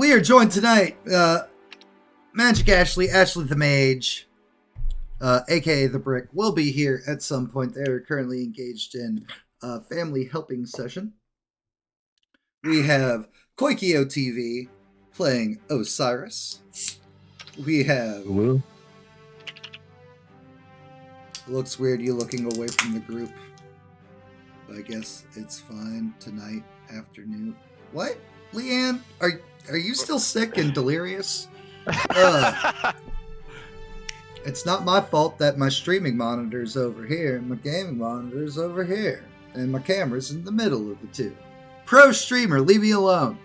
We are joined tonight, Magic Ashley, Ashley the Mage, aka the Brick, will be here at some point. They are currently engaged in a family helping session. We have Koikyo TV playing Osiris. We have... Hello? It looks weird you looking away from the group. But I guess it's fine tonight, afternoon. What? Leanne? Are you still sick and delirious? It's not my fault that my streaming monitor's over here and my gaming monitor's over here. And my camera's in the middle of the two. Pro streamer, leave me alone.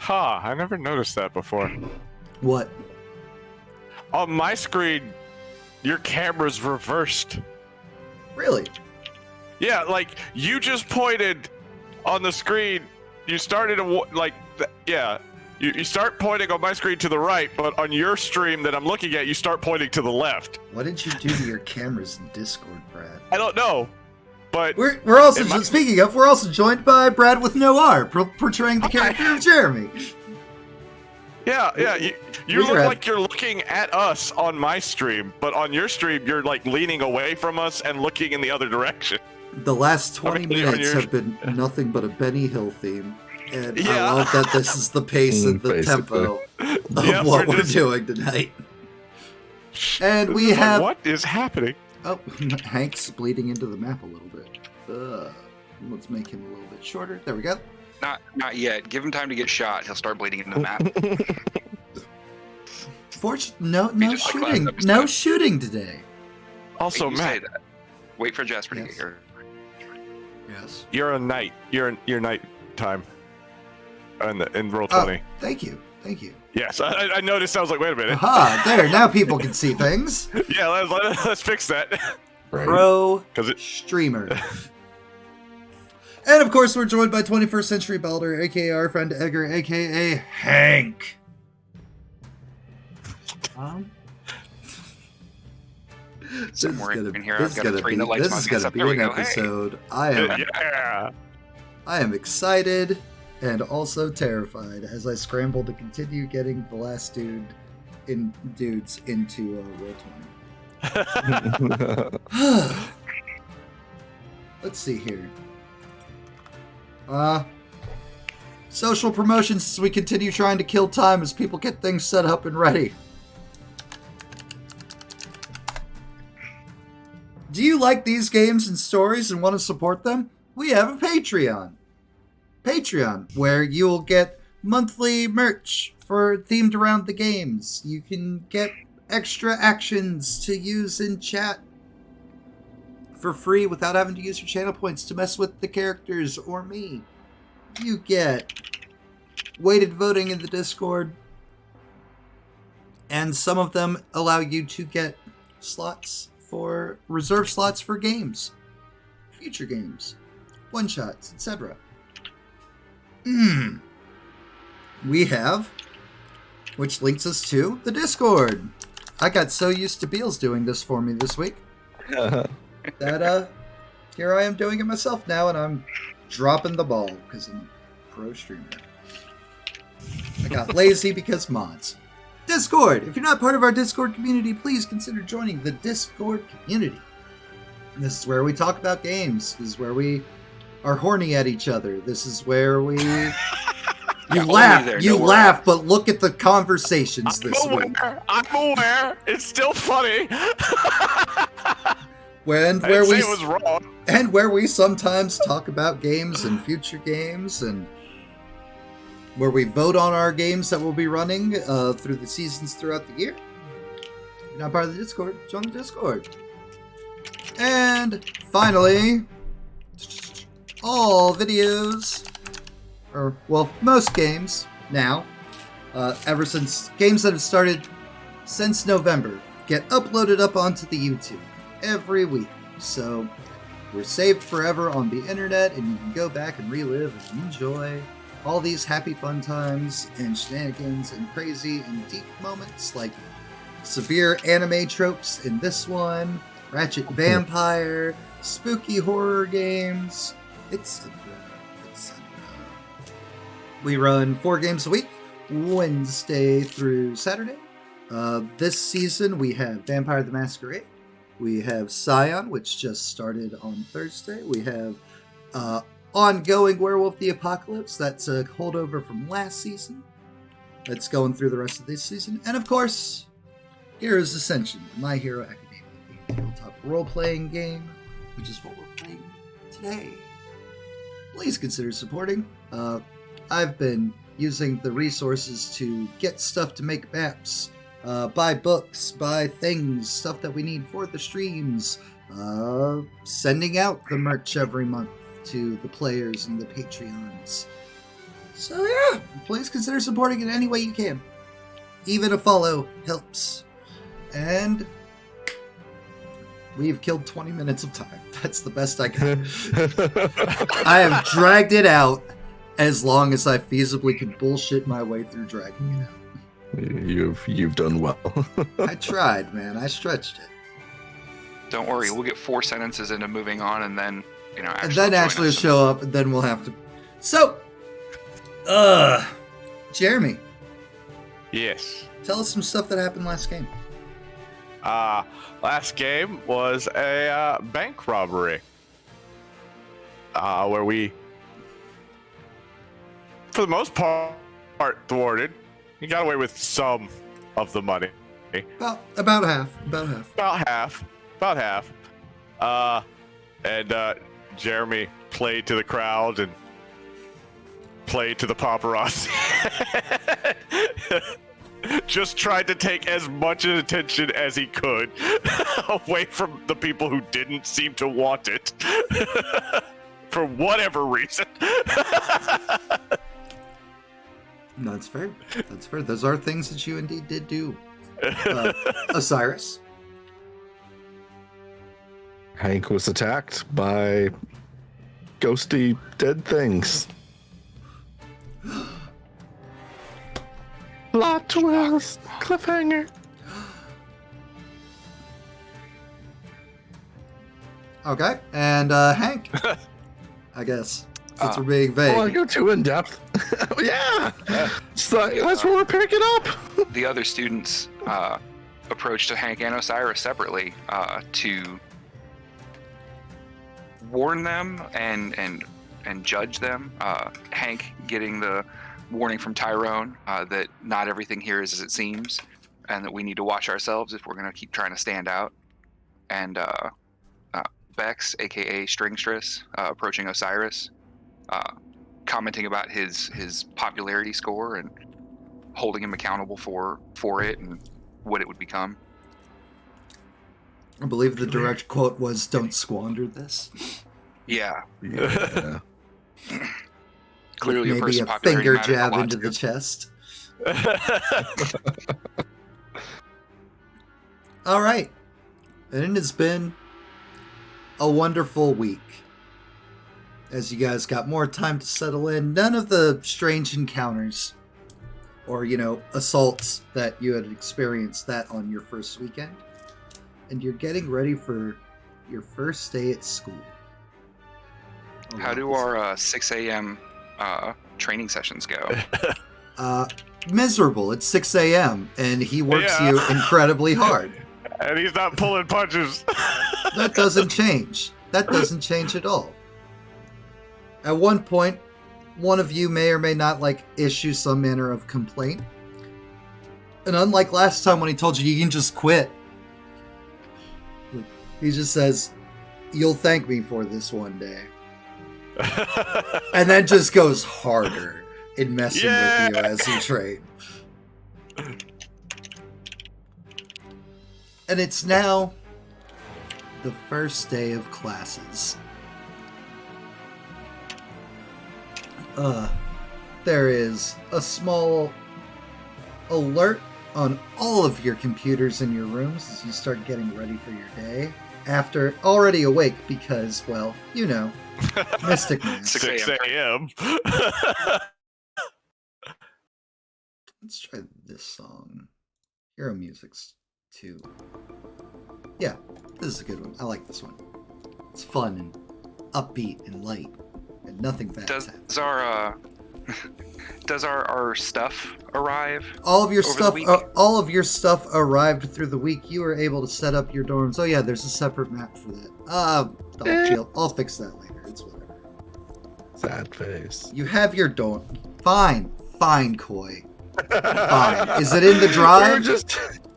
I never noticed that before. What? On my screen, your camera's reversed. Really? Yeah, like, you just pointed on the screen. You started, you start pointing on my screen to the right, but on your stream that I'm looking at, you start pointing to the left. What did you do to your cameras in Discord, Brad? I don't know, but... We're also, speaking of, we're also joined by Brad with no R, portraying the character of Jeremy. Yeah, you look like you're looking at us on my stream, but on your stream, you're, like, leaning away from us and looking in the other direction. The last 20 minutes have been nothing but a Benny Hill theme. And I love that this is the pace and the tempo of what we're doing tonight. And we have... What is happening? Oh, Hank's bleeding into the map a little bit. Let's make him a little bit shorter. There we go. Not yet. Give him time to get shot. He'll start bleeding into the map. No shooting today. Also, Matt, wait for Jasper to get here. Yes. You're a knight. You're night time. In roll 20. Thank you. Yes, I noticed. I was like, wait a minute. Aha, there. Now people can see things. Yeah, let's fix that. Right. Pro streamer. And of course, we're joined by 21st Century Balder, aka our friend Edgar, aka Hank. Somewhere in here, I've got a screen that lights my This is going to be an episode. Hey. I am excited and also terrified as I scramble to continue getting the last dudes into Roll 20. Let's see here. Social promotions as we continue trying to kill time as people get things set up and ready. Do you like these games and stories and want to support them? We have a Patreon, where you'll get monthly merch themed around the games. You can get extra actions to use in chat for free without having to use your channel points to mess with the characters or me. You get weighted voting in the Discord, and some of them allow you to get reserve slots for games, future games, one-shots, etc. We have, which links us to the Discord. I got so used to Beals doing this for me this week that here I am doing it myself now, and I'm dropping the ball because I'm a pro streamer. I got lazy because mods. Discord! If you're not part of our Discord community, please consider joining the Discord community. This is where we talk about games. This is where we are horny at each other. This is where we... You laugh, but look at the conversations this week. I'm aware. It's still funny. Where we sometimes talk about games and future games, and where we vote on our games that we'll be running through the seasons throughout the year. If you're not part of the Discord, join the Discord. And finally, all videos, most games now, ever since games that have started since November, get uploaded up onto the YouTube every week. So we're saved forever on the internet, and you can go back and relive and enjoy all these happy fun times and shenanigans and crazy and deep moments like severe anime tropes in this one, Ratchet Vampire, spooky horror games, etc. We run 4 games a week, Wednesday through Saturday. This season we have Vampire the Masquerade. We have Scion, which just started on Thursday. We have ongoing Werewolf the Apocalypse. That's a holdover from last season. That's going through the rest of this season. And of course, Heroes Ascension, My Hero Academia, the tabletop role-playing game, which is what we're playing today. Please consider supporting. I've been using the resources to get stuff to make maps, buy books, buy things, stuff that we need for the streams, sending out the merch every month to the players and the Patreons. So yeah, please consider supporting in any way you can. Even a follow helps. And we've killed 20 minutes of time. That's the best I can. I have dragged it out as long as I feasibly can bullshit my way through dragging it out. You've done well. I tried, man. I stretched it. Don't worry, we'll get 4 sentences into moving on, and then Ashley will show up, and then we'll have to. So, Jeremy. Yes. Tell us some stuff that happened last game. Last game was a bank robbery. Where we, for the most part, thwarted. He got away with some of the money. About half. And Jeremy played to the crowd and played to the paparazzi. Just tried to take as much attention as he could away from the people who didn't seem to want it for whatever reason. That's fair. That's fair. Those are things that you indeed did do. Osiris. Hank was attacked by ghosty dead things. Plot twist, cliffhanger. Okay, and Hank, I guess, since we're being vague. Oh, I go too in depth. Yeah, so that's where we're picking up. The other students approached Hank and Osiris separately to warn them and judge them. Hank getting the warning from Tyrone that not everything here is as it seems, and that we need to watch ourselves if we're going to keep trying to stand out. And Bex, aka Stringstress, approaching Osiris, commenting about his popularity score and holding him accountable for it and what it would become. I believe the direct quote was, "Don't squander this." Yeah. Yeah. Clearly, maybe a finger jab into the chest. All right, and it has been a wonderful week. As you guys got more time to settle in, none of the strange encounters or, assaults that you had experienced that on your first weekend. And you're getting ready for your first day at school. How do our 6 a.m. Training sessions go? Miserable. It's 6 a.m. and he works you incredibly hard. And he's not pulling punches. That doesn't change. That doesn't change at all. At one point, one of you may or may not issue some manner of complaint. And unlike last time when he told you can just quit, he just says, "You'll thank me for this one day." And then just goes harder in messing with you as you train. And it's now the first day of classes. There is a small alert on all of your computers in your rooms as you start getting ready for your day. After already awake because, well, Mystic Mass. 6 a.m. Let's try this song. Hero Music's 2. Yeah, this is a good one. I like this one. It's fun and upbeat and light, and nothing bad happens. Does our Does our stuff arrive? All of your over the stuff, week? all of your stuff arrived through the week. You were able to set up your dorms. Oh yeah, there's a separate map for that. I'll fix that later. It's whatever. Sad face. You have your dorm. Fine, Koi. Fine. Is it in the drive?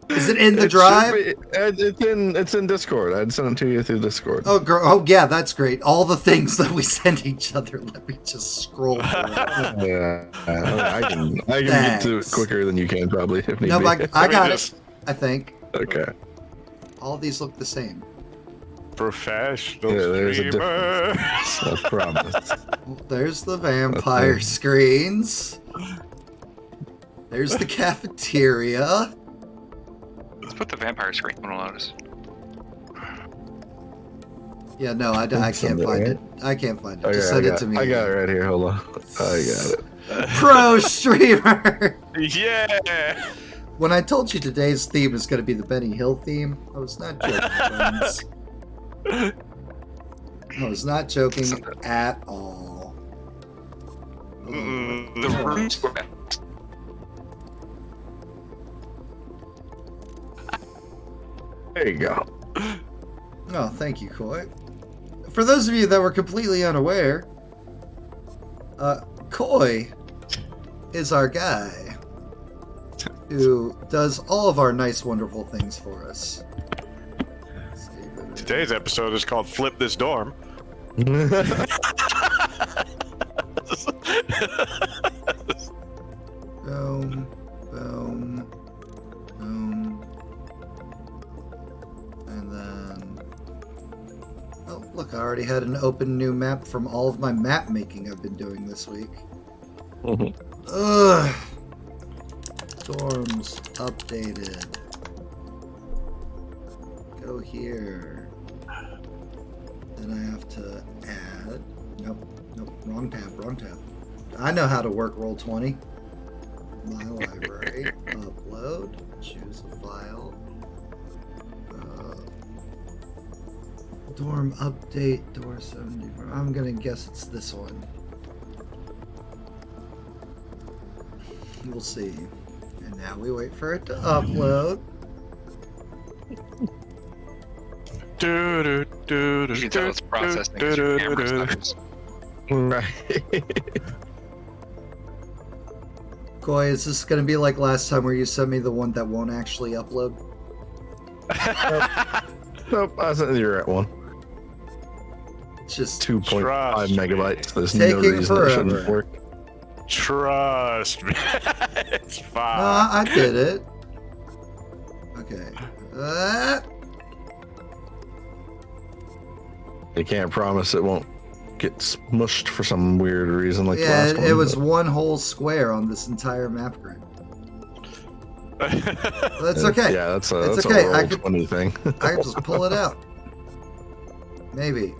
Is it in the drive? It's in Discord. I'd send it to you through Discord. Oh yeah, that's great. All the things that we send each other. Let me just scroll through it. Yeah, I can get to it quicker than you can probably if need No, be. but I got it. I think. Okay. All these look the same. Professional There's a streamer. difference. I promise. Well, there's the vampire screens. There's the cafeteria. Let's put the vampire screen on notice. Yeah, no, I can't find it. I can't find it. Just send it to me. I got it right here. Hold on. I got it. Pro streamer. Yeah. When I told you today's theme is going to be the Benny Hill theme, I was not joking, friends. I was not joking at all. The rooms. There you go. Oh, thank you, Koi. For those of you that were completely unaware, Koi is our guy who does all of our nice, wonderful things for us. Today's episode is called "Flip This Dorm." Boom, boom, boom. And then... Oh, look, I already had an open new map from all of my map making I've been doing this week. Ugh. Dorms updated. Go here. Then I have to add... Nope, wrong tab. I know how to work Roll20. My library. Upload. Choose a file. Dorm update. Door 74. I'm gonna guess it's this one. We'll see. And now we wait for it to upload. You can tell it's processing because your camera stops. Right. Koi, is this gonna be like last time where you sent me the one that won't actually upload? Nope, I sent you at one. It's just 2.5 megabytes. There's Taking no reason it shouldn't forever. work. Trust me, it's fine. No, I did it. Okay. You can't promise it won't get smushed for some weird reason like the Yeah, last one. it was one whole square on this entire map grid. That's okay. Yeah, that's a, It's that's okay. a I roll could- 20 thing. I can just pull it out. Maybe.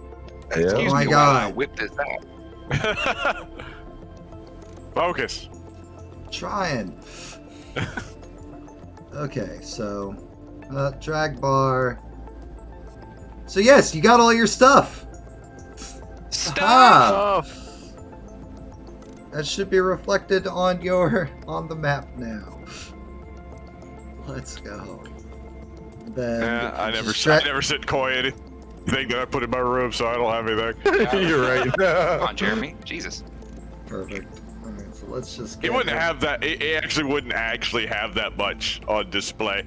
Yeah. Excuse my me while I God. whip this out. Focus. Trying. Okay, so drag bar. So yes, you got all your stuff. Aha! That should be reflected on the map now. Let's go. Then I never just sent Koi anything that I put in my room, so I don't have anything. You're right. Come on, Jeremy. Jesus. Perfect. All right, so let's just. It get wouldn't him. have that. It actually wouldn't actually have that much on display.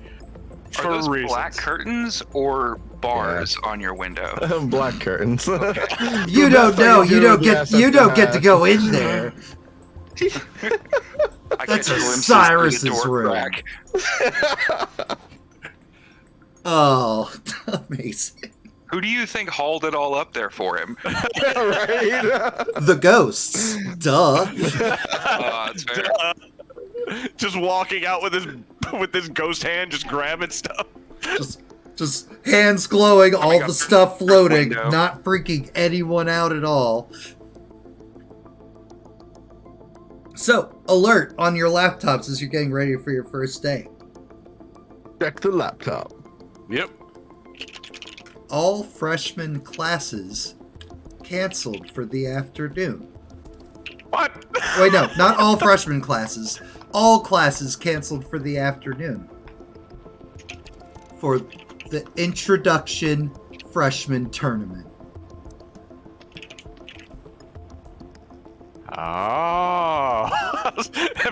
Are For those reasons. black curtains or bars on your window? Black curtains. You don't know. You don't get. You don't get to go in there. I That's catch glimpses Cyrus's through the door room. crack. Oh, amazing. Who do you think hauled it all up there for him? Right? The ghosts. Duh. That's fair. Just walking out with his ghost hand, just grabbing stuff. Just hands glowing, all up the stuff floating, window. not freaking anyone out at all. So, alert on your laptops as you're getting ready for your first day. Check the laptop. Yep. All freshman classes canceled for the afternoon. What? Wait, no, not all freshman classes. All classes canceled for the afternoon. For the introduction freshman tournament. Oh.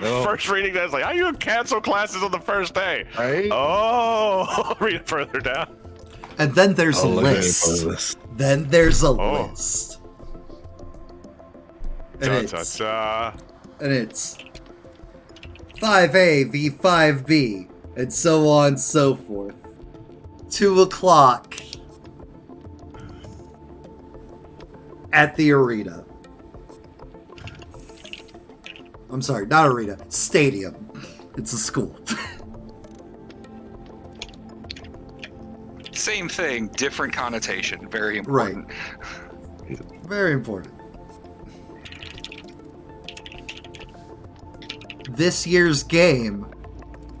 No. First reading that's like, how you cancel classes on the first day? Right? Oh, read it further down. And then there's a Look at list. this. Then there's a Oh. list. Ta-ta-ta. And it's 5A v 5B, and so on and so forth. 2 o'clock at the arena. I'm sorry, not arena, stadium. It's a school. Same thing, different connotation. Very important. Very important. This year's game,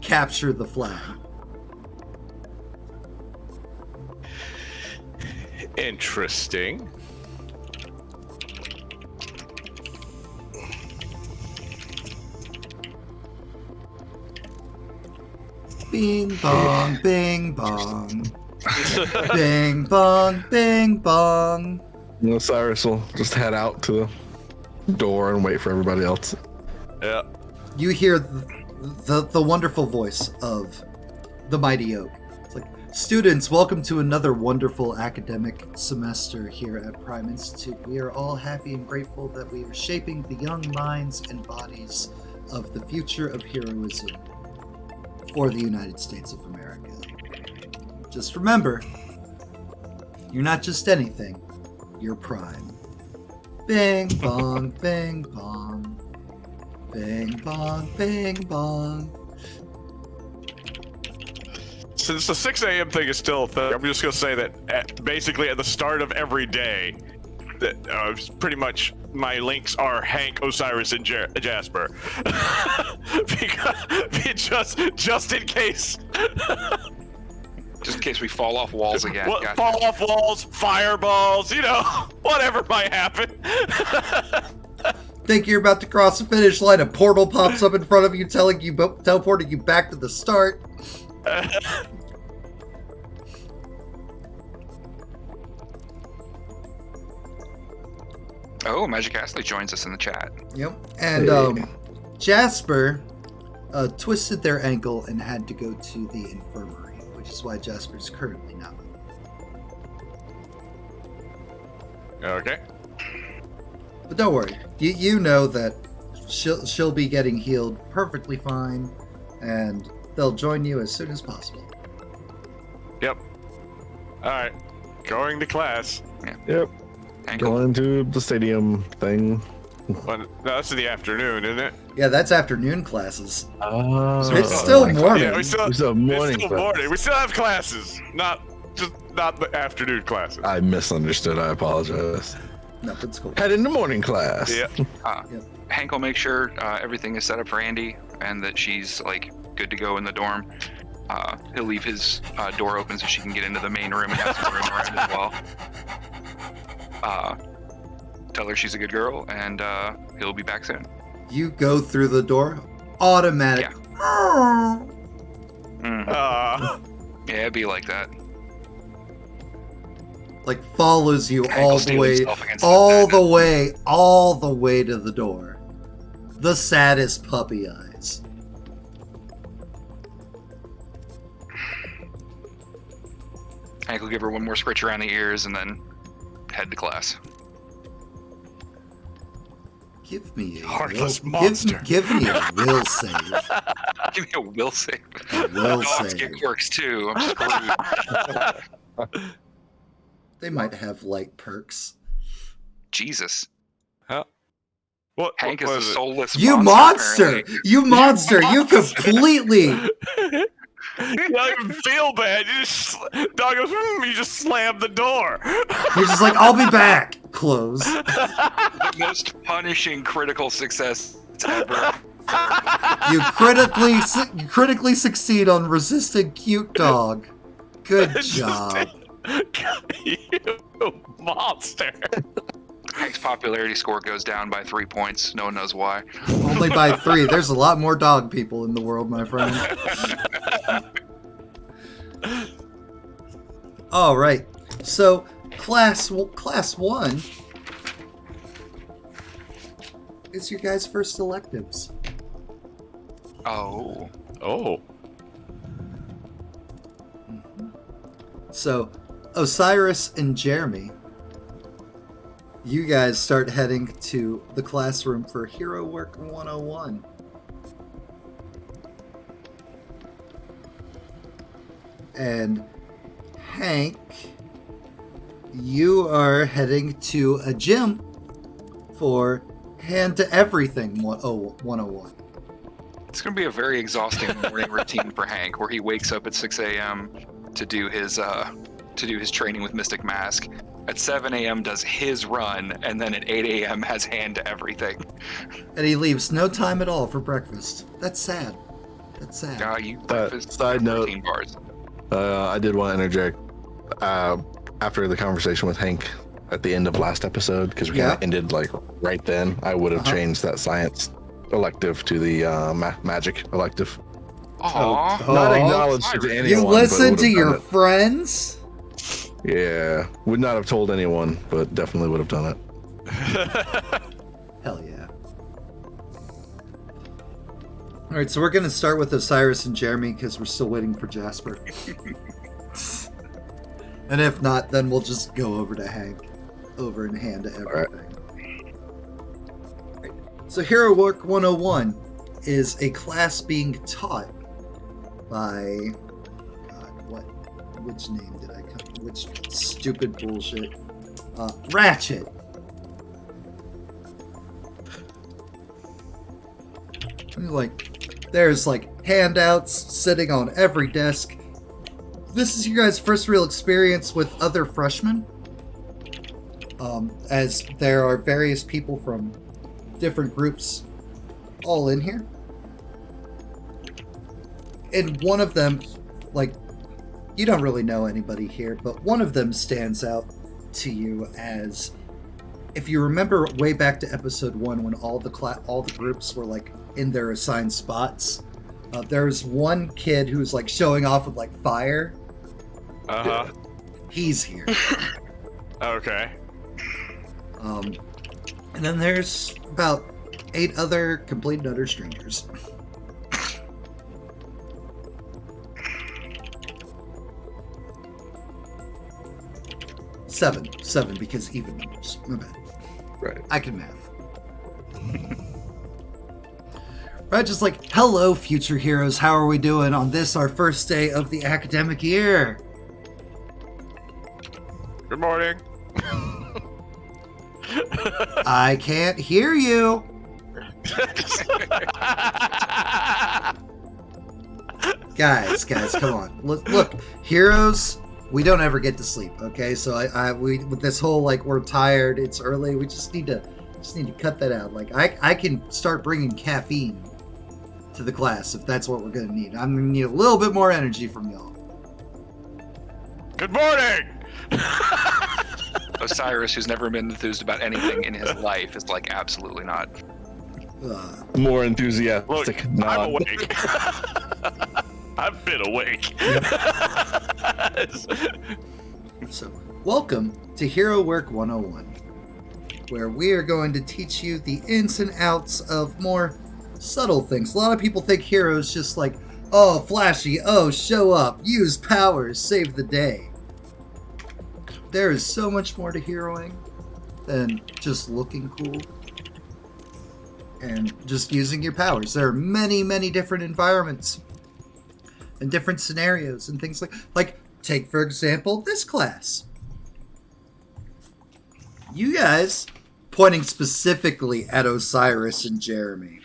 capture the flag. Interesting. Bing bong, bing bong. Bing bong, bing bong. Osiris will just head out to the door and wait for everybody else. Yeah. You hear the wonderful voice of the Mighty Oak. It's like, students, welcome to another wonderful academic semester here at Prime Institute. We are all happy and grateful that we are shaping the young minds and bodies of the future of heroism for the United States of America. Just remember, you're not just anything, you're Prime. Bing bong, bing bong. Bing bong, bing bong. Since the 6 a.m. thing is still a thing, I'm just going to say that basically at the start of every day, that pretty much my links are Hank, Osiris, and Jasper. Because just in case. Just in case we fall off walls again. What, Gotcha. fall off walls, fireballs, whatever might happen. Think you're about to cross the finish line, a portal pops up in front of you, teleporting you back to the start. Oh, Magic Astley joins us in the chat. Yep. And Jasper twisted their ankle and had to go to the infirmary, which is why Jasper's currently not. Okay. But don't worry, you know that she'll be getting healed perfectly fine, and they'll join you as soon as possible. Yep. All right. Going to class. Yep. Ankle. Going to the stadium thing. Well, no, that's in the afternoon, isn't it? Yeah, that's afternoon classes. Oh, It's still morning. Yeah, we still We still have morning it's still class. morning. We still have classes, not the afternoon classes. I misunderstood. I apologize. Nothing's cool. Head into morning class. Yeah. Hank will make sure everything is set up for Andy and that she's good to go in the dorm. He'll leave his door open so she can get into the main room and have some room around as well. Tell her she's a good girl, and he'll be back soon. You go through the door, automatic. Yeah. Uh, Yeah, it'd be like that. Like follows you Hank all will the steel way, himself against all the way to the door. The saddest puppy eyes. Hank will give her one more scritch around the ears and then head to class. Give me a Heartless will, monster. Give me a will save. Give me a will save. A will Dogs save. get quirks too. I'm screwed. They might have light perks. Jesus. what Hank what is a was it? soulless You monster. monster! apparently. You monster! You completely. You don't even feel bad. You just dog goes. You just slam the door. You're just like, I'll be back. Close. The most punishing critical success ever. You critically succeed on resisting cute dog. Good It's just- job. You monster. Hank's popularity score goes down by 3 points. No one knows why. Only by 3. There's a lot more dog people in the world, my friend. All right. So, class 1 is your guys' first electives. Oh. Oh. So, Osiris and Jeremy, you guys start heading to the classroom for Hero Work 101. And Hank, you are heading to a gym for Hand to Everything 101. It's going to be a very exhausting morning routine for Hank, where he wakes up at 6 a.m. to do his training with Mystic Mask. At 7 a.m. does his run, and then at 8 a.m. has Hand to Everything. And he leaves no time at all for breakfast. That's sad. That's sad. You breakfast Side note. protein bars. I did want to interject after the conversation with Hank at the end of last episode, because we kind of ended like right then. I would have changed that science elective to the magic elective. Aww. Not acknowledged to anyone. You but listen would to have your done it. friends? Yeah, would not have told anyone, but definitely would have done it. Hell yeah. Alright, so we're going to start with Osiris and Jeremy because we're still waiting for Jasper. And if not, then we'll just go over to Hank. Over and Hand to Everything. Right. So Hero Work 101 is a class being taught by... God, which name did I come... Which stupid bullshit? Ratchet. There's handouts sitting on every desk. This is your guys' first real experience with other freshmen. As there are various people from different groups all in here. And one of them, you don't really know anybody here, but one of them stands out to you as, if you remember way back to episode 1 when all the groups were in their assigned spots, there's one kid who's showing off with fire. Uh-huh. He's here. Okay. And then there's about 8 other complete and utter strangers. Seven, because even numbers. My bad. Right. I can math. Right, just hello, future heroes. How are we doing on this, our first day of the academic year? Good morning. I can't hear you. Guys, come on. Look, heroes, we don't ever get to sleep, okay? So we with this whole we're tired, it's early, we just need to cut that out. I can start bringing caffeine to the class if that's what we're gonna need. I'm gonna need a little bit more energy from y'all. Good morning. Osiris, who's never been enthused about anything in his life, is absolutely not. More Look, enthusiastic. I'm nod. awake. I've been awake. So, welcome to Hero Work 101, where we are going to teach you the ins and outs of more subtle things. A lot of people think heroes just oh, flashy, oh, show up, use powers, save the day. There is so much more to heroing than just looking cool and just using your powers. There are many, many different environments and different scenarios and things take, for example, this class. You guys, pointing specifically at Osiris and Jeremy.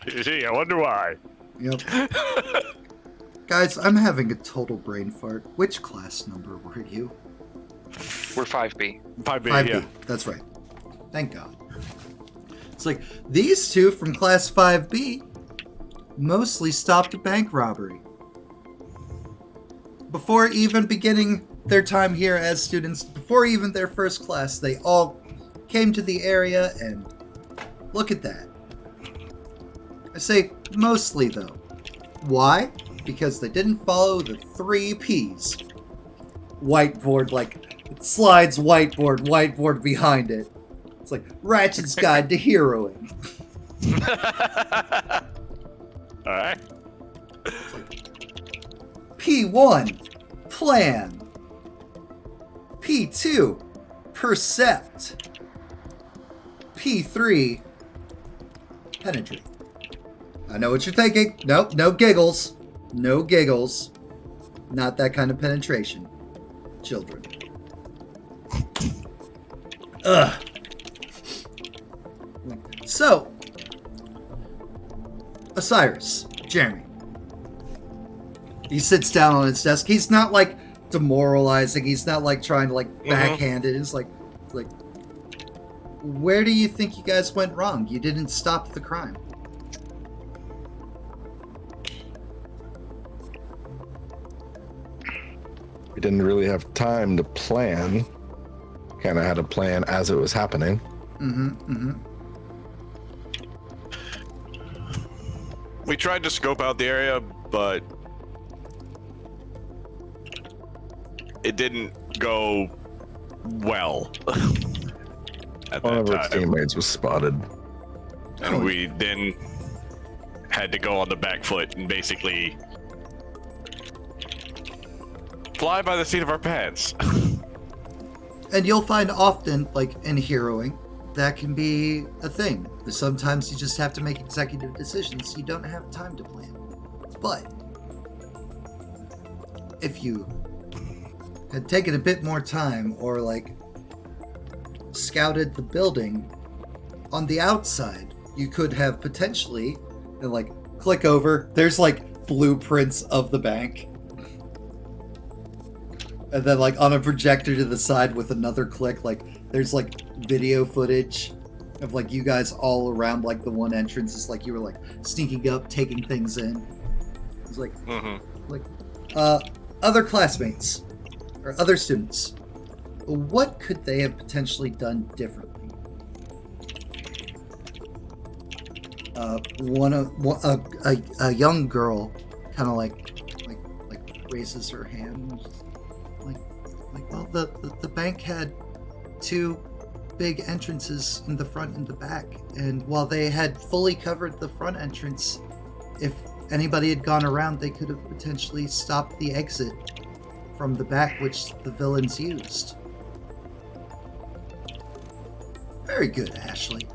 Gee, I wonder why. Yep. Guys, I'm having a total brain fart. Which class number were you? We're 5B. 5B, 5B. yeah. That's right. Thank God. It's these two from class 5B mostly stopped a bank robbery. Before even beginning their time here as students, before even their first class, they all came to the area, and look at that. I say mostly, though. Why? Because they didn't follow the 3 Ps. Whiteboard, like, it slides whiteboard behind it. It's like Ratchet's Guide to Heroing. Alright. P1, plan. P2, percept. P3, penetrate. I know what you're thinking. Nope, no giggles. No giggles. Not that kind of penetration. Children. Ugh. So, Osiris, Jeremy. He sits down on his desk. He's not like demoralizing. He's not like trying to like backhand it. It's like, where do you think you guys went wrong? You didn't stop the crime. We didn't really have time to plan. Kind of had a plan as it was happening. We tried to scope out the area, but it didn't go well. One of our teammates was spotted. And we then had to go on the back foot and basically fly by the seat of our pants. And you'll find often, like in heroing, that can be a thing. Sometimes you just have to make executive decisions. You don't have time to plan. But if you had taken a bit more time or like scouted the building on the outside, you could have potentially, and like click over, there's like blueprints of the bank. And then like on a projector to the side with another click, like there's like video footage of like you guys all around like the one entrance. It's like you were like sneaking up, taking things in. It's like, other classmates or other students, what could they have potentially done differently? A young girl kind of like raises her hand. Well, the bank had 2 big entrances in the front and the back, and while they had fully covered the front entrance, if anybody had gone around, they could have potentially stopped the exit from the back, which the villains used. Very good, Ashley.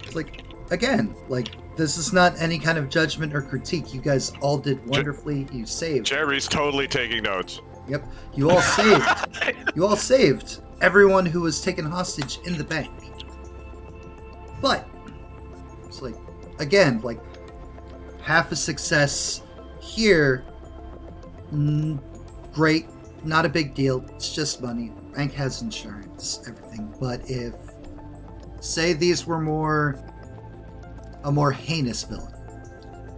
It's like again, like, this is not any kind of judgment or critique. You guys all did wonderfully. You saved. Jerry's totally taking notes. Yep. You all saved. You all saved everyone who was taken hostage in the bank. But it's like, again, like, half a success here. Great. Not a big deal. It's just money. Bank has insurance, everything. But if, say, these were a more heinous villain,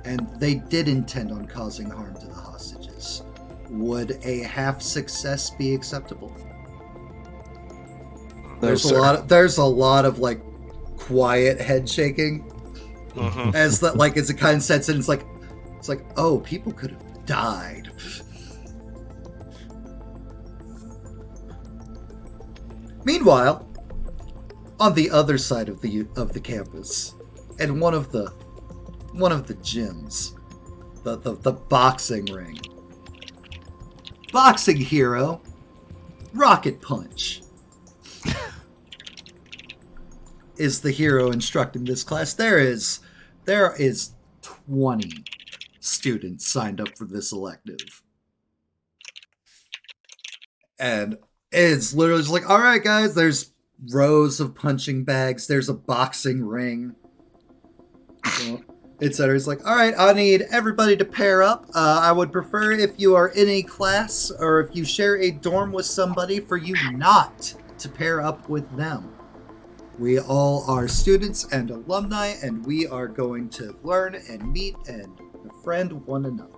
and they did intend on causing harm to the hostages, would a half success be acceptable? There's a lot of like quiet head shaking, as that like as it kind of sets in. It's like, oh, people could have died. Meanwhile, on the other side of the campus, and one of the gyms, the boxing ring. Boxing hero, Rocket Punch, is the hero instructing this class. There is 20 students signed up for this elective. And it's literally just like, all right, guys, there's rows of punching bags, there's a boxing ring, etc. It's like, all right, I need everybody to pair up. I would prefer, if you are in a class or if you share a dorm with somebody, for you not to pair up with them. We all are students and alumni, and we are going to learn and meet and befriend one another.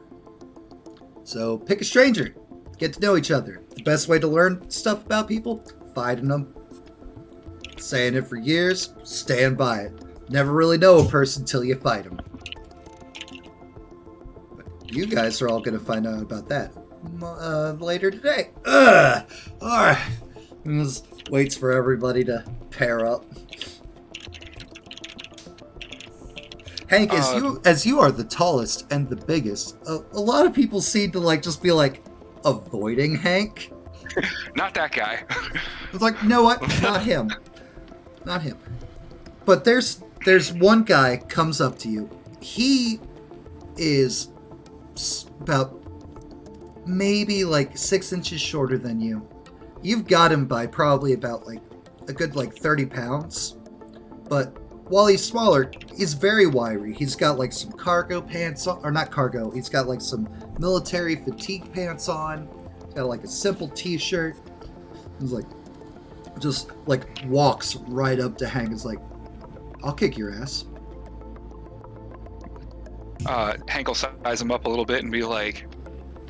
So pick a stranger. Get to know each other. The best way to learn stuff about people? Fighting them. Saying it for years, stand by it. Never really know a person till you fight them. But you guys are all going to find out about that later today. Alright. Just waits for everybody to pair up. Hank, as you are the tallest and the biggest, a lot of people seem to just be avoiding Hank. Not that guy. It's like, you know what? Not him. Not him. But there's one guy comes up to you. He is about maybe 6 inches shorter than you. You've got him by probably about a good 30 pounds. But while he's smaller, he's very wiry. He's got some cargo pants on, or not cargo. He's got some military fatigue pants on. He's got a simple t-shirt. He's just walks right up to Hank. It's I'll kick your ass. Hank will size him up a little bit and be like,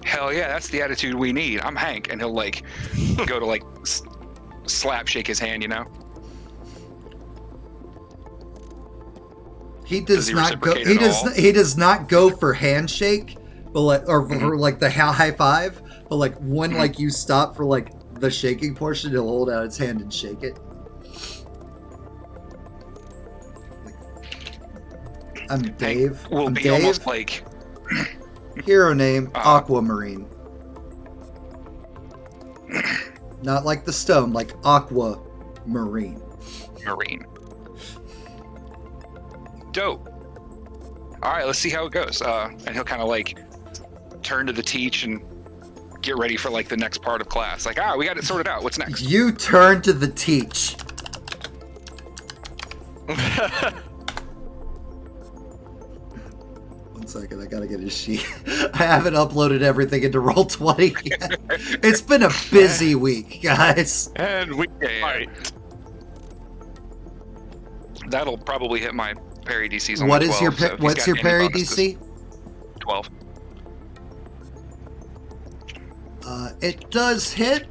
hell yeah, that's the attitude we need. I'm Hank. And he'll go to shake his hand, you know? He does not go. He does not go for handshake, but for the high five. But when you stop for the shaking portion, he'll hold out his hand and shake it. I'm Dave. Hank will I'm be Dave. almost Hero name Aquamarine. Not like the stone, Aquamarine. Marine. Dope. All right, let's see how it goes. And he'll kind of turn to the teach and get ready for the next part of class. We got it sorted out. What's next? You turn to the teach. 1 second, I gotta get his sheet. I haven't uploaded everything into Roll20 yet. It's been a busy week, guys. And we fight. That'll probably hit my parry DC's on What 12, is your so what's your parry DC? 12. It does hit.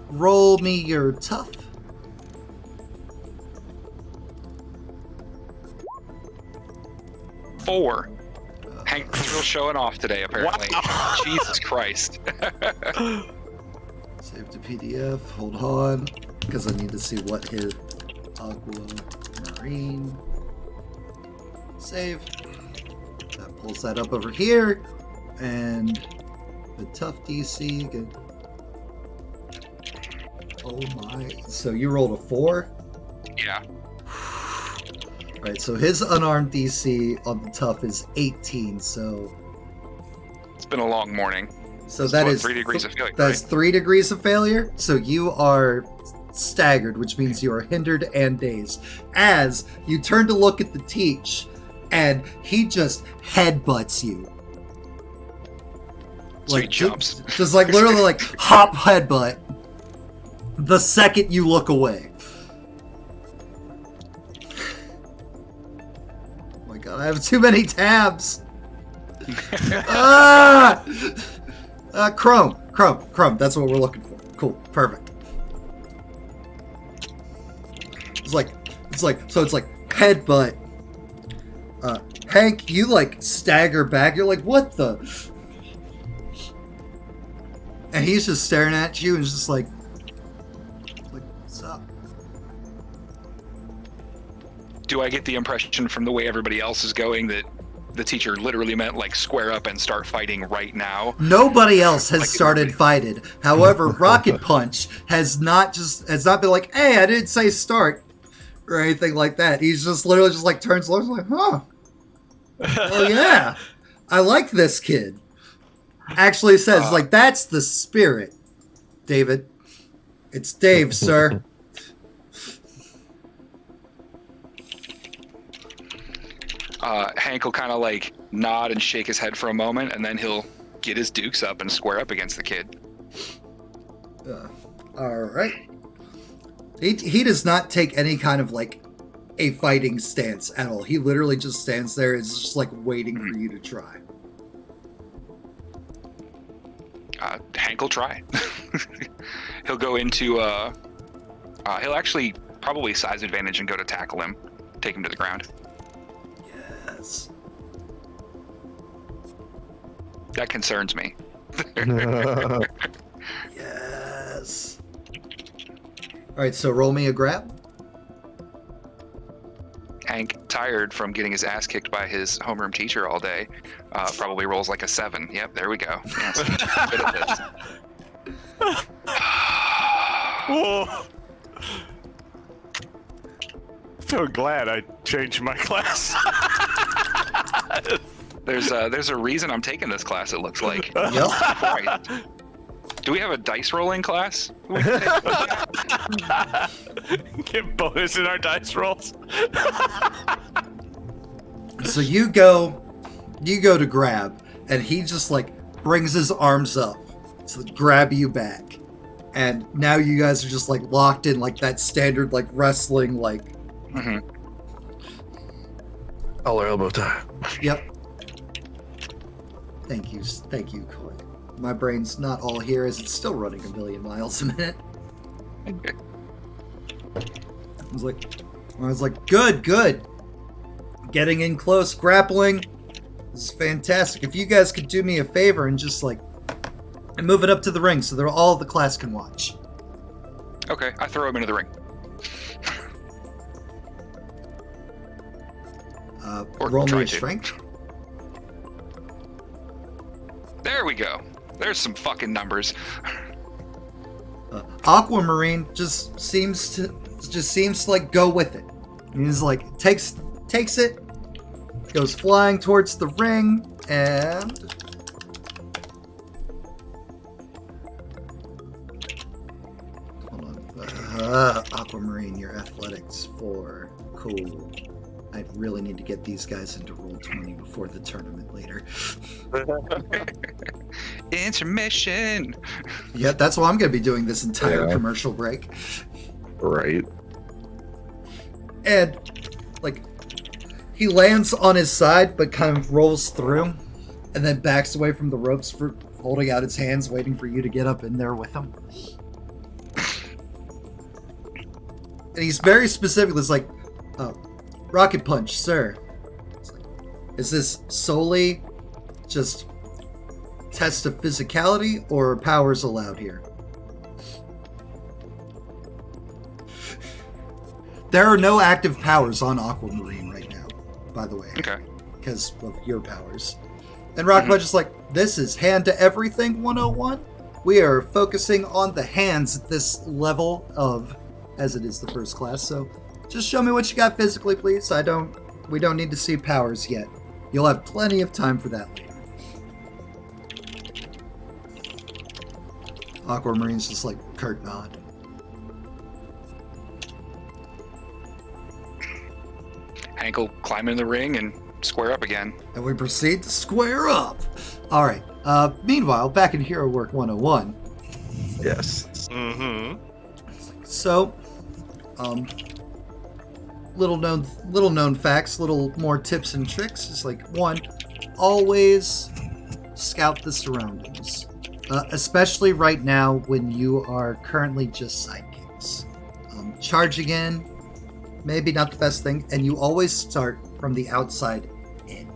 Roll me your tough. Four. Hank's real showing off today, apparently. Wow. Jesus Christ. Save to PDF. Hold on, because I need to see what his Aquamarine. Save. That pulls that up over here, and the tough DC again. Oh my! So you rolled a 4. Yeah. Right, so his unarmed DC on the tough is 18, so... It's been a long morning. So that is 3 degrees of failure. That's 3 degrees of failure, so you are staggered, which means you are hindered and dazed. As you turn to look at the teach, and he just headbutts you. So he jumps. Just literally hop headbutt the second you look away. God, I have too many tabs. Chrome. That's what we're looking for. Cool, perfect. It's headbutt. Hank, you stagger back. You're what the? And he's just staring at you and just what's up? Do I get the impression from the way everybody else is going that the teacher literally meant square up and start fighting right now? Nobody else has started fighting. However, Rocket Punch has not been hey, I didn't say start or anything like that. He's just literally turns low, huh? Oh yeah, I like this kid. Actually says that's the spirit, David. It's Dave, sir. Hank will kind of nod and shake his head for a moment, and then he'll get his dukes up and square up against the kid. All right. He does not take any kind of a fighting stance at all. He literally just stands there and is just waiting for you to try. Hank will try. He'll go into he'll actually probably size advantage and go to tackle him, take him to the ground. Yes. That concerns me. Yes. All right, so roll me a grab. Hank, tired from getting his ass kicked by his homeroom teacher all day, probably rolls like a 7. Yep, there we go. Yes. Good at this. Whoa. So glad I changed my class. There's a reason I'm taking this class, it looks like. Yep. Right. Do we have a dice rolling class? Get bonus in our dice rolls. So you go to grab, and he just like brings his arms up to grab you back, and now you guys are just like locked in like that standard like wrestling like. Mm-hmm. All elbow tie. Yep. Thank you, Coy. My brain's not all here as it's still running 1,000,000 miles a minute. I was like, good. Getting in close, grappling. This is fantastic. If you guys could do me a favor and just like move it up to the ring so that all of the class can watch. Okay, I throw him into the ring. Or roll me try a to. strength. There we go. There's some fucking numbers. Aquamarine just seems to like go with it. He's like takes it, goes flying towards the ring, and hold on. Aquamarine, your athletics 4. Cool. I really need to get these guys into roll 20 before the tournament later. Intermission. Yeah, that's why I'm going to be doing this entire commercial break. Right. And, like, he lands on his side, but kind of rolls through, and then backs away from the ropes for holding out his hands, waiting for you to get up in there with him. And he's very specific. It's like, rocket punch, sir. It's like, is this solely just test of physicality, or powers allowed here? There are no active powers on Aquamarine right now, by the way. Okay. Because of your powers. And Rocket Punch is like, this is hand to everything 101. We are focusing on the hands at this level of, as it is the first class, so just show me what you got physically, please. We don't need to see powers yet. You'll have plenty of time for that later. Aquamarine's just like, curt nod. Hank will climb in the ring and square up again. And we proceed to square up. All right. Meanwhile, back in Hero Work 101. Yes. Mm-hmm. So, little known facts, little more tips and tricks. It's like, 1, always scout the surroundings, especially right now when you are currently just sidekicks. Charging in, maybe not the best thing, and you always start from the outside in.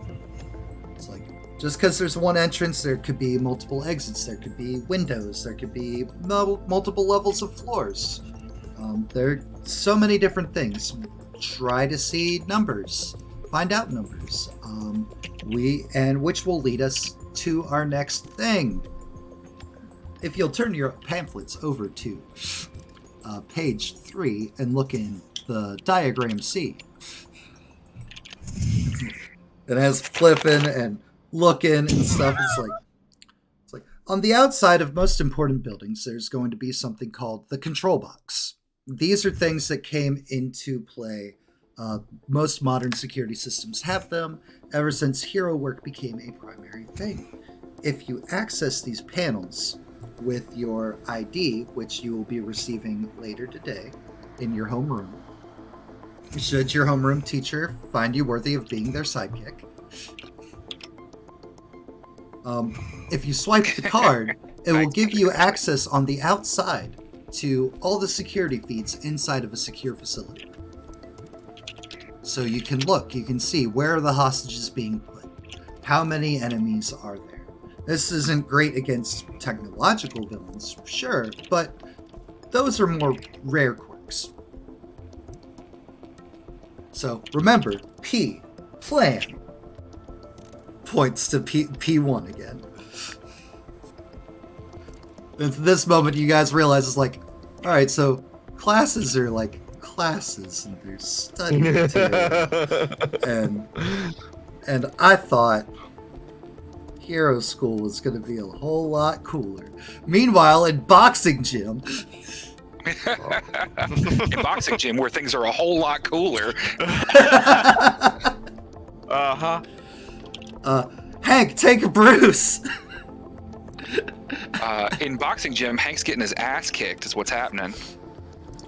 It's like, just because there's one entrance, there could be multiple exits, there could be windows, there could be multiple levels of floors. There are so many different things. Try to see numbers, find out numbers, which will lead us to our next thing. If you'll turn your pamphlets over to page 3 and look in the diagram C. It has flipping and looking and stuff. It's like on the outside of most important buildings, there's going to be something called the control box. These are things that came into play. Most modern security systems have them ever since hero work became a primary thing. If you access these panels with your ID, which you will be receiving later today in your homeroom, should your homeroom teacher find you worthy of being their sidekick, if you swipe the card, It will give you access on the outside to all the security feeds inside of a secure facility. So you can look, you can see where are the hostages being put, how many enemies are there. This isn't great against technological villains, sure, but those are more rare quirks. So remember, P, plan, points to P1 again. And at this moment, you guys realize it's like, all right, so classes are like classes, and there's study material. and I thought Hero School was going to be a whole lot cooler. Meanwhile, in boxing gym... In boxing gym, where things are a whole lot cooler. Hank, take a Bruce! In boxing gym, Hank's getting his ass kicked is what's happening.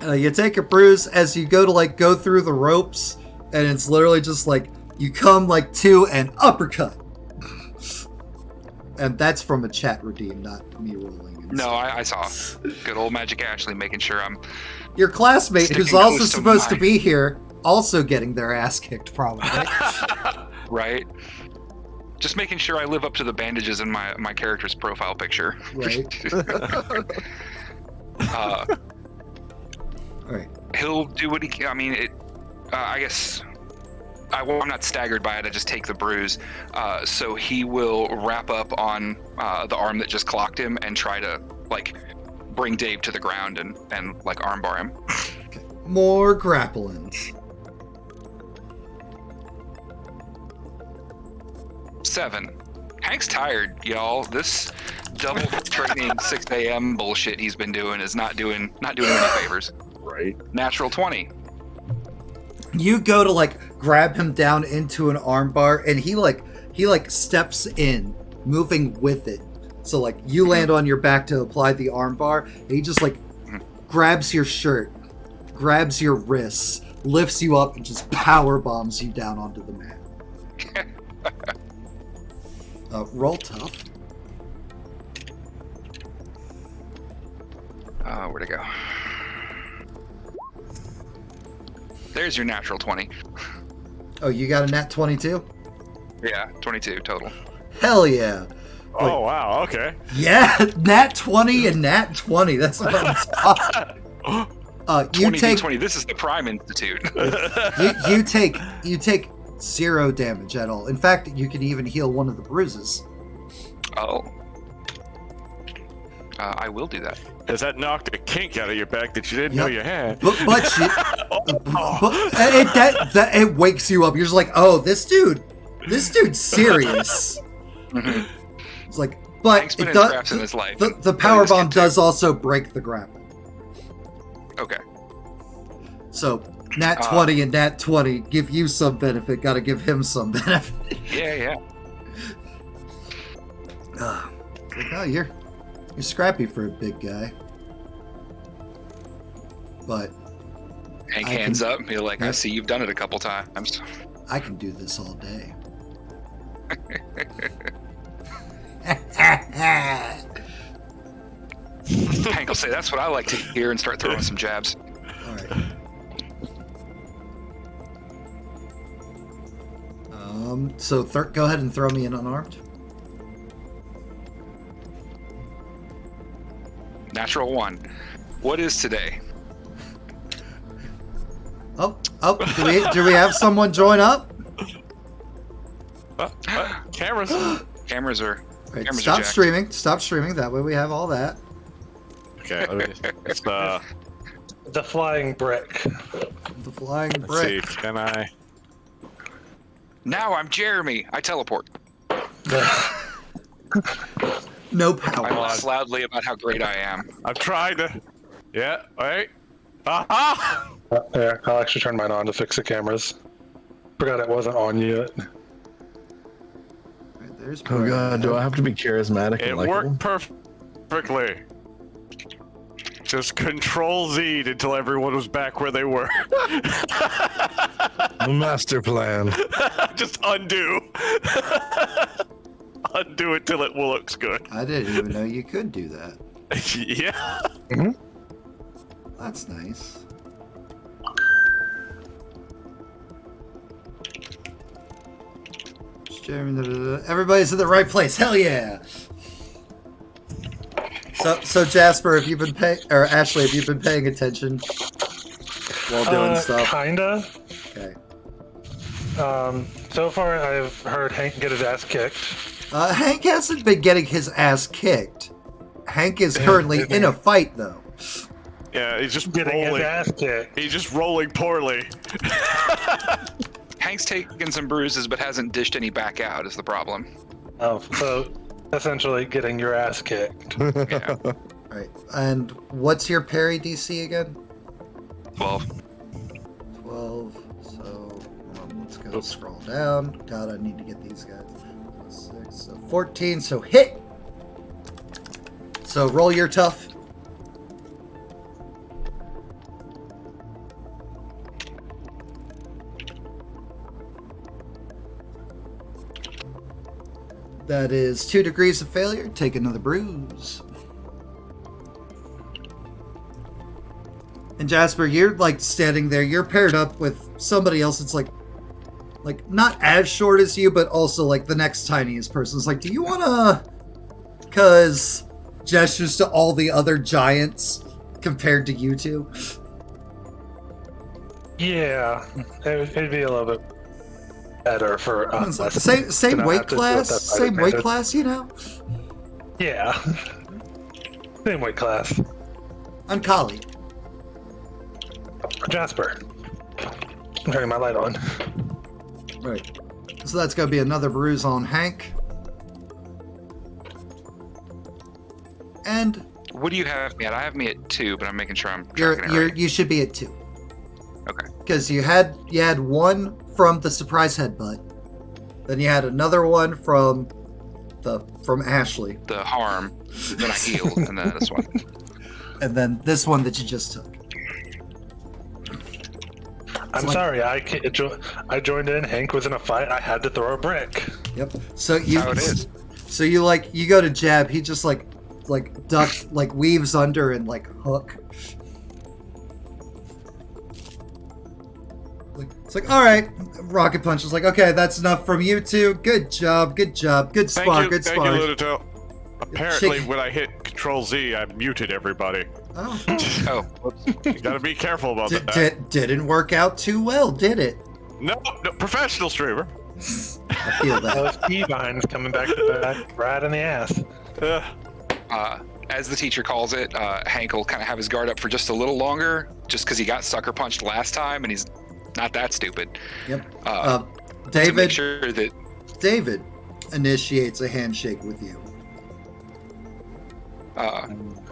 You take a bruise as you go to like go through the ropes, and it's literally just like you come like to an uppercut. And that's from a chat redeem, not me rolling. No, I saw. Good old Magic Ashley making sure I'm... Your classmate, who's also supposed to be here, also getting their ass kicked, probably. Right? Just making sure I live up to the bandages in my character's profile picture. Right. All right. He'll do what he can. I mean, I guess... I'm not staggered by it. I just take the bruise. So he will wrap up on the arm that just clocked him and try to like bring Dave to the ground and like armbar him. Okay. More grapplings. 7. Hank's tired, y'all. This double training 6 a.m. bullshit he's been doing is not doing him any favors. Right. Natural 20. You go to like grab him down into an armbar, and he steps in, moving with it. So like you land on your back to apply the armbar, and he just like grabs your shirt, grabs your wrists, lifts you up, and just power bombs you down onto the mat. Roll tough. Where'd it go? There's your natural 20. Oh, you got a nat 22? Yeah, 22 total. Hell yeah. Oh, wow, okay. Yeah, nat 20 and nat 20. That's what I'm talking. You 20. This is the Prime Institute. you take 0 damage at all. In fact, you can even heal one of the bruises. Oh. I will do that. Has that knocked a kink out of your back that you didn't know you had? But it wakes you up. You're just like, oh, this dude's serious. Mm-hmm. It's like, but Hank's been it in does. scraps in his life, The power bomb does also break the grapple. Okay. So nat 20 and nat 20 give you some benefit. Got to give him some benefit. Yeah. Like, oh, you're scrappy for a big guy. But Hank hands up and be like, I see you've done it a couple times. I can do this all day. Hank will say, that's what I like to hear, and start throwing some jabs. All right. So go ahead and throw me an unarmed. Natural 1. What is today? Oh, do we have someone join up? Cameras. Cameras are. Right, Cameras stop are jacked. streaming. Stop streaming. That way we have all that. Okay, it's The flying brick. The flying let's brick. see, can I? Now I'm Jeremy. I teleport. No I power. laugh loudly about how great I am. I'm trying to. Yeah, wait. Aha! Yeah, I'll actually turn mine on to fix the cameras. Forgot it wasn't on yet. Right, there's Oh god, do I have to be charismatic It and likable? worked perfectly. Just Control Z until everyone was back where they were. The master plan. Just undo. Undo it till it looks good. I didn't even know you could do that. Yeah. That's nice. Everybody's in the right place. Hell yeah! So Jasper, have you been or Ashley, have you been paying attention while doing stuff? Kinda. Okay. So far, I've heard Hank get his ass kicked. Hank hasn't been getting his ass kicked. Hank is currently in a fight, though. Yeah, he's just Getting rolling. his ass kicked. He's just rolling poorly. Hank's taken some bruises, but hasn't dished any back out. Is the problem? Oh, so essentially getting your ass kicked. Yeah. Right. And what's your parry DC again? 12. 12. So let's go scroll down. God, I need to get these guys. 6, so 14. So hit. So roll your tough. That is 2 degrees of failure. Take another bruise. And Jasper, you're like standing there. You're paired up with somebody else. It's like not as short as you, but also like the next tiniest person. It's like, do you wanna? Cause gestures to all the other giants compared to you two. Yeah, it'd be a little bit better for us. Same weight class. Same weight class. You know. Yeah. Same weight class. I'm Kali. Jasper. I'm turning my light on. Right. So that's gonna be another bruise on Hank. And What do you have me at? I have me at 2, but I'm making sure I'm tracking it right. you should be at 2. Okay. Because you had 1 from the surprise headbutt. Then you had another one from Ashley. The harm, then I healed, and then this one. And then this one that you just took. I'm sorry, I joined in. Hank was in a fight. I had to throw a brick. Yep. So you. That's how it is. So you go to jab. He just like ducks, weaves under and hook. It's like, all right. Rocket punch is like, okay, that's enough from you two. Good job. Good spar. Good spar. Thank you, Ludoto. Apparently, when I hit Control Z, I muted everybody. Oh. Oh. You gotta be careful about that. Didn't work out too well, did it? No, professional streamer. I feel that. Those keybinds coming back right in the ass. As the teacher calls it, Hank will kind of have his guard up for just a little longer, just because he got sucker punched last time, and he's not that stupid. Yep. To make sure that David initiates a handshake with you.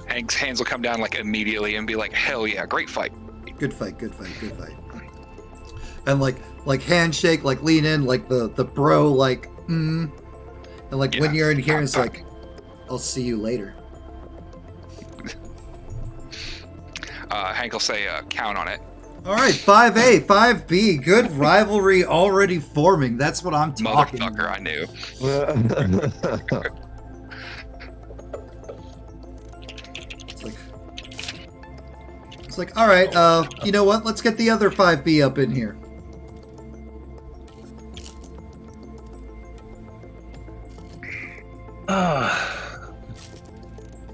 Hank's hands will come down immediately and be like, "Hell yeah, great fight." Good fight. And handshake, lean in, the bro, and when you're in here, it's like, I'll see you later. Hank will say, "Count on it." All right, 5A, 5B, good rivalry already forming. That's what I'm talking Motherfucker, about. I knew. It's like, all right, you know what? Let's get the other 5B up in here.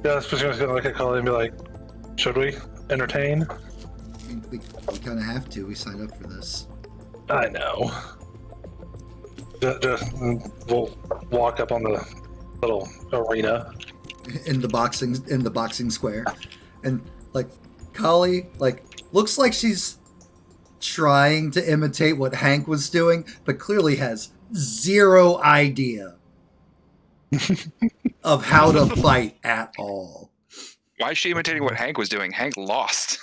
Jasper's just gonna look at Colin and be like, should we entertain? We kind of have to. We signed up for this. I know. Just we'll walk up on the little arena in the boxing square, and Kali looks like she's trying to imitate what Hank was doing, but clearly has zero idea of how to fight at all. Why is she imitating what Hank was doing? Hank lost.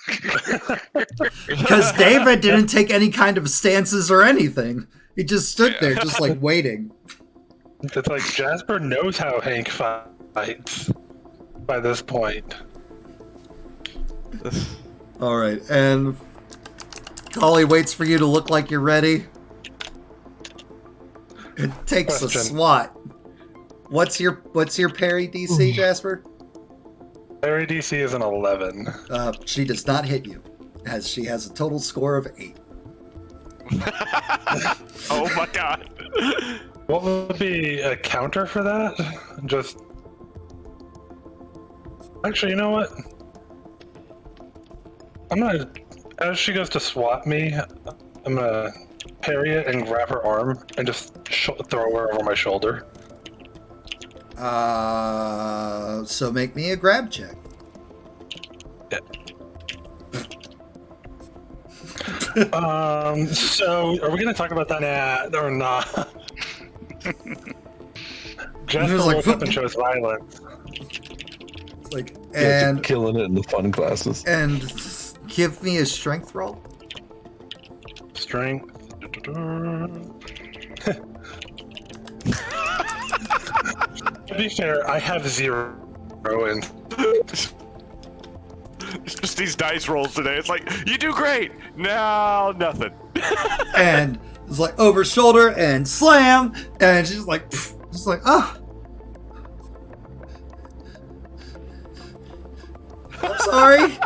Because David didn't take any kind of stances or anything. He just stood there, just waiting. It's like Jasper knows how Hank fights by this point. All right, and Kali waits for you to look like you're ready. It takes a swat. What's your parry DC, Jasper? Parry DC is an 11. She does not hit you, as she has a total score of 8. Oh my god. What would be a counter for that? Just... Actually, you know what? I'm gonna... As she goes to swat me, I'm gonna parry it and grab her arm and just throw her over my shoulder. So make me a grab check. Yeah. So are we gonna talk about that or not? Jasper woke up and chose violence. Like, Yeah, and killing it in the fun classes. and give me a strength roll. Strength. To be fair, I have 0 in. It's just these dice rolls today. It's like, you do great. No, nothing. And it's like over shoulder and slam, and she's like, just like, oh. I'm sorry.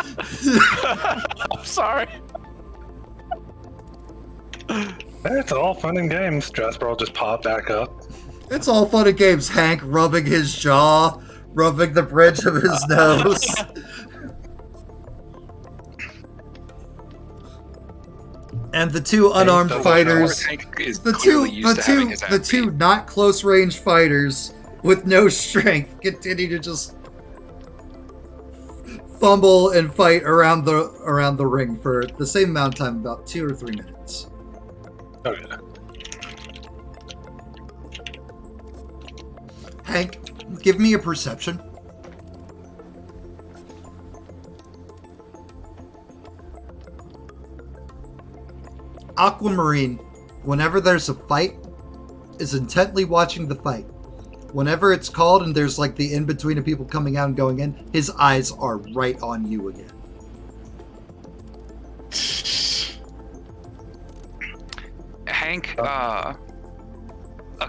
I'm sorry. It's all fun and games. Jasper will just pop back up. It's all fun and games. Hank rubbing his jaw, rubbing the bridge of his nose. And the two unarmed fighters, the two not close range fighters with no strength continue to just fumble and fight around the ring for the same amount of time, about 2 or 3 minutes. Okay. Hank, give me a perception. Aquamarine, whenever there's a fight, is intently watching the fight. Whenever it's called and there's like the in-between of people coming out and going in, his eyes are right on you again. Hank, a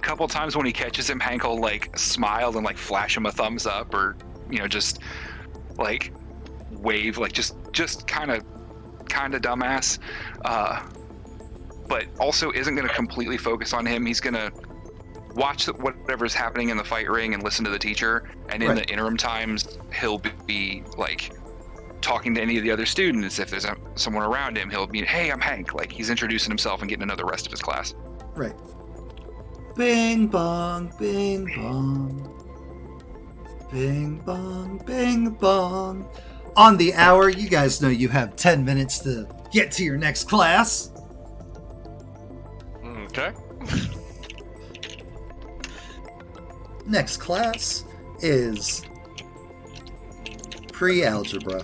couple times when he catches him, Hank will like smile and like flash him a thumbs up, or just like wave, like just kind of dumbass. But also isn't going to completely focus on him. He's going to watch whatever's happening in the fight ring and listen to the teacher. And in the interim times, he'll be like talking to any of the other students. If there's someone around him, he'll be, hey, I'm Hank. Like he's introducing himself and getting to know the rest of his class. Right. Bing bong, bing bong. Bing bong, bing bong. On the hour, you guys know you have 10 minutes to get to your next class. Okay. Next class is pre-algebra.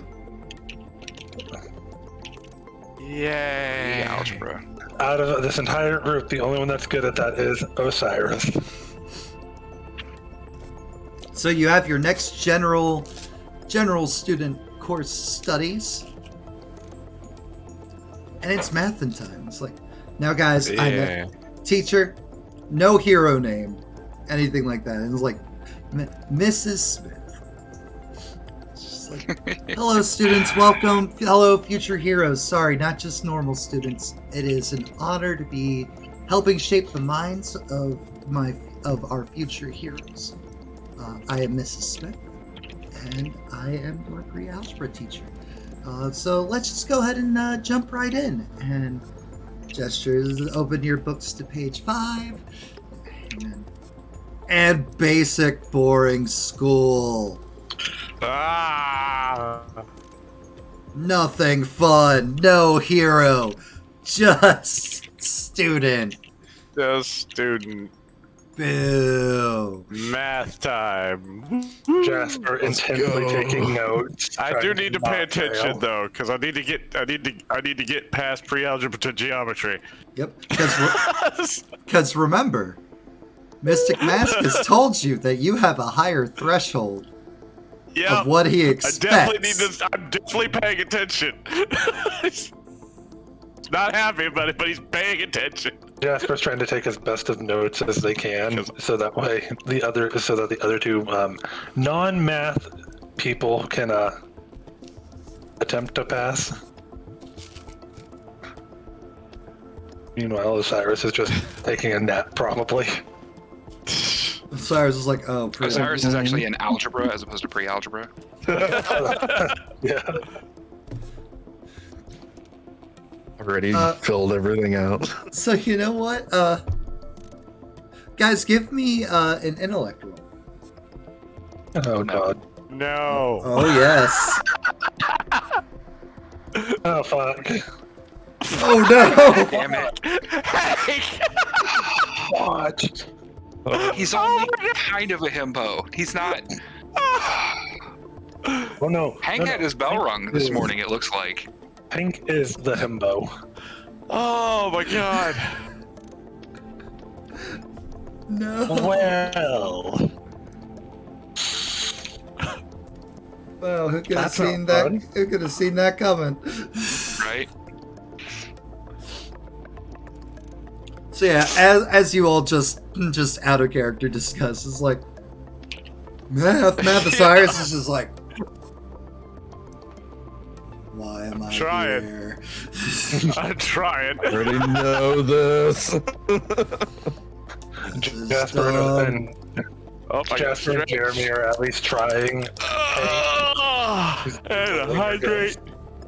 Yay. Algebra. Out of this entire group, the only one that's good at that is Osiris. So you have your next general student course studies. And it's mathin' time. It's like, now guys, I know. Teacher, no hero name, anything like that. And it's like, Mrs. Smith. It's just like, hello students, welcome. Hello future heroes. Sorry, not just normal students. It is an honor to be helping shape the minds of our future heroes. I am Mrs. Smith, and I am your pre-algebra teacher. So let's just go ahead and jump right in. And gestures, open your books to page 5. And basic boring school. Nothing fun, no hero, just student. Just student. Boo. Math time. Jasper intently taking notes. I do need to pay attention though, because I need to get past pre-algebra to geometry. Yep. Because remember, Mystic Mask has told you that you have a higher threshold of what he expects. I'm definitely paying attention. Not happy about it, but he's paying attention. Jasper's trying to take as best of notes as they can, so that way the other two non-math people can attempt to pass. Meanwhile, Osiris is just taking a nap, probably. Osiris is like, oh, Osiris is actually in algebra as opposed to pre-algebra. Yeah. Already filled everything out. So you know what? Guys, give me an intellect roll. Oh god. No. Oh yes. Oh fuck. Oh no. Damn it. What? He's only kind of a himbo. He's not. Oh no. Hank had his bell rung this morning, it looks like. Hank is the himbo. Oh my god. No. Well. Well, who could have That's not seen that? fun. Who could have seen that coming? Right? So yeah, as you all just out of character discuss, it's like math. Osiris is just like, why am I trying. here? I'm trying. I already know this. Jasper and Jasper and Jeremy are at least trying. And hydrate.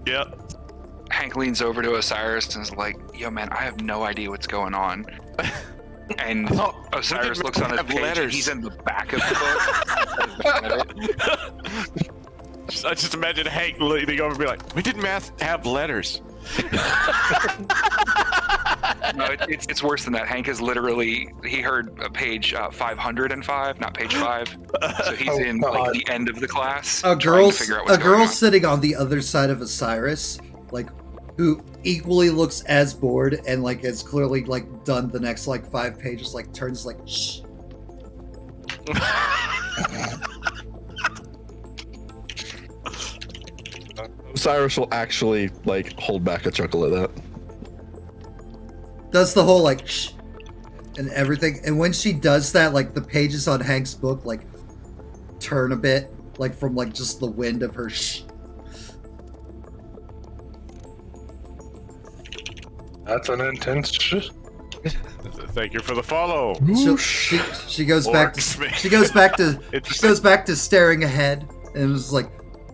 Yep. Hank leans over to Osiris and is like, yo man, I have no idea what's going on. And Osiris looks on his page and he's in the back of the book. I just imagine Hank leaning over and be like, "We did math have letters." No, it's worse than that. Hank is literally, he heard page 505, not page 5. So he's in like the end of the class. A trying to figure out what's going on. sitting on the other side of Osiris, like, who equally looks as bored and like has clearly like done the next like 5 pages, like turns like shh. Cyrus will actually like hold back a chuckle at that. Does the whole like shh and everything, and when she does that, like the pages on Hank's book like turn a bit, like from like just the wind of her shh. That's an intense shit. Thank you for the follow. She goes back to she goes back to staring ahead, and it's like,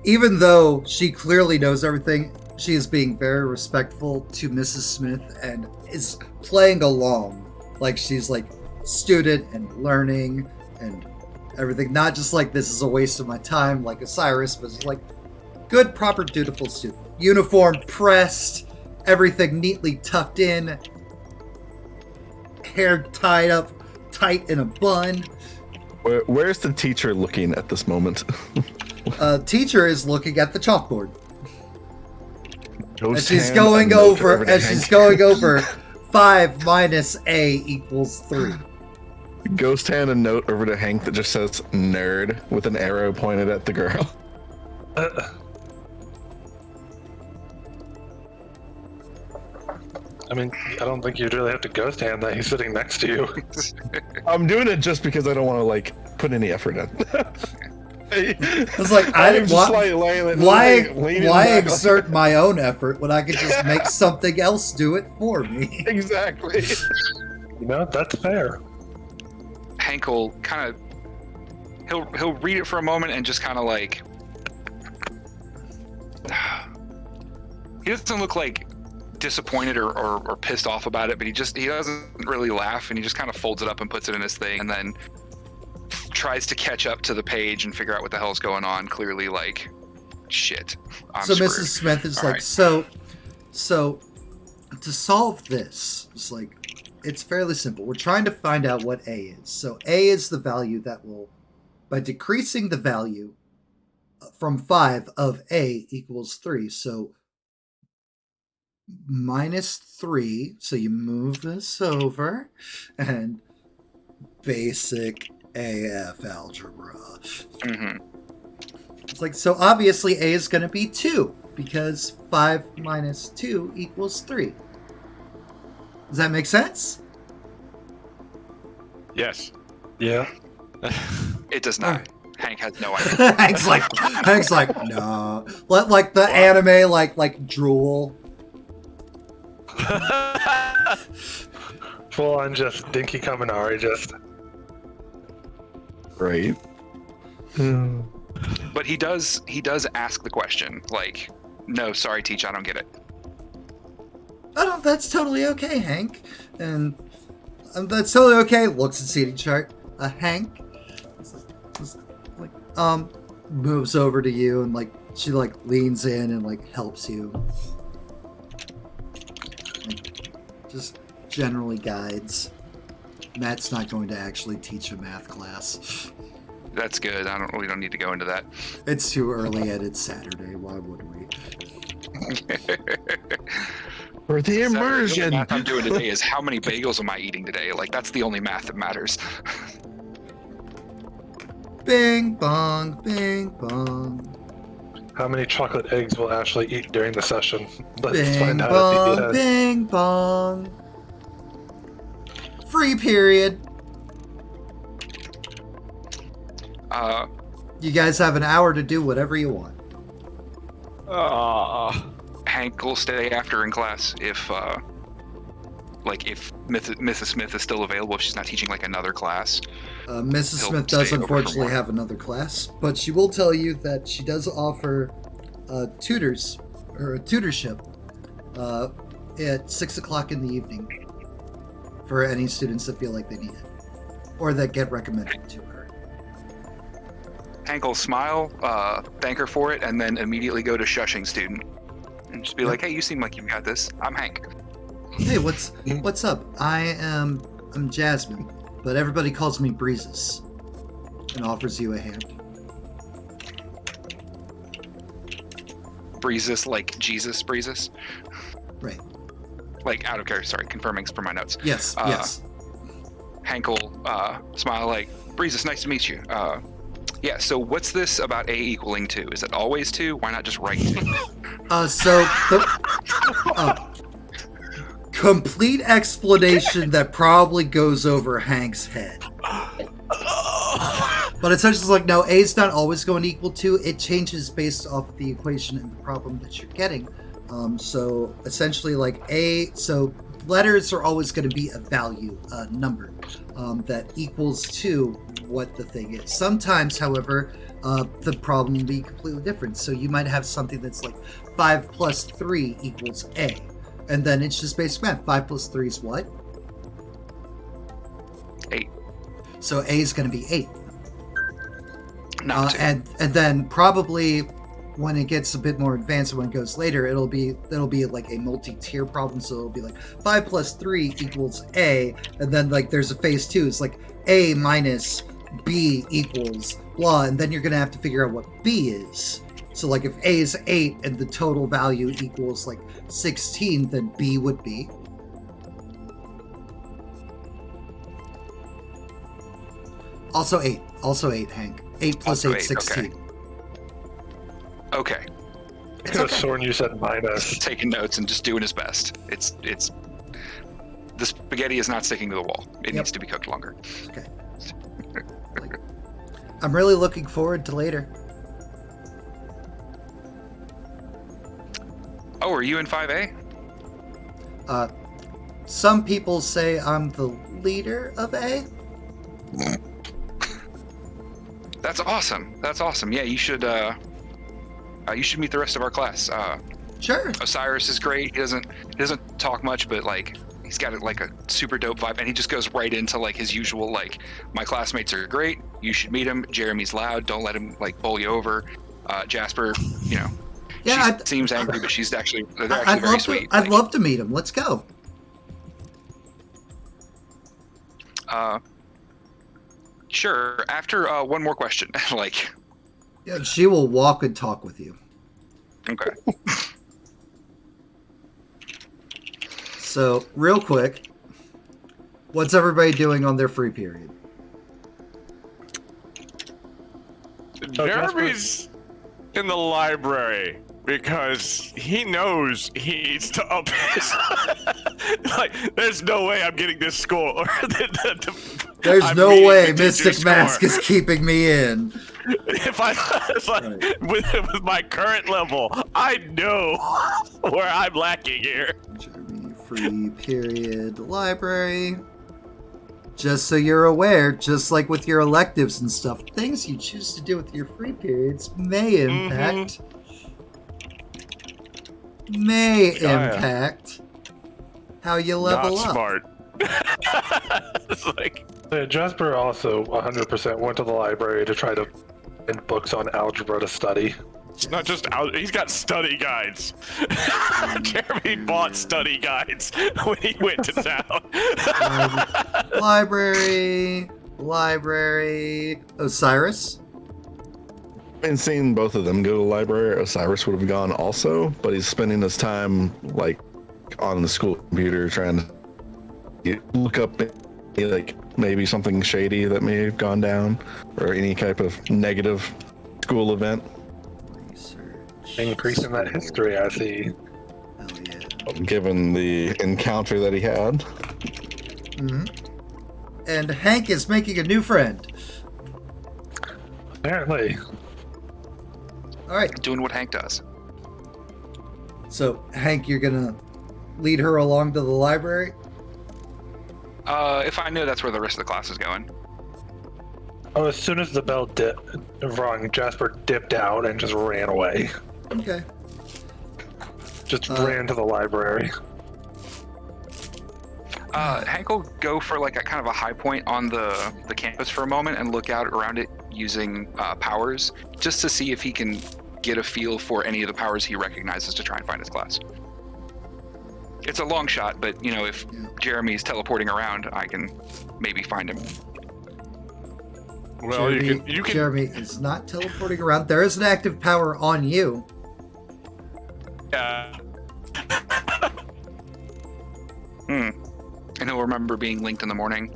even though she clearly knows everything, she is being very respectful to Mrs. Smith and is playing along like she's like student and learning and everything, not just like this is a waste of my time like Osiris, but it's like good, proper, dutiful student. Uniform pressed, everything neatly tucked in, hair tied up tight in a bun. Where's the teacher looking at this moment? Teacher is looking at the chalkboard. Ghost And she's hand going a note over, to as Hank. she's going over 5 minus A equals 3. Ghost hand a note over to Hank that just says nerd with an arrow pointed at the girl. I mean, I don't think you'd really have to ghost hand that. He's sitting next to you. I'm doing it just because I don't want to like put any effort in. It's like I'm just like leaning why back, exert my own effort when I could just make something else do it for me? Exactly. You know, that's fair. Hank will kind of, he'll read it for a moment and just kind of like, he doesn't look like disappointed or pissed off about it, but he doesn't really laugh, and he just kind of folds it up and puts it in his thing, and then tries to catch up to the page and figure out what the hell's going on. Clearly like, shit, I'm So screwed. Mrs. Smith is All like, right. so to solve this, it's like, it's fairly simple. We're trying to find out what A is. So A is the value that will, by decreasing the value from 5 of A equals 3. So minus 3. So you move this over, and basic AF algebra. Mm-hmm. It's like, so obviously A is going to be 2, because 5 minus 2 equals 3. Does that make sense? Yes. Yeah. It does not. Hank has no idea. Hank's like, no. Like the anime, like drool. Full on just Dinky Kaminari, just. Right. But he does ask the question, like, no, sorry, teach, I don't get it. Oh, that's totally okay, Hank. And that's totally okay. Looks at seating chart. Hank moves over to you and like she like leans in and like helps you. Like, just generally guides. Matt's not going to actually teach a math class. That's good. We don't need to go into that. It's too early and it's Saturday. Why would we? For the immersion. The math I'm doing today is how many bagels am I eating today? Like, that's the only math that matters. Bing bong, bing bong. How many chocolate eggs will Ashley eat during the session? Let's Bing find out bong, at the end. bing bong. Free period. You guys have an hour to do whatever you want. Hank will stay after in class if Mrs. Smith is still available, if she's not teaching like another class. Mrs. He'll Smith does stay over for unfortunately more. have another class, but she will tell you that she does offer tutors or a tutorship at 6 o'clock in the evening for any students that feel like they need it or that get recommended to her. Hank will smile, thank her for it, and then immediately go to shushing student and just be like, "Hey, you seem like you've got this. I'm Hank." Hey, what's up? I'm Jasmine, but everybody calls me Breezes, and offers you a hand. Breezes, like Jesus Breezes. Right. Like, out of character, sorry, confirming for my notes. Yes. Yes. Hank will smile like, "Breezes, nice to meet you. Yeah, so what's this about A equaling 2? Is it always 2? Why not just write 2? So the complete explanation that probably goes over Hank's head. But it's just like, no, A's not always going to equal 2. It changes based off the equation and the problem that you're getting. So essentially, like so letters are always going to be a value, a number that equals to what the thing is. Sometimes, however, the problem will be completely different. So you might have something that's like 5 plus 3 equals A. And then it's just basic math. 5 plus 3 is what? 8. So A is going to be 8. Not 2. And then probably when it gets a bit more advanced, when it goes later, it'll be like a multi-tier problem. So it'll be like 5 plus 3 equals A, and then like there's a phase 2. It's like A minus B equals blah, and then you're gonna have to figure out what B is. So like if A is 8 and the total value equals like 16, then B would be. Also 8, Hank. 8 plus Also 8, 8, 16. Okay. I could have sworn you said minus. Taking notes and just doing his best. It's the spaghetti is not sticking to the wall. It needs to be cooked longer. Okay. Like, I'm really looking forward to later. Oh, are you in 5A? Some people say I'm the leader of A. That's awesome. That's awesome. Yeah, you should meet the rest of our class. Sure. Osiris is great. He doesn't talk much, but like he's got like a super dope vibe, and he just goes right into like his usual like, my classmates are great. You should meet him. Jeremy's loud. Don't let him like bowl you over. Jasper, she seems angry, but she's actually very sweet. I'd love to meet him. Let's go. Sure. After one more question, like. Yeah, she will walk and talk with you. Okay. So, real quick, what's everybody doing on their free period? Jeremy's in the library because he knows he needs to up his. Like, there's no way I'm getting this score. There's I'm no meeting way the teacher Mystic Mask score. is keeping me in. If I it's like, Right. with my current level, I know where I'm lacking here. Jeremy, free period, library. Just so you're aware, just like with your electives and stuff, things you choose to do with your free periods may impact how you level Not up. smart. It's like, Jasper also 100% went to the library to try to find books on algebra to study. it's not just out. He's got study guides. Jeremy bought study guides when he went to town. Library. Osiris. And seeing both of them go to the library, Osiris would have gone also, but he's spending his time like on the school computer trying to look up like maybe something shady that may have gone down or any type of negative school event. Research. Increasing that history, I see. Hell yeah. Given the encounter that he had. hmm And Hank is making a new friend. Apparently. All right. Doing what Hank does. So, Hank, you're gonna lead her along to the library? If I know that's where the rest of the class is going. Oh, as soon as the bell rung, Jasper dipped out and just ran away. Okay. Just ran to the library. Hank will go for like a kind of a high point on the campus for a moment and look out around it using powers, just to see if he can get a feel for any of the powers he recognizes to try and find his class. It's a long shot, but you know, if Jeremy's teleporting around, I can maybe find him. Well, Jeremy, you can. Jeremy is not teleporting around. There is an active power on you. And he'll remember being linked in the morning.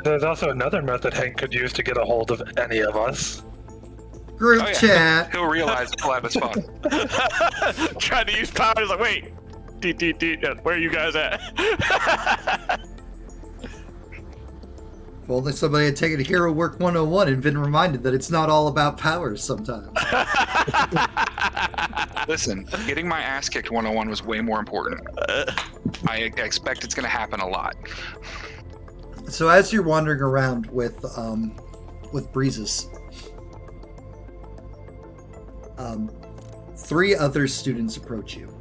There's also another method Hank could use to get a hold of any of us. Group Oh, yeah. chat. He'll realize we'll have his phone. Trying to use powers. Like, wait, where are you guys at? If only somebody had taken Hero Work 101 and been reminded that it's not all about powers sometimes. Listen, getting my ass kicked 101 was way more important. I expect it's going to happen a lot. So as you're wandering around with Breezes, three other students approach you.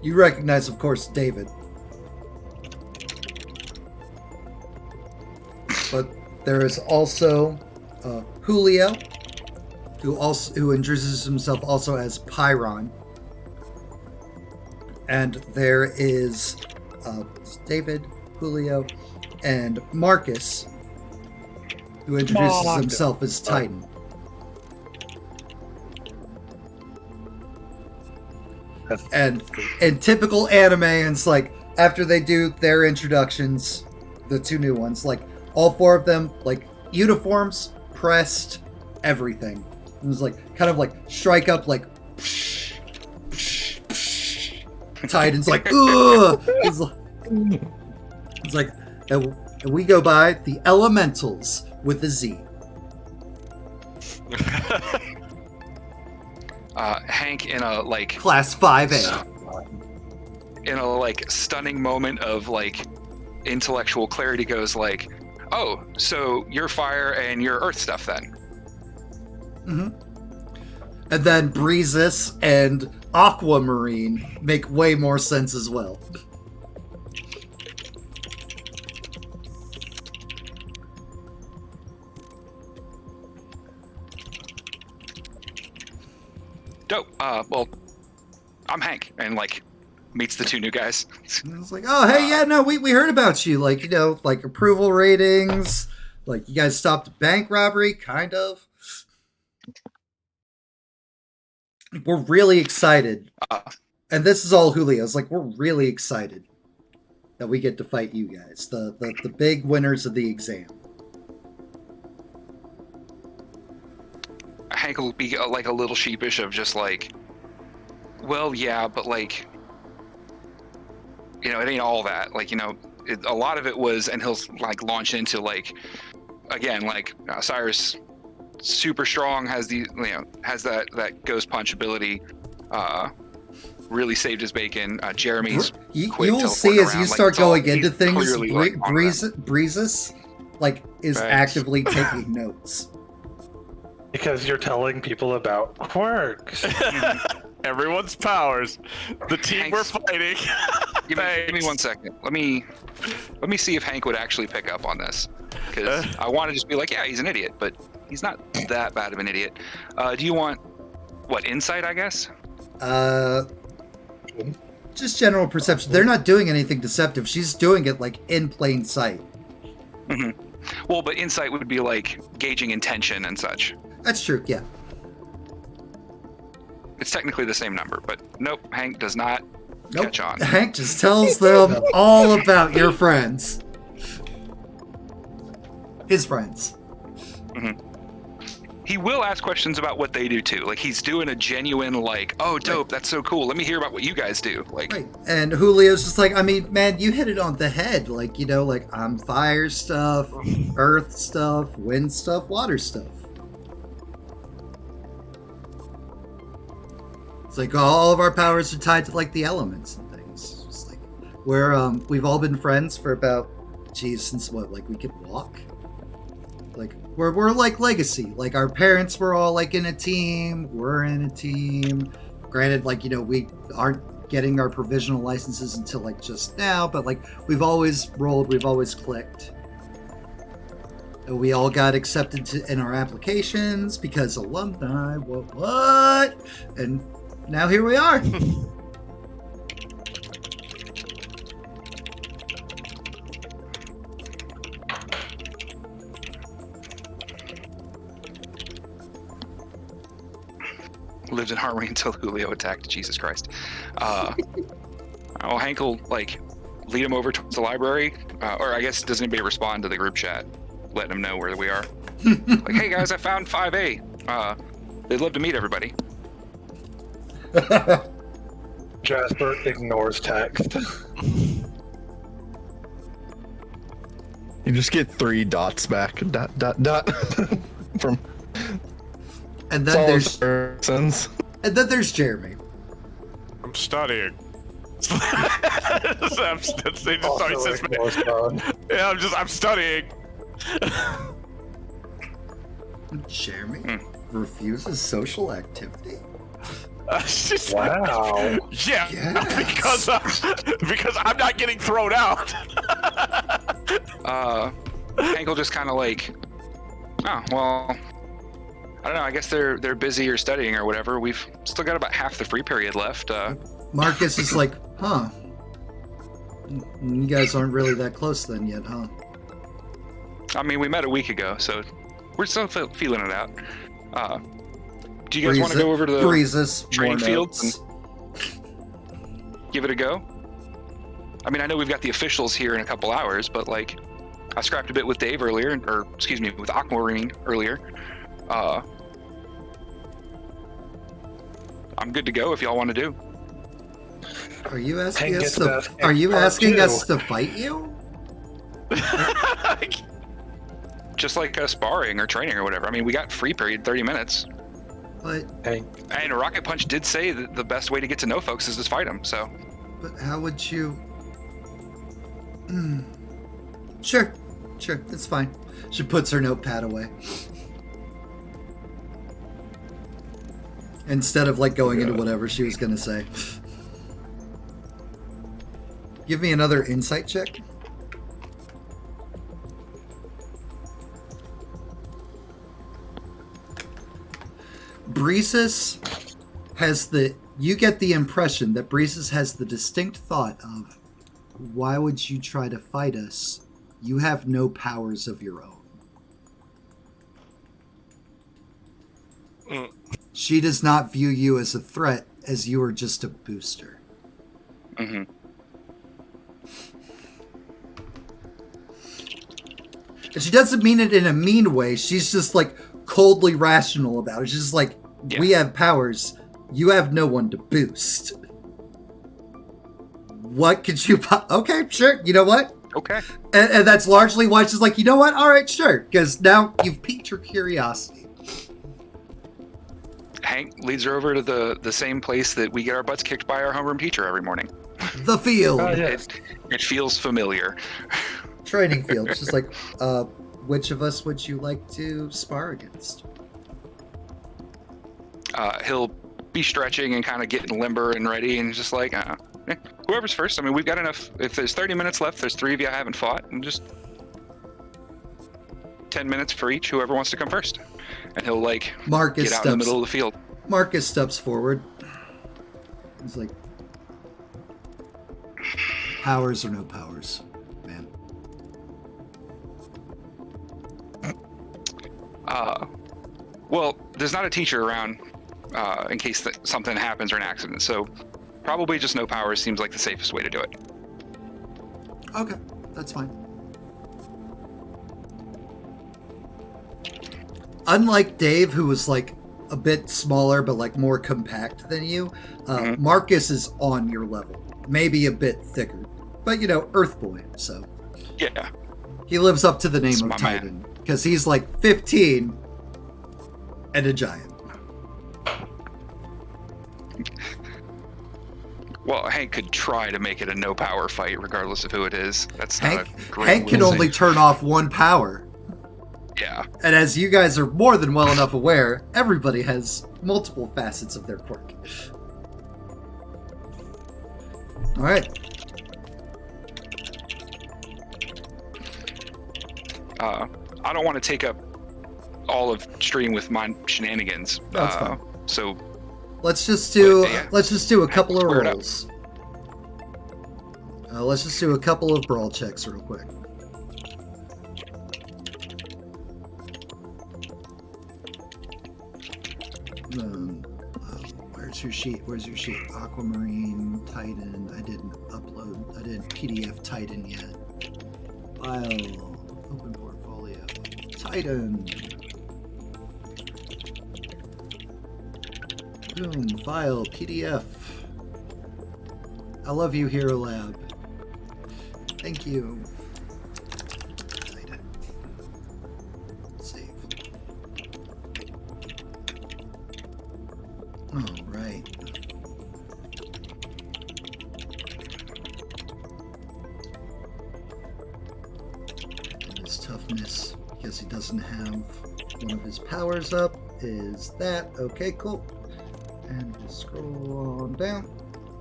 You recognize, of course, David. But there is also Julio, who introduces himself also as Pyron. And there is David, Julio, and Marcus, who introduces himself as Titan. And in typical anime, it's like after they do their introductions, the two new ones, like all four of them, like uniforms, pressed, everything. It was like kind of like strike up, like psh, psh, psh. Titan's like ugh. It's like and we go by the Elementals with a Z. Hank, in a like Class 5A. in a like stunning moment of like intellectual clarity, goes like, "Oh, so you're fire and you're earth stuff then?" Mm-hmm. And then Breezes and Aquamarine make way more sense as well. Dope. Well, I'm Hank, and like meets the two new guys. And I was like, oh, hey, yeah, no, we heard about you. Like, you know, like approval ratings. Like, you guys stopped a bank robbery, kind of. We're really excited. And this is all Julio's. Like, we're really excited that we get to fight you guys. The big winners of the exam. Hank will be like a little sheepish of just like, well, yeah, but like, it ain't all that. Like, a lot of it was, and he'll like launch into like, again, like Cyrus, super strong, has has that ghost punch ability. Really saved his bacon. Jeremy's you will see as you start going into things, Breezes like is actively taking notes. Because you're telling people about quirks. Everyone's powers. The team we're fighting. Give me 1 second. Let me see if Hank would actually pick up on this. Because I want to just be like, yeah, he's an idiot, but he's not that bad of an idiot. Do you want insight, I guess? Just general perception. They're not doing anything deceptive. She's doing it like in plain sight. Mm-hmm. Well, but insight would be like gauging intention and such. That's true, yeah. It's technically the same number, but nope, Hank does not catch on. Hank just tells them all about your friends. His friends. Mm-hmm. He will ask questions about what they do too. Like he's doing a genuine like, oh, dope, that's so cool. Let me hear about what you guys do. Like, right. And Julio's just like, I mean, man, you hit it on the head. Like, like I'm fire stuff, earth stuff, wind stuff, water stuff. It's like all of our powers are tied to like the elements and things. It's just like we've all been friends for about, since what, like we could walk? Like we're like legacy. Like our parents were all like in a team. We're in a team. Granted, like we aren't getting our provisional licenses until like just now, but like we've always rolled. We've always clicked. And we all got accepted in our applications because alumni. What? And now here we are. Lived in harmony until Julio attacked. Jesus Christ. Hank will like lead him over towards the library, or I guess does anybody respond to the group chat, letting them know where we are? Like, hey guys, I found 5A. They'd love to meet everybody. Jasper ignores text. You just get 3 dots back. Dot. From. And then there's Jeremy. I'm studying. I'm studying. Jeremy refuses social activity. Wow. Yeah, yes. because I'm not getting thrown out. Hank will just kind of like, oh well. I don't know. I guess they're busy or studying or whatever. We've still got about half the free period left. Marcus is like, huh? You guys aren't really that close then yet, huh? I mean, we met a week ago, so we're still feeling it out. Do you guys want to go over to the training fields and give it a go? I mean, I know we've got the officials here in a couple hours, but like, I scrapped a bit with Dave earlier, with Aquamarine earlier. I'm good to go if y'all want to do. Are you asking us to fight you? Just like sparring or training or whatever. I mean, we got free period, 30 minutes. But and Rocket Punch did say that the best way to get to know folks is to fight them. So. But how would you? Sure, it's fine. She puts her notepad away. Instead of like going into whatever she was gonna say. Give me another insight check. Breezes has you get the impression that Breezes has the distinct thought of, why would you try to fight us? You have no powers of your own. She does not view you as a threat, as you are just a booster. Mm-hmm. And she doesn't mean it in a mean way. She's just like coldly rational about it. It's just like, Yeah. we have powers. You have no one to boost. What could you... Okay, sure. You know what? Okay. And that's largely why she's like, you know what? All right, sure. Because now you've piqued her curiosity. Hank leads her over to the same place that we get our butts kicked by our homeroom teacher every morning. The field. Yes. It feels familiar. Training field. It's just like, which of us would you like to spar against? He'll be stretching and kind of getting limber and ready, and just like, whoever's first. I mean, we've got enough. If there's 30 minutes left, there's 3 of you I haven't fought, and just 10 minutes for each, whoever wants to come first. And he'll like Marcus get out in the middle of the field. Marcus steps forward. He's like, powers or no powers, man. Well, there's not a teacher around in case something happens or an accident, so probably just no powers seems like the safest way to do it. Okay, that's fine. Unlike Dave, who was like a bit smaller but like more compact than you, Marcus is on your level, maybe a bit thicker, but you know, Earth Boy, so Yeah. he lives up to the name It's of my Titan because he's like 15 and a giant. Well, Hank could try to make it a no power fight, regardless of who it is. That's not a great Hank can rule. only turn off one power. Yeah. And as you guys are more than well enough aware, everybody has multiple facets of their quirk. All right. I don't want to take up all of stream with my shenanigans. That's fine. So Let's just do Yeah. let's just do a couple of Square it up. rolls. Let's just do a couple of brawl checks real quick. Where's your sheet? Where's your sheet? Aquamarine, Titan. I didn't PDF Titan yet. File. Open portfolio. Titan. Boom. File. PDF. I love you, Hero Lab. Thank you. Titan. Save. All right. And his toughness, because he doesn't have one of his powers up, is that. Okay, cool. And we'll scroll on down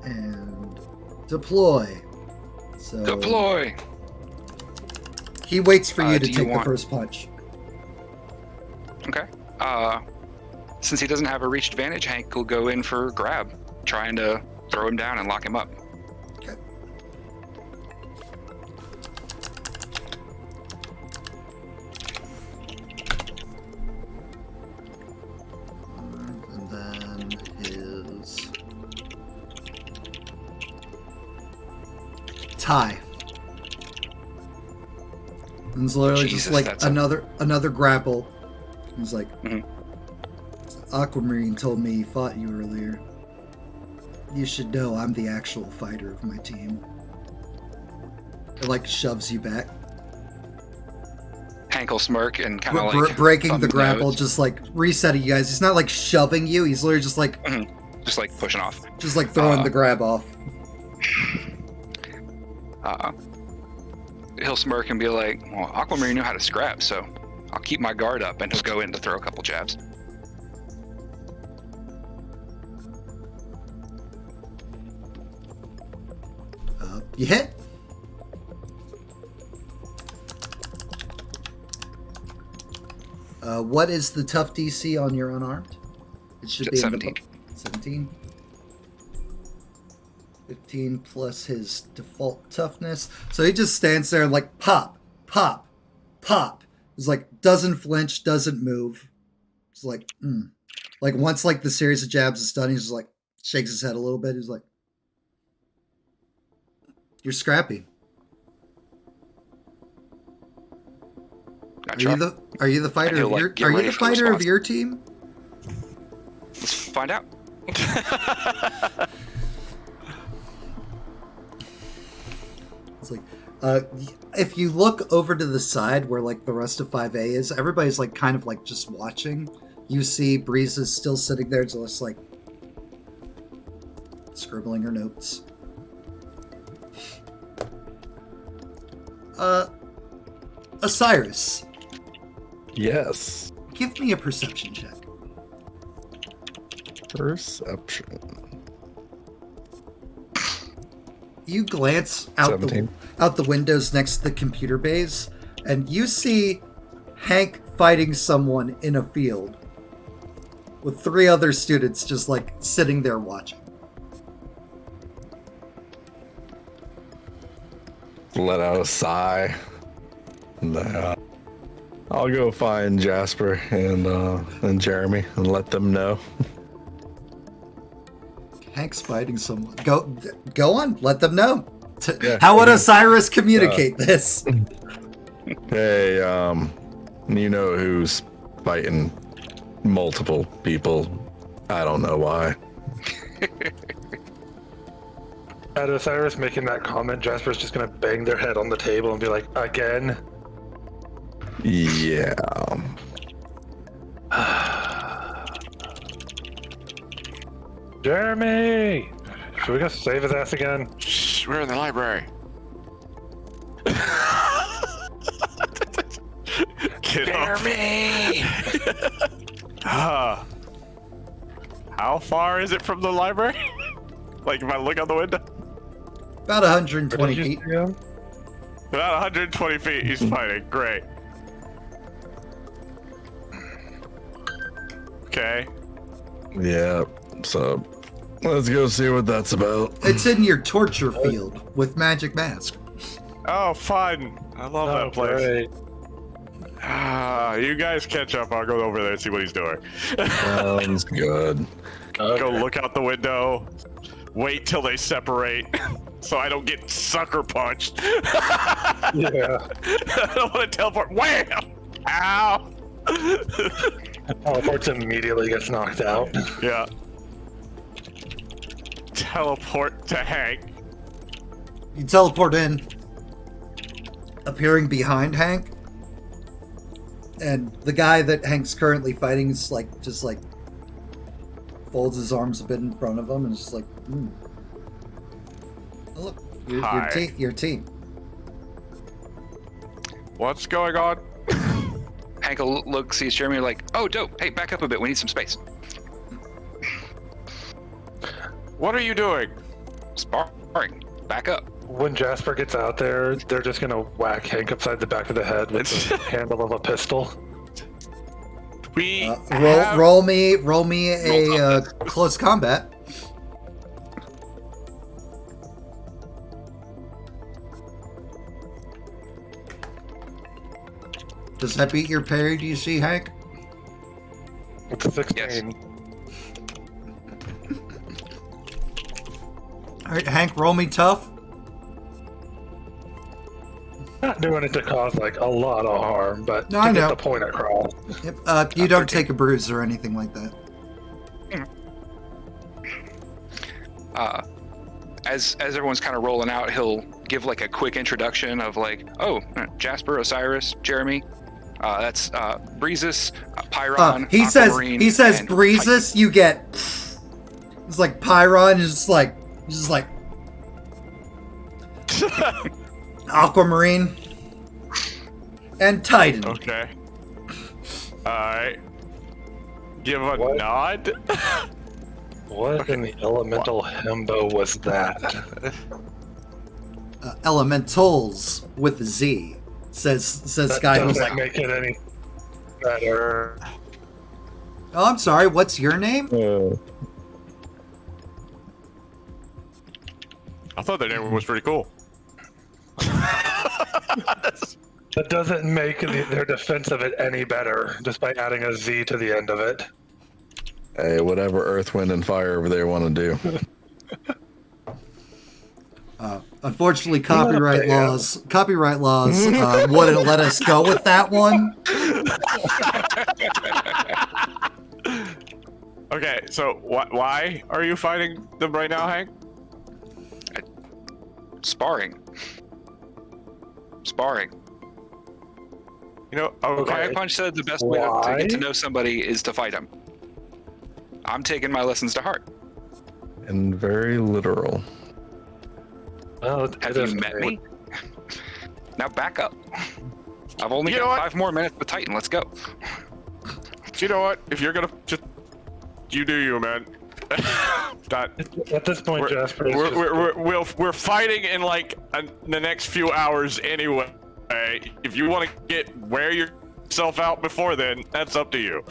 and deploy. So deploy. he waits for you to do you take the want- first punch. Okay. Since he doesn't have a reach advantage, Hank will go in for grab, trying to throw him down and lock him up. Okay. And then his tie. And it's literally Jesus, just like that's a- another grapple. He's like, Mhm. Aquamarine told me he fought you earlier. You should know I'm the actual fighter of my team. It like shoves you back. Hank will smirk and kind of like Breaking the thumb grapple, nose, just like resetting you guys. He's not like shoving you. He's literally just like pushing off. throwing the grab off. He'll smirk and be like, "Well, Aquamarine knew how to scrap, so I'll keep my guard up," and he'll go in to throw a couple jabs. You hit. What is the tough DC on your unarmed? It should be 17. in the book. 17. 15 plus his default toughness. So he just stands there and like pop, pop, pop. It's like doesn't flinch, doesn't move. It's like, like once like the series of jabs is done, he's just like shakes his head a little bit. He's like, "You're scrappy." try. Are you the fighter he'll, of like, your get Are you ready the for the fighter of response. your team? Let's find out. It's like, if you look over to the side where like the rest of 5A is, everybody's like kind of like just watching. You see Breeze is still sitting there, just like scribbling her notes. Osiris, Yes. give me a perception check. Perception. You glance out 17. the windows next to the computer bays, and you see Hank fighting someone in a field with 3 other students just like sitting there watching. Let out a sigh. And, I'll go find Jasper and Jeremy and let them know. Hank's fighting someone. Go on, let them know. Yeah. How would Osiris communicate this? Hey, you know who's fighting multiple people? I don't know why. At Osiris making that comment, Jasper's just gonna bang their head on the table and be like, again? Yeah. Jeremy! Should we go save his ass again? Shh, we're in the library. Get up. Jeremy! How far is it from the library? Like if I look out the window? About 120 Did you feet. see him? About 120 feet, he's fighting. Great. Okay. Yeah. So let's go see what that's about. It's in your torture field with Magic Mask. Oh, fun. I love that place. Great. You guys catch up. I'll go over there and see what he's doing. Sounds good. Go look out the window. Wait till they separate so I don't get sucker punched. Yeah. I don't want to teleport. Wham! Ow! Teleports immediately gets knocked out. Yeah. Teleport to Hank. You teleport in, appearing behind Hank, and the guy that Hank's currently fighting is like just like folds his arms a bit in front of him and is just like, oh, look, Hi. your team. What's going on? Hank will look, sees Jeremy like, oh, dope. Hey, back up a bit. We need some space. What are you doing? Sparring. Back up. When Jasper gets out there, they're just gonna whack Hank upside the back of the head with the handle of a pistol. We Roll me a close combat. Does that beat your parry, do you see, Hank? It's a 16. Yes. Alright, Hank, roll me tough. Not doing it to cause like a lot of harm, but No, to I get know. the point across. Yep. You don't take a bruise or anything like that. As everyone's kind of rolling out, he'll give like a quick introduction of like, oh, Jasper, Osiris, Jeremy. That's Breezes, Pyron. He says and Breezes, you get. It's like Pyron is just like Aquamarine and Titan. Okay. Alright. Give a What? nod. What in the elemental himbo was that? Elementals with a Z. Says That guy who's doesn't like, make it any better. oh, I'm sorry. What's your name? I thought their name was pretty cool. That doesn't make their defense of it any better, just by adding a Z to the end of it. Hey, whatever Earth, Wind, and Fire over there want to do. Unfortunately, copyright laws wouldn't let us go with that one. Okay, so why are you fighting them right now, Hank? Sparring. You know, Fire Punch said the best way to get to know somebody is to fight them. I'm taking my lessons to heart. And very literal. Well, Have you met me? Now back up. I've only got 5 more minutes with Titan. Let's go. You know what? If you're gonna just, you do you, man. At this point, Jasper, we're fighting in like the next few hours anyway. If you want to wear yourself out before then, that's up to you.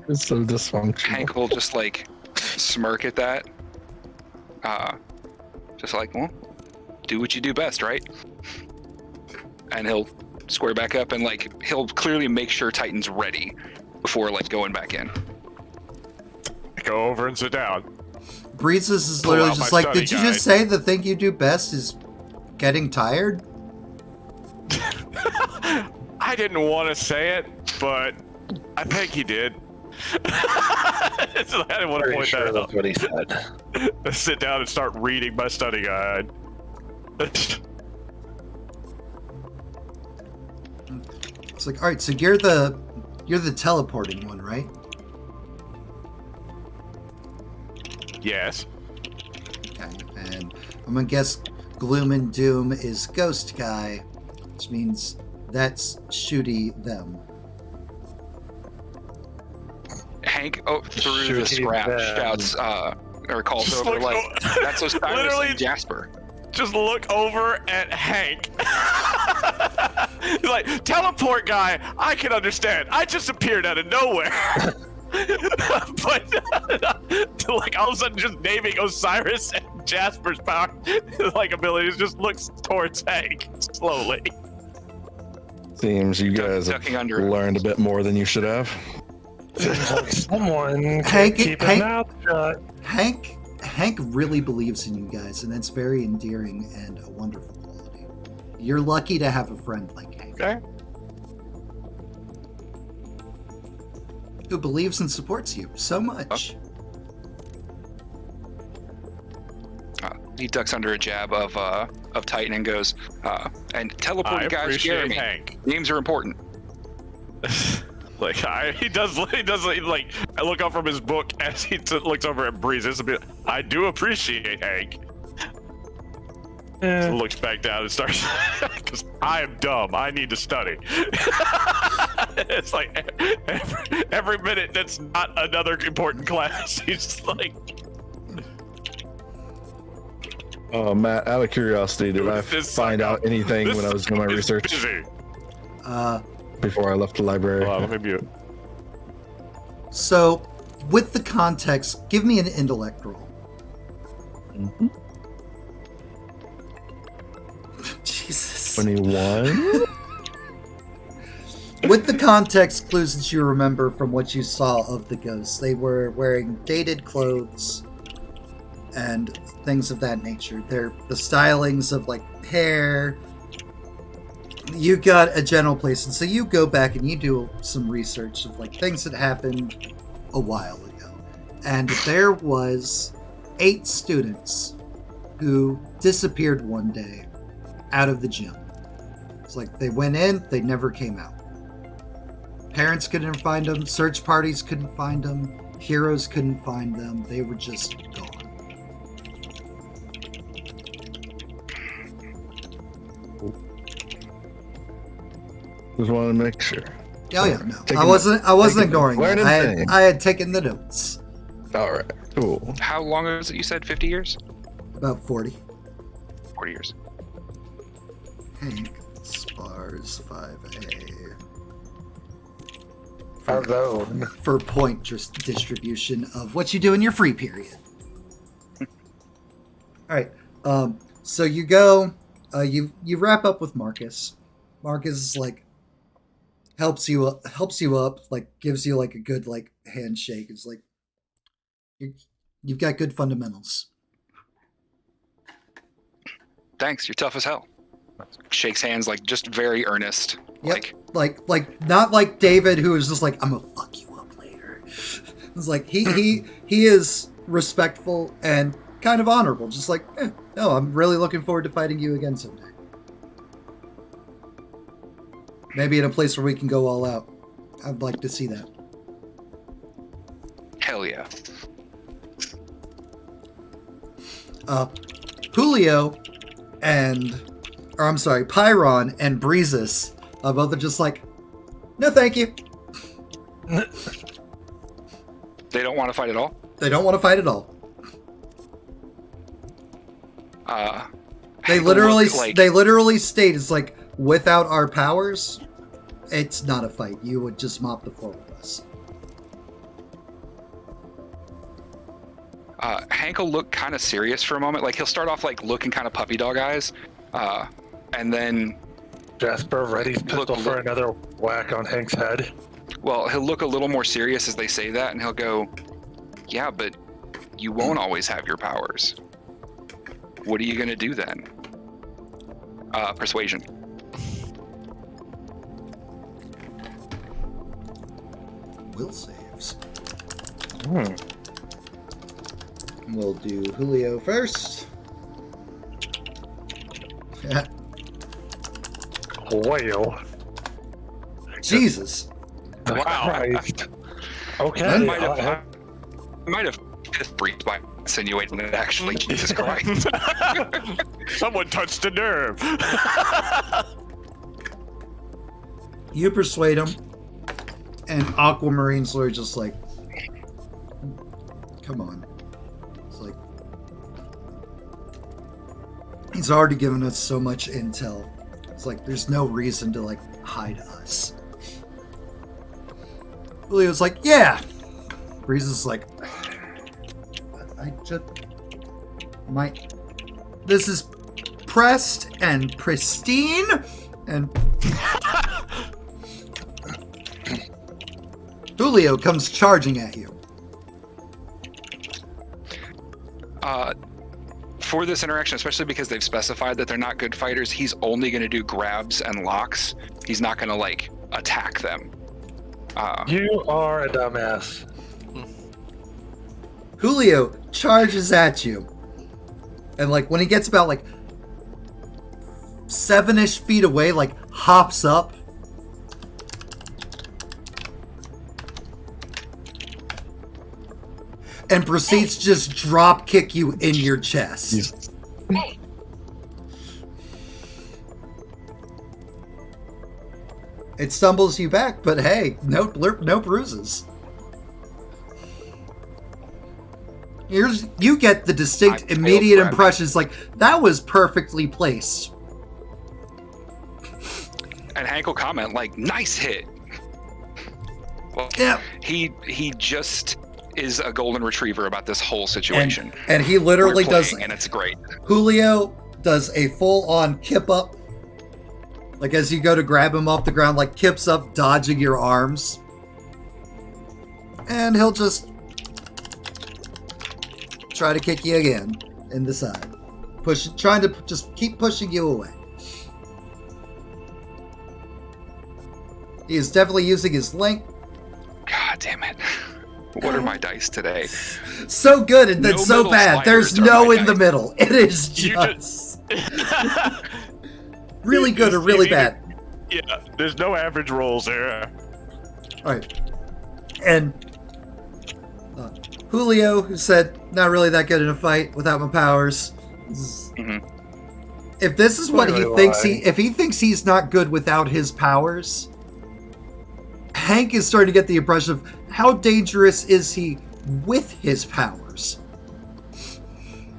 It's so dysfunctional. Hank will just like smirk at that. Just like, well, do what you do best, right? And he'll square back up and like he'll clearly make sure Titan's ready before like going back in. Go over and sit down. Breezes is literally just like, did you just say the thing you do best is getting tired? I didn't want to say it, but I think he did. I didn't want to point that out. That's what he said. Sit down and start reading my study guide. It's like, all right, so you're the teleporting one, right? Yes. Okay, and I'm gonna guess Gloom and Doom is Ghost Guy, which means that's Shooty them. Hank through the scrap shouts or calls just over like, that's Osiris and Jasper. Just look over at Hank. He's like, teleport guy, I can understand. I just appeared out of nowhere. But like all of a sudden just naming Osiris and Jasper's power like abilities just looks towards Hank slowly. Seems you guys have learned a bit more than you should have. Someone keep his mouth shut. Hank really believes in you guys, and that's very endearing and a wonderful quality. You're lucky to have a friend like Hank. Okay. Who believes and supports you so much. He ducks under a jab of Titan and goes, and teleporting guys scare me. Hank. Names are important. Like he does like I look up from his book as he looks over at Breezes and be like, I do appreciate Hank. So looks back down and starts because I am dumb. I need to study. It's like every minute that's not another important class. He's just like, oh, Matt, out of curiosity, did I find out anything when I was doing my research? Busy. Before I left the library. Let me mute. So, with the context, give me an intellect roll. Mm-hmm. Jesus. 21? With the context clues that you remember from what you saw of the ghosts, they were wearing dated clothes and things of that nature. They're the stylings of like hair. You got a general place, and so you go back and you do some research of like things that happened a while ago. And there was 8 students who disappeared one day out of the gym. It's like they went in, they never came out. Parents couldn't find them, search parties couldn't find them, heroes couldn't find them, they were just gone. Just wanted to make sure. Oh yeah, no. I wasn't ignoring it. I had taken the notes. Alright, cool. How long was it you said? 50 years? About 40. 40 years. Hank Spars 5A. Alone. For point just distribution of what you do in your free period. Alright. So you go you wrap up with Marcus. Marcus is like helps you up, like gives you like a good like handshake. It's like you've got good fundamentals. thanks. You're tough as hell. Shakes hands, like, just very earnest. Yep. Like not like David, who is just like, I'm gonna fuck you up later. It's like he is respectful and kind of honorable. Just like, no, I'm really looking forward to fighting you again someday. Maybe in a place where we can go all out. I'd like to see that. Hell yeah. Julio Pyron and Breezes both are just like, no thank you. They don't want to fight at all? They don't want to fight at all. They Hank literally state, it's like, without our powers, it's not a fight. You would just mop the floor with us. Hank will look kind of serious for a moment. Like, he'll start off, like, looking kind of puppy dog eyes, and then... Jasper readies pistol for another whack on Hank's head. Well, he'll look a little more serious as they say that, and he'll go, yeah, but you won't always have your powers. What are you going to do then? Persuasion. Will saves. We'll do Julio first. Whale. Jesus. Wow. Christ. Okay. I might have breathed by insinuating that actually, Jesus Christ. Someone touched a nerve. You persuade him, and Aquamarine's lawyer just like, come on. It's like, he's already given us so much intel. It's like, there's no reason to, like, hide us. Julio's like, yeah. Breeze is like, this is pressed and pristine and Julio comes charging at you. For this interaction, especially because they've specified that they're not good fighters, he's only going to do grabs and locks. He's not going to, like, attack them. You are a dumbass. Julio charges at you. And, like, when he gets about, like, 7-ish feet away, like, hops up. And proceeds to just drop kick you in your chest. It stumbles you back, but hey, no bruises. You get the distinct, immediate impressions like, that was perfectly placed. And Hank will comment, like, nice hit. Well, yeah. He just is a golden retriever about this whole situation. And he literally does, and it's great. Julio does a full-on kip up. Like, as you go to grab him off the ground, like, kips up, dodging your arms. And he'll just try to kick you again in the side. Trying to just keep pushing you away. He is definitely using his length. God damn it. What are my dice today? So good and then No so bad. There's no in the middle. It is just really good or really bad. Yeah, there's no average rolls there. Alright. And Julio, who said, not really that good in a fight without my powers. Mm-hmm. If this is what he thinks, if he thinks he's not good without his powers, Hank is starting to get the impression of how dangerous is he with his powers.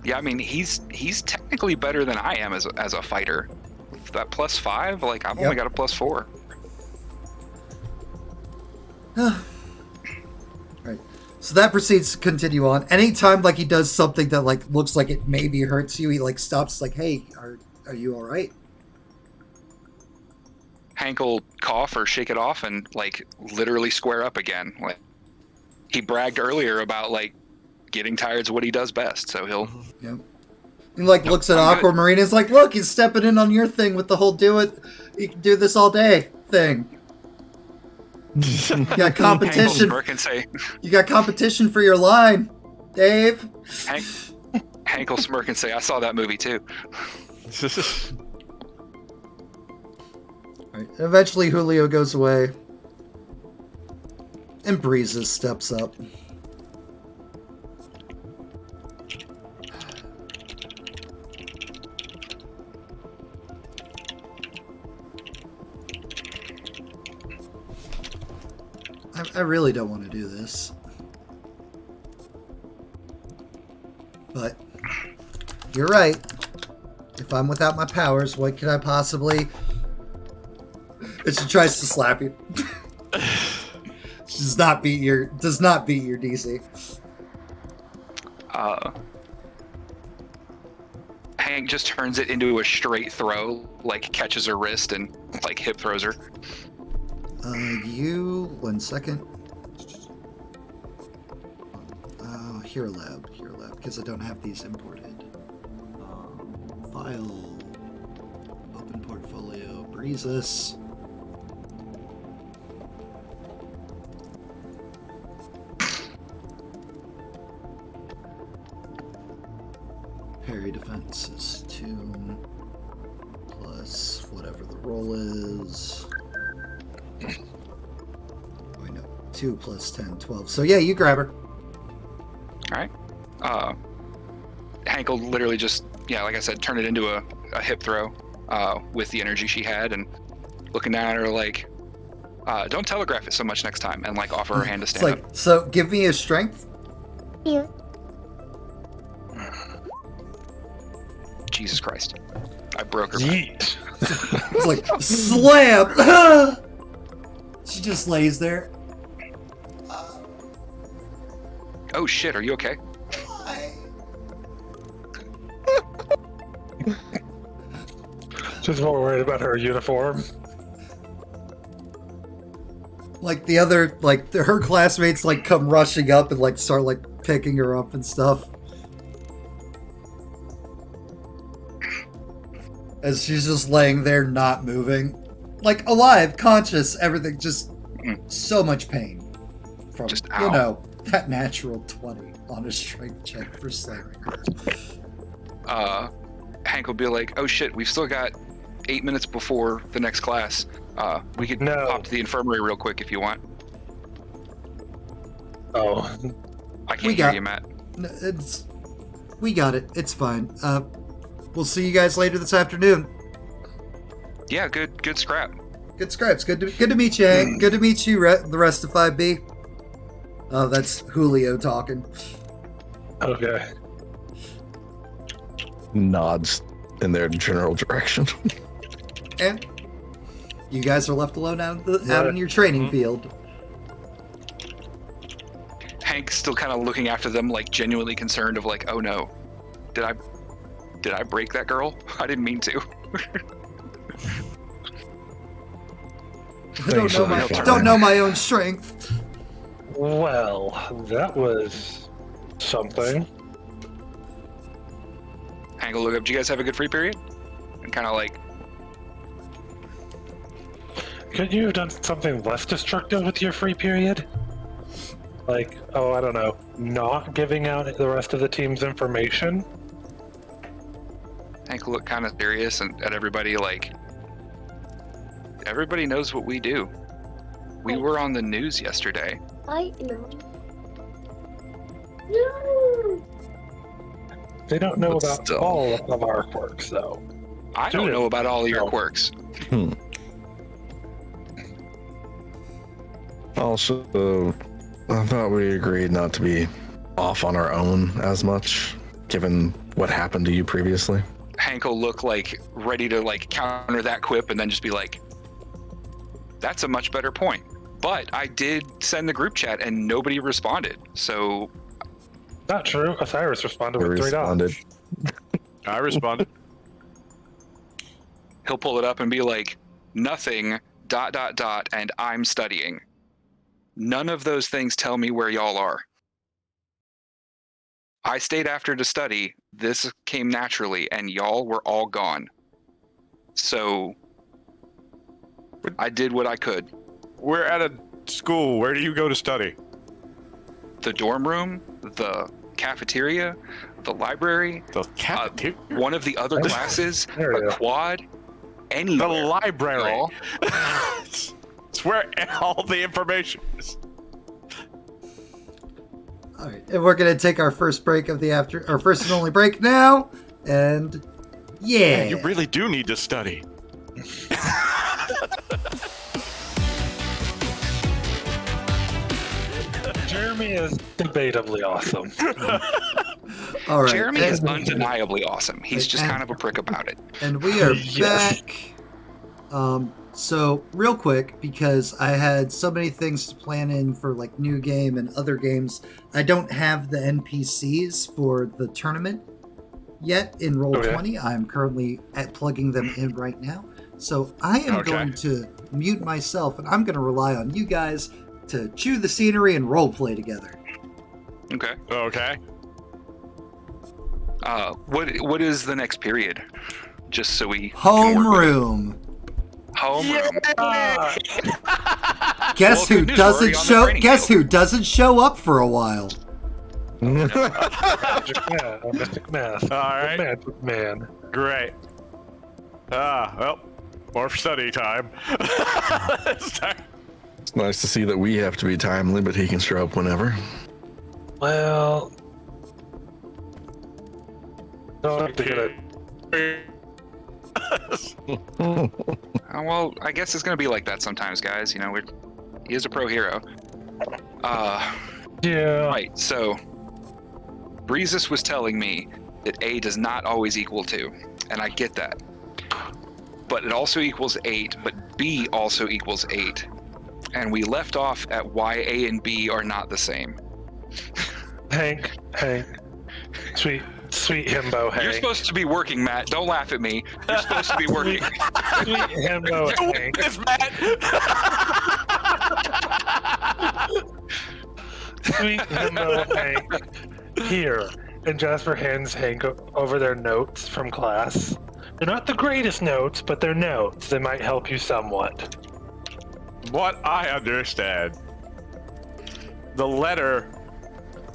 Yeah, I mean, he's technically better than I am as a fighter. That +5, like, I've only got a +4. Right. So that proceeds to continue on. Anytime, like, he does something that, like, looks like it maybe hurts you, he, like, stops, like, hey, are you all right? Hank will cough or shake it off and, like, literally square up again. Like, he bragged earlier about, like, getting tired is what he does best, so he'll... Yep. He like looks at Aquamarine and is like, look, he's stepping in on your thing with the whole you can do this all day thing. You got competition. You got competition for your line, Dave. Hank will smirk and say, I saw that movie too. Right. Eventually Julio goes away. And Breezes steps up. I really don't want to do this. But you're right. If I'm without my powers, what could I possibly... And she tries to slap you. She does not beat your DC. Hank just turns it into a straight throw, like catches her wrist and like hip throws her. One second. Hero Lab, because I don't have these imported. File, open portfolio, Breezes. Parry defense is 2 plus whatever the roll is. Oh, no. 2 plus 10, 12. So yeah, you grab her. Alright. Hank will literally just, like I said, turn it into a hip throw with the energy she had, and looking down at her like, don't telegraph it so much next time, and like offer her hand to stand up. So give me a strength. Yeah. Jesus Christ. I broke her. Yeet. It's like, slam! She just lays there. Oh shit, are you okay? Just more worried about her uniform. Like the other, like her classmates like come rushing up and like start like picking her up and stuff. As she's just laying there not moving. Like alive, conscious, everything, just so much pain. From, just that natural 20 on a strength check for slamming her. Hank will be like, oh shit, we've still got 8 minutes before the next class. We could pop to the infirmary real quick if you want. Oh. I can't hear you, Matt. We got it. It's fine. We'll see you guys later this afternoon. Yeah, good scrap. Good scraps. Good to meet you, Hank. Good to meet you, the rest of 5B. Oh, that's Julio talking. Okay. Nods in their general direction. And you guys are left alone out in your training field. Hank's still kind of looking after them, like genuinely concerned of like, oh no, did I break that girl? I didn't mean to. I don't know my own strength. Well, that was something. Hank will look up. Do you guys have a good free period? And kind of like, Could you have done something less destructive with your free period? Like, oh, I don't know, not giving out the rest of the team's information? Hank will look kind of serious and at everybody like, everybody knows what we do. We were on the news yesterday. I know. No. They don't know But about still. all of our quirks, though. I don't know about all of your No. quirks. Also, I thought we agreed not to be off on our own as much, given what happened to you previously. Hank will look like ready to like counter that quip and then just be like, that's a much better point. But I did send the group chat and nobody responded. So Not true. Osiris responded We with responded. $3. I responded. he'll pull it up and be like, nothing, ... and I'm studying. None of those things tell me where y'all are. I stayed after to study. This came naturally, and y'all were all gone. So I did what I could. We're at a school. Where do you go to study? The dorm room, the cafeteria, the library, The cafeteria? one of the other classes, There you a go. quad, The anywhere. library. y'all. It's where all the information is. All right, and we're gonna take our first break of our first and only break now, and yeah, Man, you really do need to study. Jeremy is debatably awesome. all right, Jeremy is and, undeniably awesome. He's just And- kind of a prick about it. and we are Yes. back. So real quick, because I had so many things to plan in for like new game and other games, I don't have the NPCs for the tournament yet in Roll20. I'm currently plugging them in right now. So I am Okay. going to mute myself, and I'm going to rely on you guys to chew the scenery and roleplay together. Okay. Okay. What is the next period? Just so we can work with it. Homeroom. Homeroom. Guess Well, who good news, we're doesn't already on the show? training Guess field. who doesn't show up for a while? Mystic math. All right. Magic man. Great. Well, more study time. It's nice to see that we have to be timely, but he can show up whenever. Well, don't have to get it. Well, I guess it's gonna be like that sometimes, guys. You know, he is a pro hero. Yeah. Right. So, Breezus was telling me that A does not always equal 2, and I get that. But it also equals 8, but B also equals 8. And we left off at why A and B are not the same. Hank. Sweet himbo Hank. You're supposed to be working, Matt. Don't laugh at me. You're supposed to be working. Sweet himbo Hank. This Matt. Sweet himbo Hank. Here. And Jasper hands Hank over their notes from class. They're not the greatest notes, but they're notes. They might help you somewhat. What I understand, the letter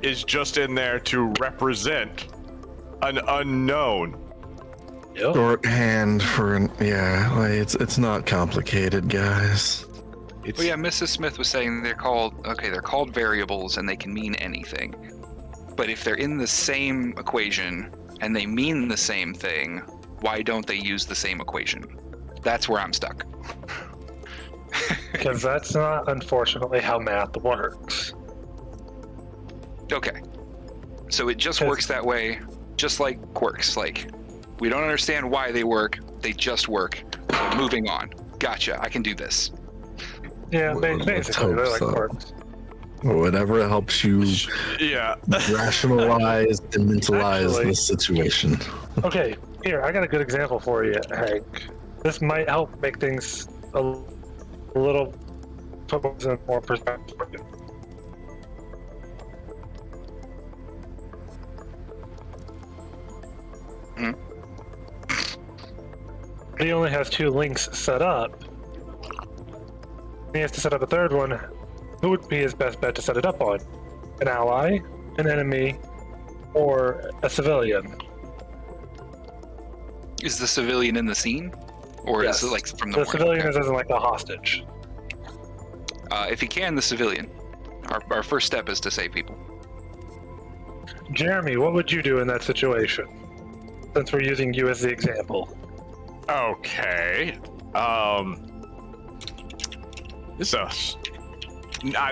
is just in there to represent an unknown. Yep. Shorthand for it's not complicated, guys. It's, Well, yeah, Mrs. Smith was saying they're called variables and they can mean anything. But if they're in the same equation and they mean the same thing, why don't they use the same equation? That's where I'm stuck. Because that's not, unfortunately, how math works. Okay. So it just Yes. works that way, just like quirks. Like, we don't understand why they work, they just work. So moving on. Gotcha, I can do this. Yeah, Let's basically, hope they're like so. quirks. Whatever helps you yeah. rationalize and mentalize Actually- the situation. Okay, here, I got a good example for you, Hank. This might help make things a little put in more perspective. for you. He only has 2 links set up. He has to set up a third one. Who would be his best bet to set it up on? An ally, an enemy, or a civilian? Is the civilian in the scene? Or Yes. is it like from the The morning? civilian is as in like a hostage. If he can, the civilian. Our first step is to save people. Jeremy, what would you do in that situation? Since we're using you as the example. Okay. I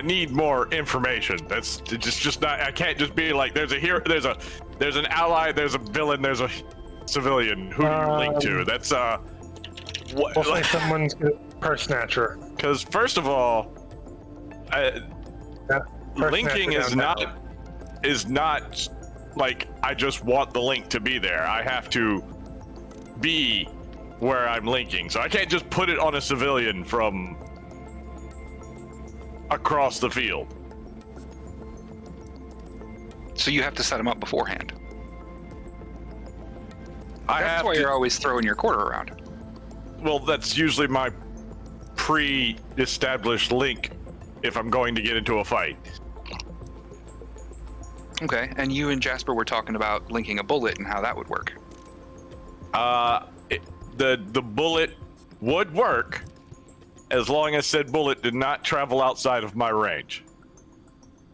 need more information. That's just not. I can't just be like, there's a hero, there's an ally, there's a villain, there's a civilian. Who do you link to? That's what? We'll say someone's purse snatcher. Because first of all, Purse linking snatcher is downtown. not like I just want the link to be there. I have to be where I'm linking, so I can't just put it on a civilian from across the field. So you have to set them up beforehand. I That's have why to, you're always throwing your quarter around. well, that's usually my pre-established link if I'm going to get into a fight. Okay, and you and Jasper were talking about linking a bullet and how that would work. The bullet would work as long as said bullet did not travel outside of my range.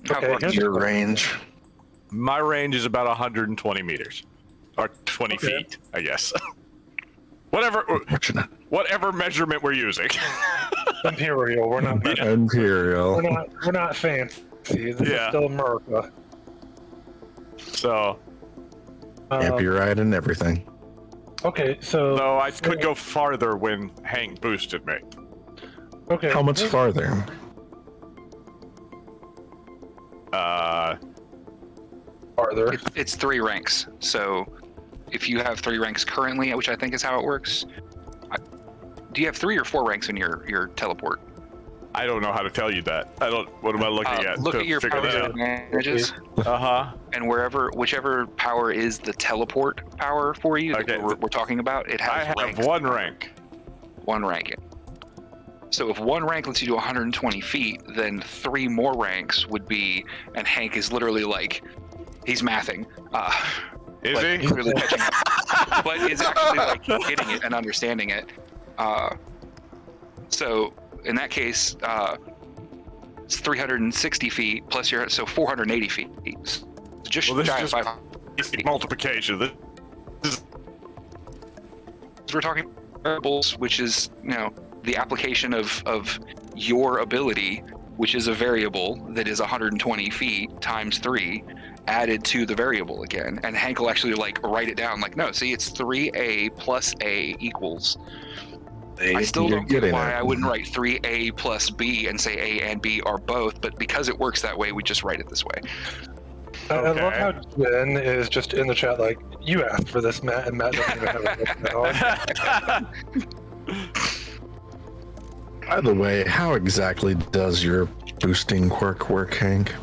How Okay, far- here's- Your range. My range is about 120 meters, or 20 Okay. feet, I guess. Whatever measurement we're using. Imperial. We're not. Imperial. We're not fancy. This is Yeah. still America. So, Amp your ride and everything. Okay, so though I could go farther when Hank boosted me. okay. How much farther? farther? It's 3 ranks. So if you have 3 ranks currently, which I think is how it works, do you have 3 or 4 ranks in your teleport? I don't know how to tell you that. What am I looking at? Look to at your figure powers that and advantages, out? and whichever power is the teleport power for you Okay. that we're talking about, it has I have ranks. 1 rank. 1 rank. So if 1 rank lets you do 120 feet, then 3 more ranks would be, and Hank is literally like, he's mathing. Is but he? He's really catching up, but is actually like getting it and understanding it. So in that case, it's 360 feet plus so 480 feet. So just Well, this shy is of just 500. multiplication. We're talking variables, which is the application of your ability, which is a variable that is 120 feet times 3 added to the variable again. And Hank will actually like write it down like, no, see, it's 3a plus a equals. I still You're don't get getting why it. I wouldn't write 3a plus b and say a and b are both, but because it works that way, we just write it this way. I love Okay. how Jen is just in the chat like, you asked for this, Matt, and Matt doesn't even have it now. By the way, how exactly does your boosting quirk work, Hank?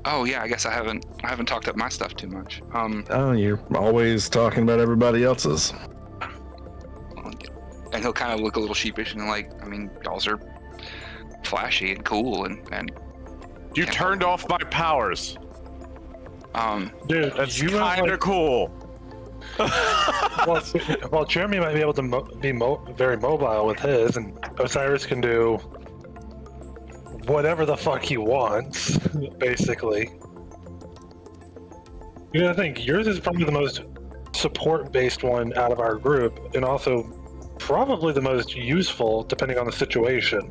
Oh yeah, I guess I haven't talked up my stuff too much. Oh, you're always talking about everybody else's. And he'll kind of look a little sheepish and like, I mean, y'all are flashy and cool and You turned off my powers. Dude, That's you have, kind of cool. well, Jeremy might be able to be very mobile with his, and Osiris can do whatever the fuck he wants, basically. You gotta think, yours is probably the most support-based one out of our group, and also probably the most useful, depending on the situation.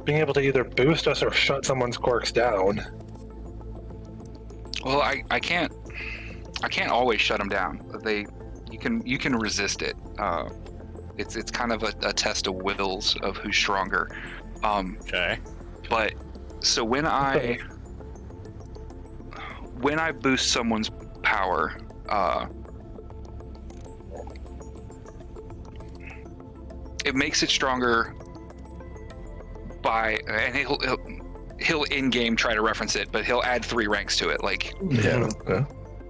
Being able to either boost us or shut someone's quirks down. well, I can't always shut them down. You can resist it. It's kind of a test of wills of who's stronger. Okay. But so when I boost someone's power, it makes it stronger by, and he'll in-game try to reference it, but he'll add 3 ranks to it. Like, Yeah.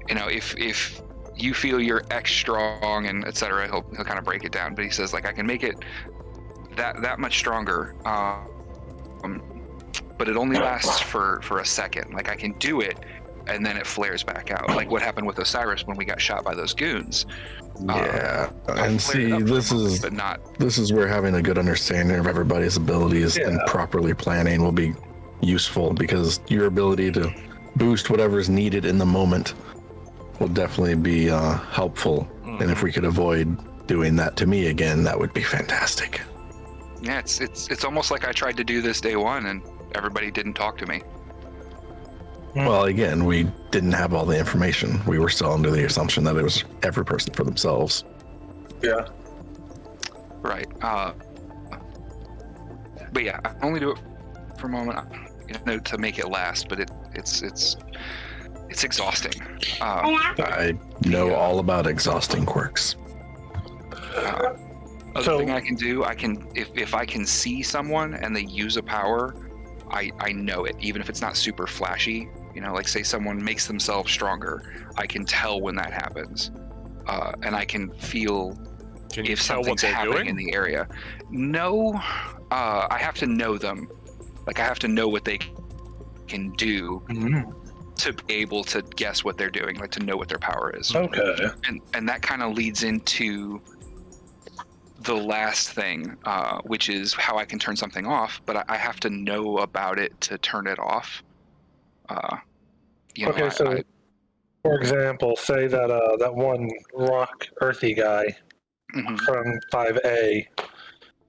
if you feel you're X strong and etc., he'll kind of break it down. But he says like, I can make it that much stronger. But it only lasts for a second. Like I can do it, and then it flares back out. Like what happened with Osiris when we got shot by those goons. Yeah. I'll And flare it see, up for this a moment, is but not. this is where having a good understanding of everybody's abilities and properly planning will be useful, because your ability to boost whatever's needed in the moment will definitely be helpful. And if we could avoid doing that to me again, that would be fantastic. Yeah, it's almost like I tried to do this day one and everybody didn't talk to me. Well, again, we didn't have all the information. We were still under the assumption that it was every person for themselves. Yeah. Right. But yeah, I only do it for a moment, to make it last. But it's exhausting. I know all about exhausting quirks. Other thing I can do, if I can see someone and they use a power, I know it, even if it's not super flashy. Like say someone makes themselves stronger, I can tell when that happens, and I can feel if something's happening in the area. No, I have to know them. Like I have to know what they can do to be able to guess what they're doing, like to know what their power is. Okay. And that kind of leads into the last thing, which is how I can turn something off, but I have to know about it to turn it off. For example, say that that one rock earthy guy from 5A,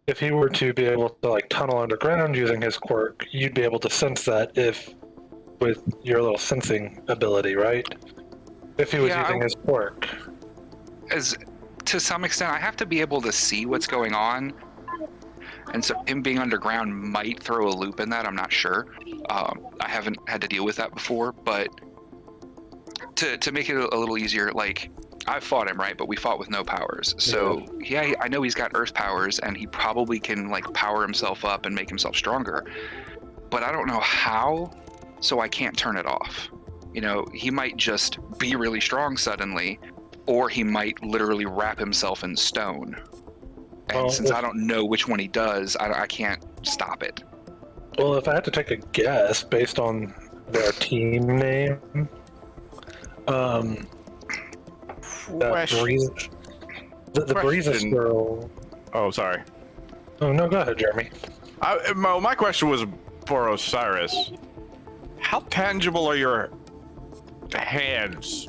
if he were to be able to like tunnel underground using his quirk, you'd be able to sense that with your little sensing ability, right? If he was using his quirk. To some extent, I have to be able to see what's going on, and so him being underground might throw a loop in that. I'm not sure. I haven't had to deal with that before, but to make it a little easier, like I've fought him, right? But we fought with no powers. So yeah, I know he's got earth powers, and he probably can like power himself up and make himself stronger. But I don't know how, so I can't turn it off. He might just be really strong suddenly, or he might literally wrap himself in stone. And since I don't know which one he does, I can't stop it. Well, if I had to take a guess based on their team name, the Breezes girl. Oh, sorry. Oh no, go ahead, Jeremy. My question was for Osiris. How tangible are your hands?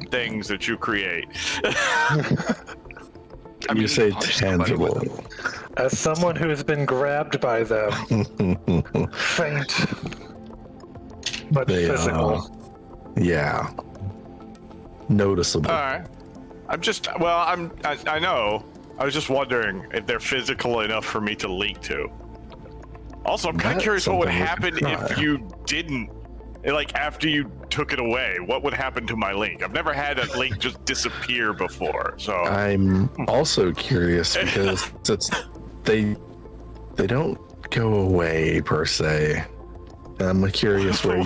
Things that you create. You say tangible. As someone who has been grabbed by them, faint but physical. Yeah. Noticeable. All right. I know. I was just wondering if they're physical enough for me to link to. Also, I'm kind of curious what would happen if you didn't. Like, after you took it away, what would happen to my link? I've never had a link just disappear before, so... I'm also curious because they don't go away, per se. I'm curious where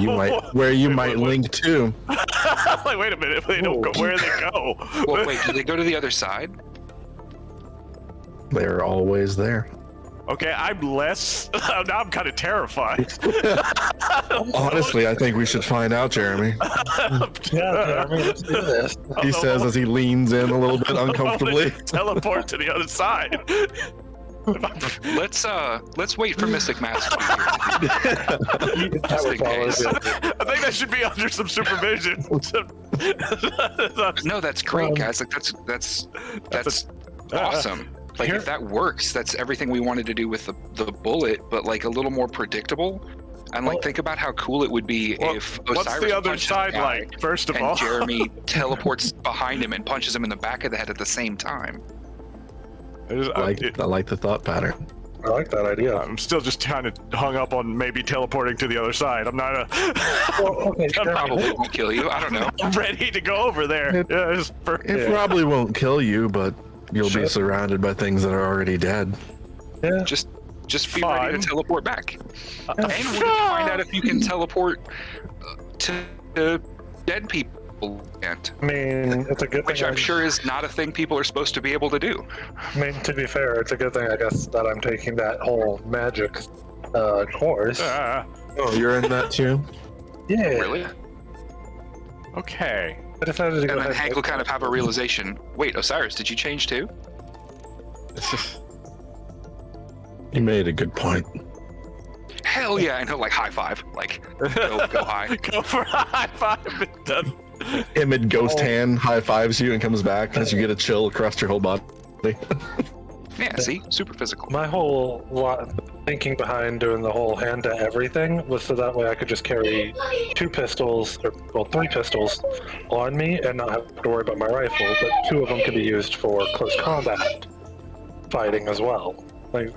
you might link to. Like, wait a minute, they don't go... Where do they go? Well, wait, do they go to the other side? They're always there. Okay, I'm less... Now I'm kind of terrified. Honestly, I think we should find out, Jeremy. Jeremy, let's do this. He says as he leans in a little bit uncomfortably. Teleport to the other side. Let's wait for Mystic Master. Just in case. I think that should be under some supervision. No, that's great, guys. Like that's awesome. Like if that works, that's everything we wanted to do with the bullet, but like a little more predictable. And like think about how cool it would be if Osiris what's the other side like? First of all, and Jeremy teleports behind him and punches him in the back of the head at the same time. I like the thought pattern. I like that idea. I'm still just kind of hung up on maybe teleporting to the other side. I'm not Probably won't kill you. I don't know. I'm ready to go over there. It probably won't kill you, but you'll be surrounded by things that are already dead. Yeah. Just be ready to teleport back. And we're going to find out if you can teleport to dead people. I mean, it's a good thing. Which I'm sure is not a thing people are supposed to be able to do. I mean, to be fair, it's a good thing, I guess, that I'm taking that whole magic course. Oh, you're in that too? Yeah. Really? Okay. I decided to go and then ahead Hank will kind of have a realization. Wait, Osiris, did you change too? You made a good point. Hell yeah, I know, like high five. Like, go high. Go for a high five. Imid ghost hand high fives you and comes back as you get a chill across your whole body. Yeah, see? Super physical. My whole thinking behind doing the whole hand to everything was so that way I could just carry 3 pistols on me and not have to worry about my rifle, but 2 of them could be used for close combat fighting as well. Like,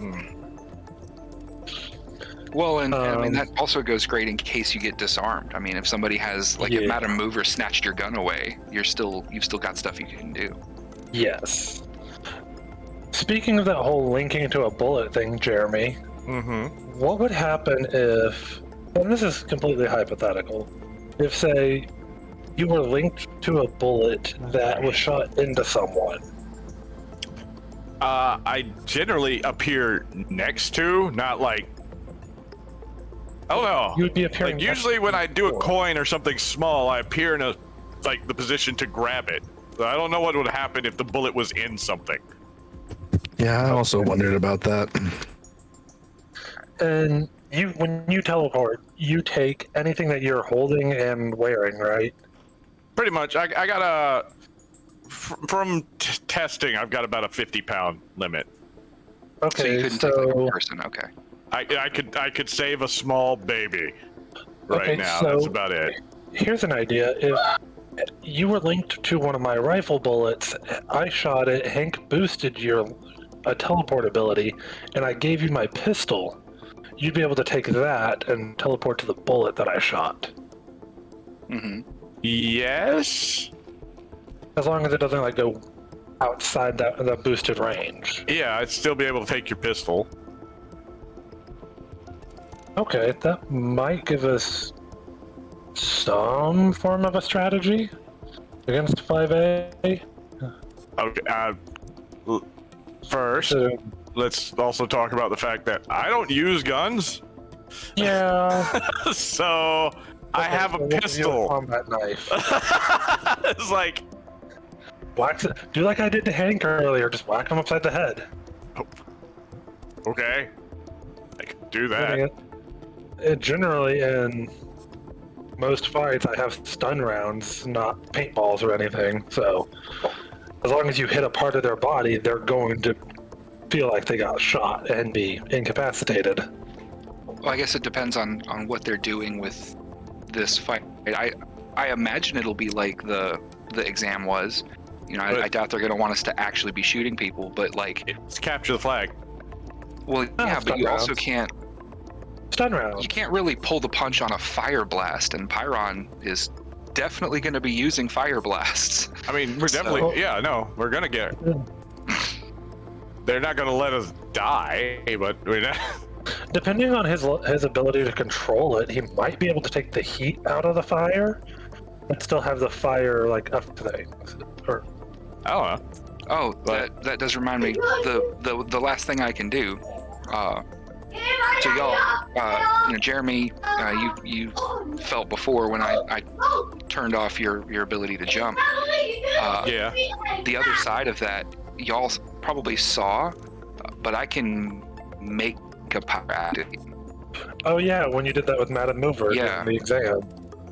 well, and I mean, that also goes great in case you get disarmed. I mean, if somebody has, like, if Madam Mover snatched your gun away, you've still got stuff you can do. Yes. Speaking of that whole linking to a bullet thing, Jeremy, what would happen if, and this is completely hypothetical, if, say, you were linked to a bullet that was shot into someone. I generally appear next to, not like. I don't know. You would be appearing. Like usually when I do a coin or something small, I appear in the position to grab it. So I don't know what would happen if the bullet was in something. Yeah, I also wondered about that. And when you teleport, you take anything that you're holding and wearing, right? Pretty much. I got from testing, I've got about a 50-pound limit. So you Okay, couldn't take like a person. Okay. I could save a small baby right Okay, now. so- That's about it. here's an idea. If you were linked to one of my rifle bullets, I shot it, Hank boosted your teleport ability, and I gave you my pistol, you'd be able to take that and teleport to the bullet that I shot. Mm-hmm. Yes. As long as it doesn't like go outside that boosted range. Yeah, I'd still be able to take your pistol. Okay, that might give us some form of a strategy against 5A. Okay. First, So, let's also talk about the fact that I don't use guns, yeah. so I have a We'll give you pistol. combat knife. It's like, Do like I did to Hank earlier, just whack him upside the head. okay, I can do that. Generally, in most fights, I have stun rounds, not paintballs or anything. So, as long as you hit a part of their body, they're going to feel like they got shot and be incapacitated. Well, I guess it depends on what they're doing with this fight. I imagine it'll be like the exam was. You know, I doubt they're going to want us to actually be shooting people, but like, It's capture the flag. well, yeah, but stun you also rounds. can't. Stun rounds. You can't really pull the punch on a fire blast, and Pyron is definitely going to be using fire blasts. I mean, we're So- definitely, yeah, no, we're gonna get. They're not gonna let us die, but we're not. Depending on his ability to control it, he might be able to take the heat out of the fire, but still have the fire like up to things. Or I don't know. Oh, But- that does remind me. The last thing I can do. So y'all, you know, Jeremy, you felt before when I turned off your ability to jump. Yeah. The other side of that, y'all probably saw, but I can make a power activate. oh yeah, when you did that with Madam Mover Yeah. in the exam.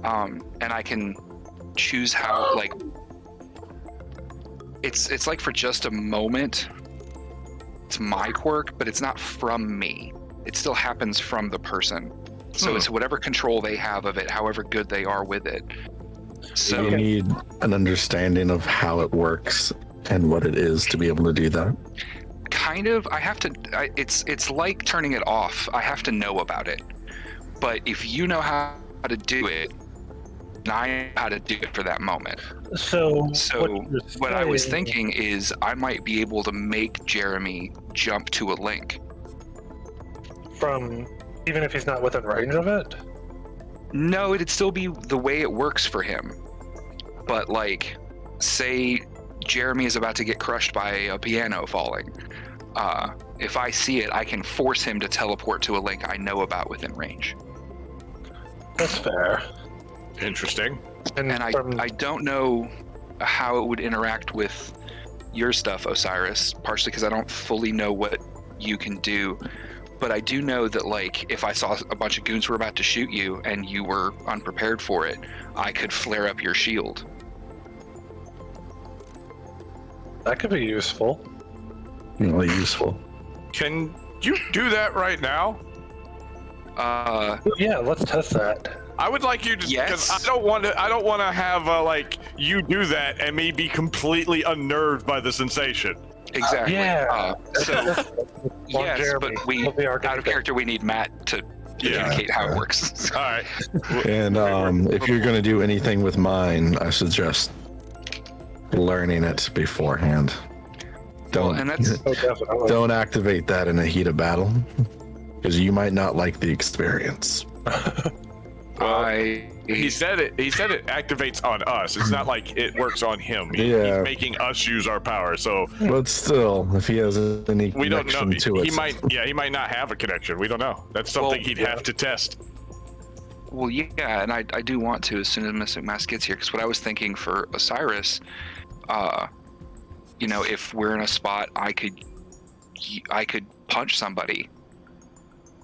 And I can choose how, like, it's like for just a moment. It's my quirk, but it's not from me. It still happens from the person. So it's whatever control they have of it, however good they are with it. So You need an understanding of how it works and what it is to be able to do that. kind of, it's like turning it off. I have to know about it. But if you know how to do it, and I know how to do it for that moment. So What I was saying- thinking is I might be able to make Jeremy jump to a link. from even if he's not within range of it. No, it'd still be the way it works for him. But like, say Jeremy is about to get crushed by a piano falling. If I see it, I can force him to teleport to a link I know about within range. That's fair. Interesting. And I don't know how it would interact with your stuff, Osiris, partially because I don't fully know what you can do. But I do know that, like, if I saw a bunch of goons were about to shoot you and you were unprepared for it, I could flare up your shield. That could be useful. Really useful. Can you do that right now? Yeah, let's test that. I would like you to, because Yes. I don't want to have like you do that and me be completely unnerved by the sensation. Exactly. Yeah. So yes, Jeremy but we will be our out of character. character we need Matt to Yeah. communicate how it works. All right. And if you're going to do anything with mine, I suggest learning it beforehand. Well, Don't and that's Oh, definitely. don't activate that in a heat of battle, because you might not like the experience. I He said it activates on us. It's not like it works on him. He's making us use our power. So, but still, if he has any we don't know. connection to it, He might not have a connection. We don't know. That's something he'd have to test. Well, yeah, and I do want to as soon as Mystic Mask gets here, because what I was thinking for Osiris, if we're in a spot, I could punch somebody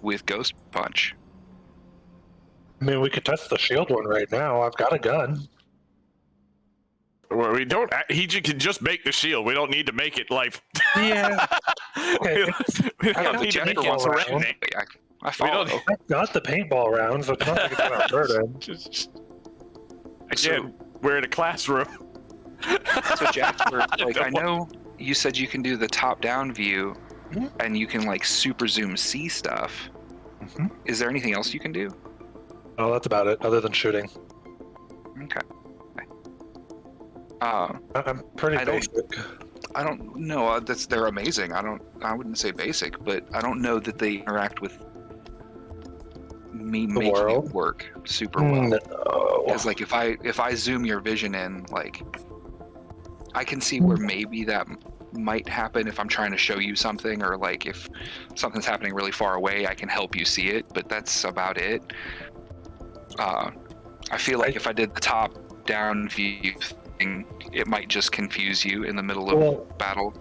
with Ghost Punch. I mean, we could test the shield one right now. I've got a gun. Well, we don't. He can just make the shield. We don't need to make it like. Yeah. Okay. we don't need to make it threatening. I follow. I've got the paintball rounds, so it's not like it's not burden. Again, we're in a classroom. So Jasper, I know you said you can do the top-down view, and you can super zoom see stuff. Mm-hmm. Is there anything else you can do? Oh, that's about it, other than shooting. Okay. I'm pretty basic. I don't know. They're amazing. I wouldn't say basic, but I don't know that they interact with me making it work super well. No. Because if I zoom your vision in, I can see where maybe that might happen if I'm trying to show you something, or if something's happening really far away, I can help you see it. But that's about it. I feel like if I did the top-down view thing, it might just confuse you in the middle of battle.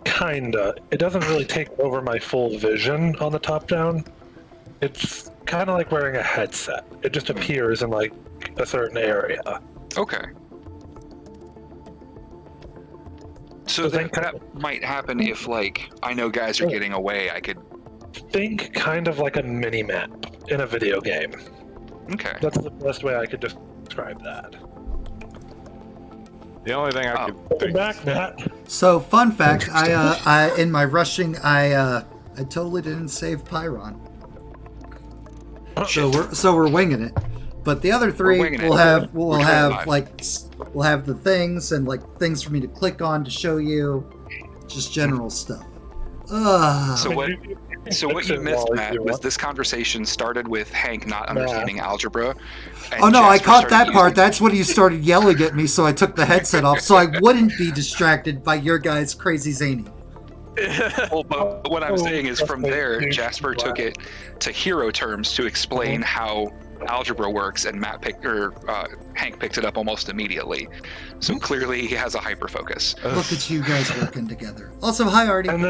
Kinda. It doesn't really take over my full vision on the top-down. It's kind of like wearing a headset. It just appears in a certain area. Okay. So that might happen if I know guys are getting away. I could think kind of like a mini map in a video game. Okay. That's the best way I could describe that. The only thing I could Welcome back, Matt. So, fun fact: I in my rushing, I totally didn't save Pyron. So we're winging it. But the other three we'll have the things and things for me to click on to show you, just general stuff. So what you missed, Matt, was this conversation started with Hank not understanding algebra. Oh no, I caught that part. That's when he started yelling at me, so I took the headset off so I wouldn't be distracted by your guys' crazy zany. Well, but what I'm saying is from there, Jasper took it to hero terms to explain how algebra works, and Hank picked it up almost immediately. So clearly he has a hyper focus. Look at you guys working together. Also, hi Artie. And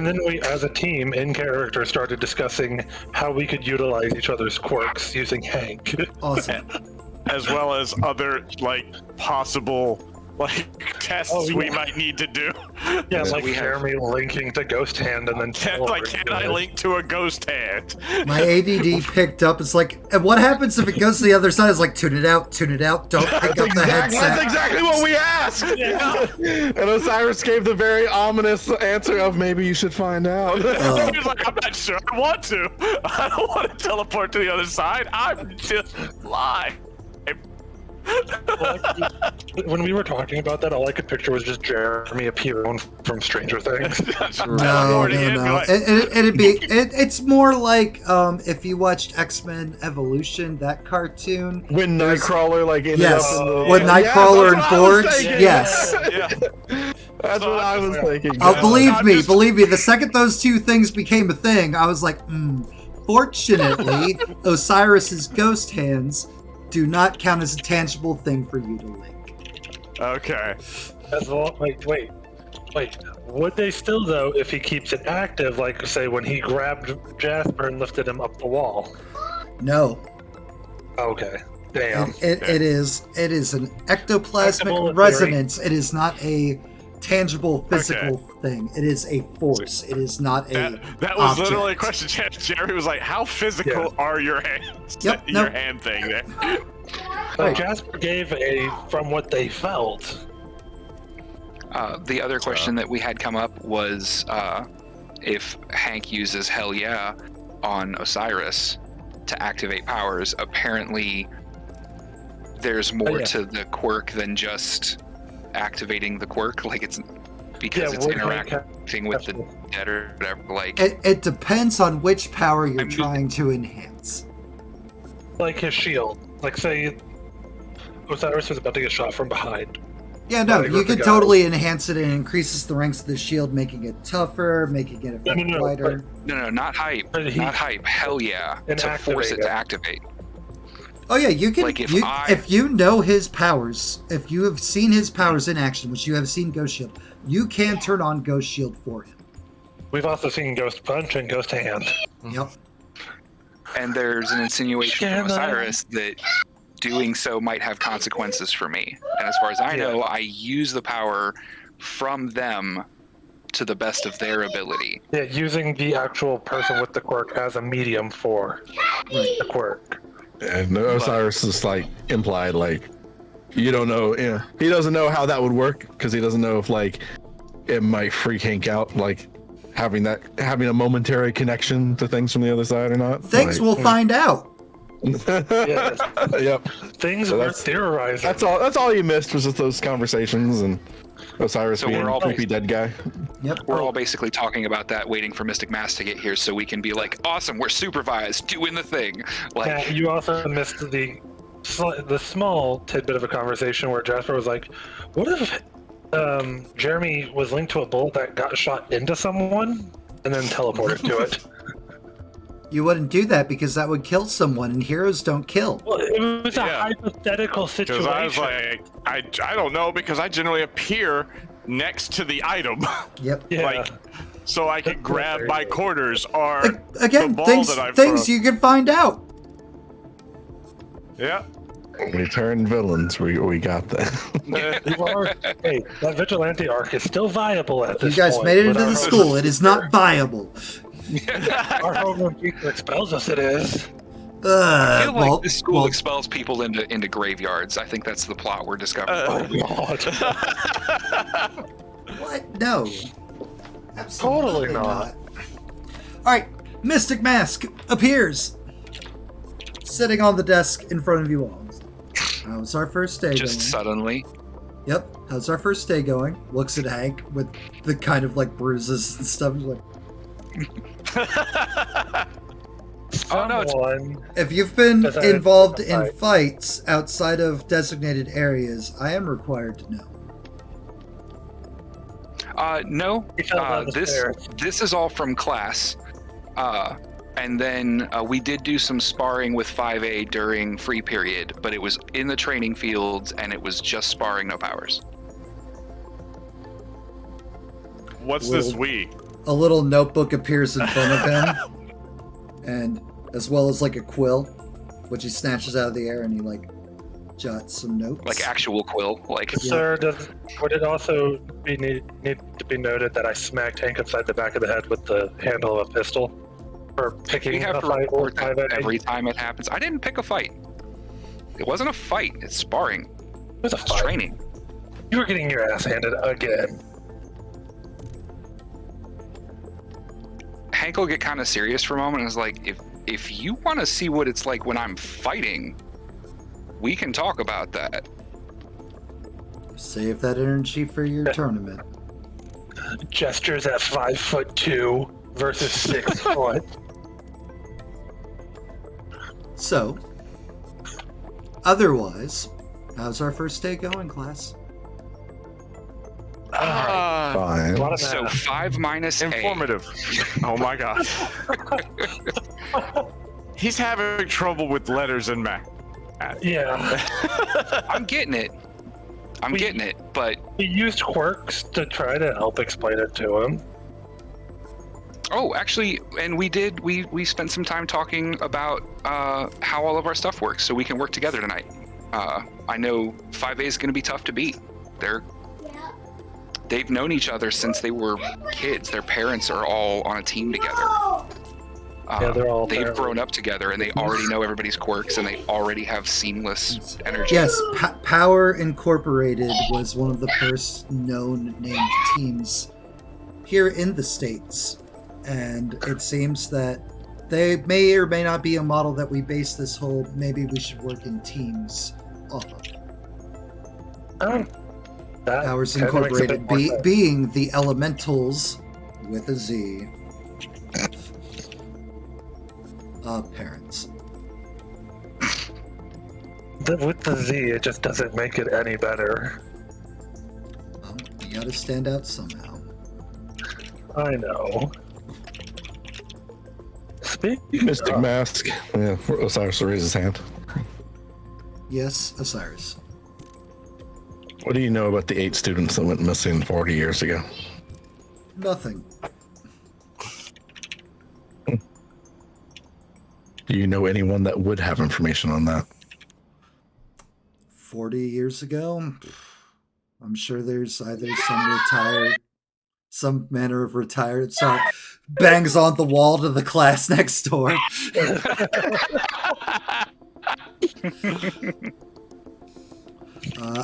then we, as a team, in character, started discussing how we could utilize each other's quirks using Hank. Awesome. As well as other possible tests we might need to do. Yeah, Jeremy linking to Ghost Hand and then can I link to a Ghost Hand? My ADD picked up. It's and what happens if it goes to the other side? It's tune it out, don't pick up the headset. That's exactly what we asked. Yeah. And Osiris gave the very ominous answer of maybe you should find out. He was like, I'm not sure I want to. I don't want to teleport to the other side. I'm just live. When we were talking about that, all I could picture was just Jeremy appearing from Stranger Things. No. It's more like if you watched X-Men Evolution, that cartoon. When Nightcrawler when Nightcrawler and Forge. Yes. That's what I was thinking. Believe me. The second those two things became a thing, I was like, Fortunately, Osiris's ghost hands do not count as a tangible thing for you to link. Okay. Wait. Would they still, though, if he keeps it active, say, when he grabbed Jasper and lifted him up the wall? No. Okay. Damn. It is an ectoplasmic resonance. It is not a tangible physical thing. It is a force. It is not a That was object. literally a question. Jerry was like, how physical are your hands? Your hand thing there. Jasper gave a from what they felt. The other question that we had come up was if Hank uses Hell Yeah on Osiris to activate powers, apparently there's more to the quirk than just activating the quirk. It's interacting with the dead or whatever. It depends on which power you're trying to enhance. like his shield. Like, say Osiris was about to get shot from behind. Yeah, no, Like, you with the could guys. totally enhance it and increases the ranks of the shield, making it tougher, making it No, effect no, lighter. No, not hype. But he- Not hype. Hell yeah. And To force activate it to it. activate. Oh yeah, you can. Like, if if you know his powers, if you have seen his powers in action, which you have seen Ghost Shield, you can turn on Ghost Shield for him. We've also seen Ghost Punch and Ghost Hand. Yep. And there's an insinuation from Scanlan. Osiris that doing so might have consequences for me. And as far as I know, I use the power from them to the best of their ability. Yeah, using the actual person with the quirk as a medium for the quirk. And Osiris is like implied, like, you don't know, he doesn't know how that would work because he doesn't know if like it might freak Hank out, like having a momentary connection to things from the other side or not. Things Like, we'll find out. Yes. Yep. Things So we're that's- theorizing. That's all you missed was just those conversations and Osiris So being we're all creepy dead guy. Yep. We're all basically talking about that, waiting for Mystic Mass to get here so we can be like, awesome, we're supervised, doing the thing. Like, Yeah, you also missed the small tidbit of a conversation where Jasper was like, "What if Jeremy was linked to a bullet that got shot into someone and then teleported to it?" You wouldn't do that because that would kill someone, and heroes don't kill. Well, it was a Yeah. hypothetical Because situation. I was like, I don't know, because I generally appear next to the item, Yep. yeah. like, so I can grab my quarters or Again, the ball things that I've things thrown. you can find out. Yeah. We turned villains. We got that. You are, hey, that vigilante arc is still viable at You this guys point. made it with into our the home- school. It is not viable. Our home teacher expels us. It is. I feel like Well, this school well, expels people into graveyards. I think that's the plot we're discovering. God. what? No. Absolutely Totally not. All right. Mystic Mask appears, sitting on the desk in front of you all. How's our first day Just going? suddenly. Yep. How's our first day going? Looks at Hank with the kind of like bruises and stuff. He's like, Oh, no, it's- Someone- if you've been Yes, I did. involved in Right. fights outside of designated areas, I am required to know. No. He fell down the stairs. This is all from class. And then we did do some sparring with 5A during free period, but it was in the training fields and it was just sparring, no powers. What's this Little- we? A little notebook appears in front of him, and as well as like a quill, which he snatches out of the air and he like jots some notes. Like actual quill. Like, Yeah. Sir, would it also need to be noted that I smacked Hank upside the back of the head with the handle of a pistol for picking we have a to fight report with that 5A? every time it happens. I didn't pick a fight. It wasn't a fight. It's sparring. It was a It's fight. training. You were getting your ass handed again. Hank will get kind of serious for a moment and is like, if you want to see what it's like when I'm fighting, we can talk about that. Save that energy for your tournament. Gestures at 5'2" versus 6 foot. So, otherwise, how's our first day going, class? Fine. A lot of So math. 5 minus A. Informative. Oh my gosh. He's having trouble with letters and math. Yeah. I'm getting it. I'm We- getting it, but We used quirks to try to help explain it to him. oh, actually, and we spent some time talking about how all of our stuff works, so we can work together tonight. I know 5A is going to be tough to beat. They've known each other since they were kids. Their parents are all on a team together. Yeah, they're all They've apparently- grown up together, and they already know everybody's quirks, and they already have seamless energy. Yes, Power Incorporated was one of the first known named teams here in the States. And it seems that they may or may not be a model that we base this whole maybe we should work in teams off of. That Powers kinda makes a bit Incorporated more sense. being the elementals with a Z parents. With the Z, it just doesn't make it any better. You gotta stand out somehow. I know. Speaking Mystic of, Mask. Yeah, Osiris raises his hand. Yes, Osiris. What do you know about the 8 students that went missing 40 years ago? Nothing. Do you know anyone that would have information on that? 40 years ago? I'm sure there's either some manner of retired, sorry, bangs on the wall to the class next door.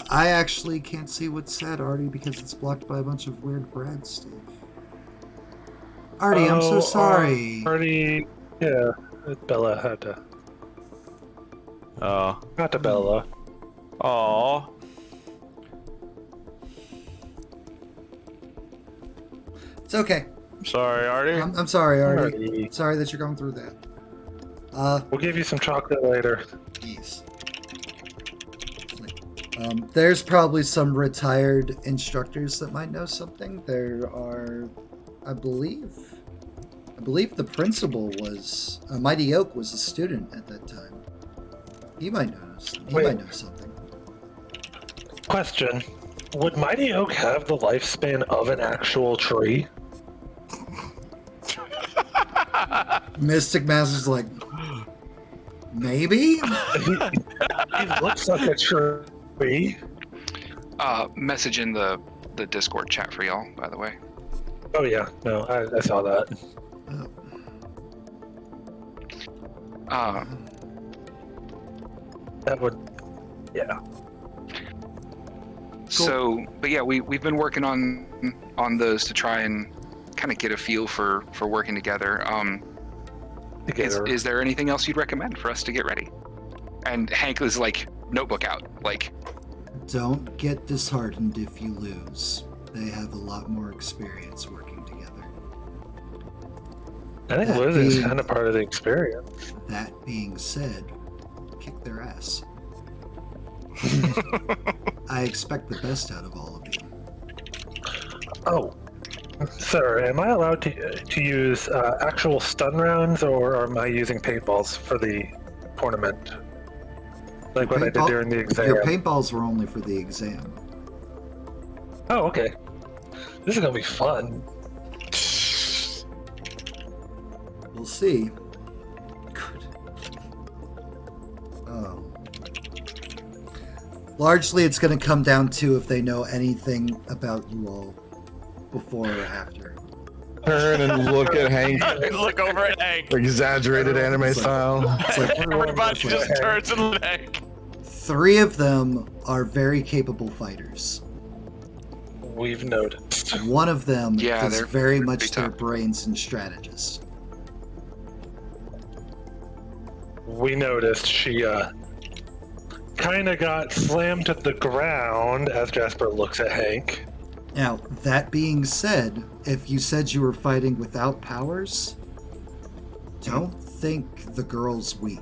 I actually can't see what's said, Artie, because it's blocked by a bunch of weird Brad stuff. Artie, I'm so sorry. Artie, yeah, Bella had to. Oh. Not to Bella. Oh. It's okay. Sorry, Artie. I'm sorry, Artie. Artie. Sorry that you're going through that. We'll give you some chocolate later. Jeez. There's probably some retired instructors that might know something. There are, I believe the principal was, Mighty Oak was a student at that time. He might know something. He might know something. Question. Would Mighty Oak have the lifespan of an actual tree? Mystic Master's like, maybe? He looks like a tree. Message in the Discord chat for y'all, by the way. Oh yeah, no, I saw that. That would, yeah. So, but yeah, we've been working on those to try and kind of get a feel for working together. Is there anything else you'd recommend for us to get ready? And Hank is like, notebook out, like. Don't get disheartened if you lose. They have a lot more experience working together. I think losing is kind of part of the experience. That being said, kick their ass. I expect the best out of all of you. Oh, sir, am I allowed to use actual stun rounds, or am I using paintballs for the tournament? Like what I did during the exam. Your paintballs were only for the exam. Oh, okay. This is gonna be fun. We'll see. Good. Oh. Largely, it's going to come down to if they know anything about you all before or after. Turn and look at Hank. Look over at Hank. Exaggerated anime style. It's like, Everybody just turns and look at Hank. 3 of them are very capable fighters. We've noticed. One of them Yeah, is they're very pretty much their tough. brains and strategist. We noticed she kind of got slammed to the ground as Jasper looks at Hank. Now, that being said, if you said you were fighting without powers, don't think the girl's weak.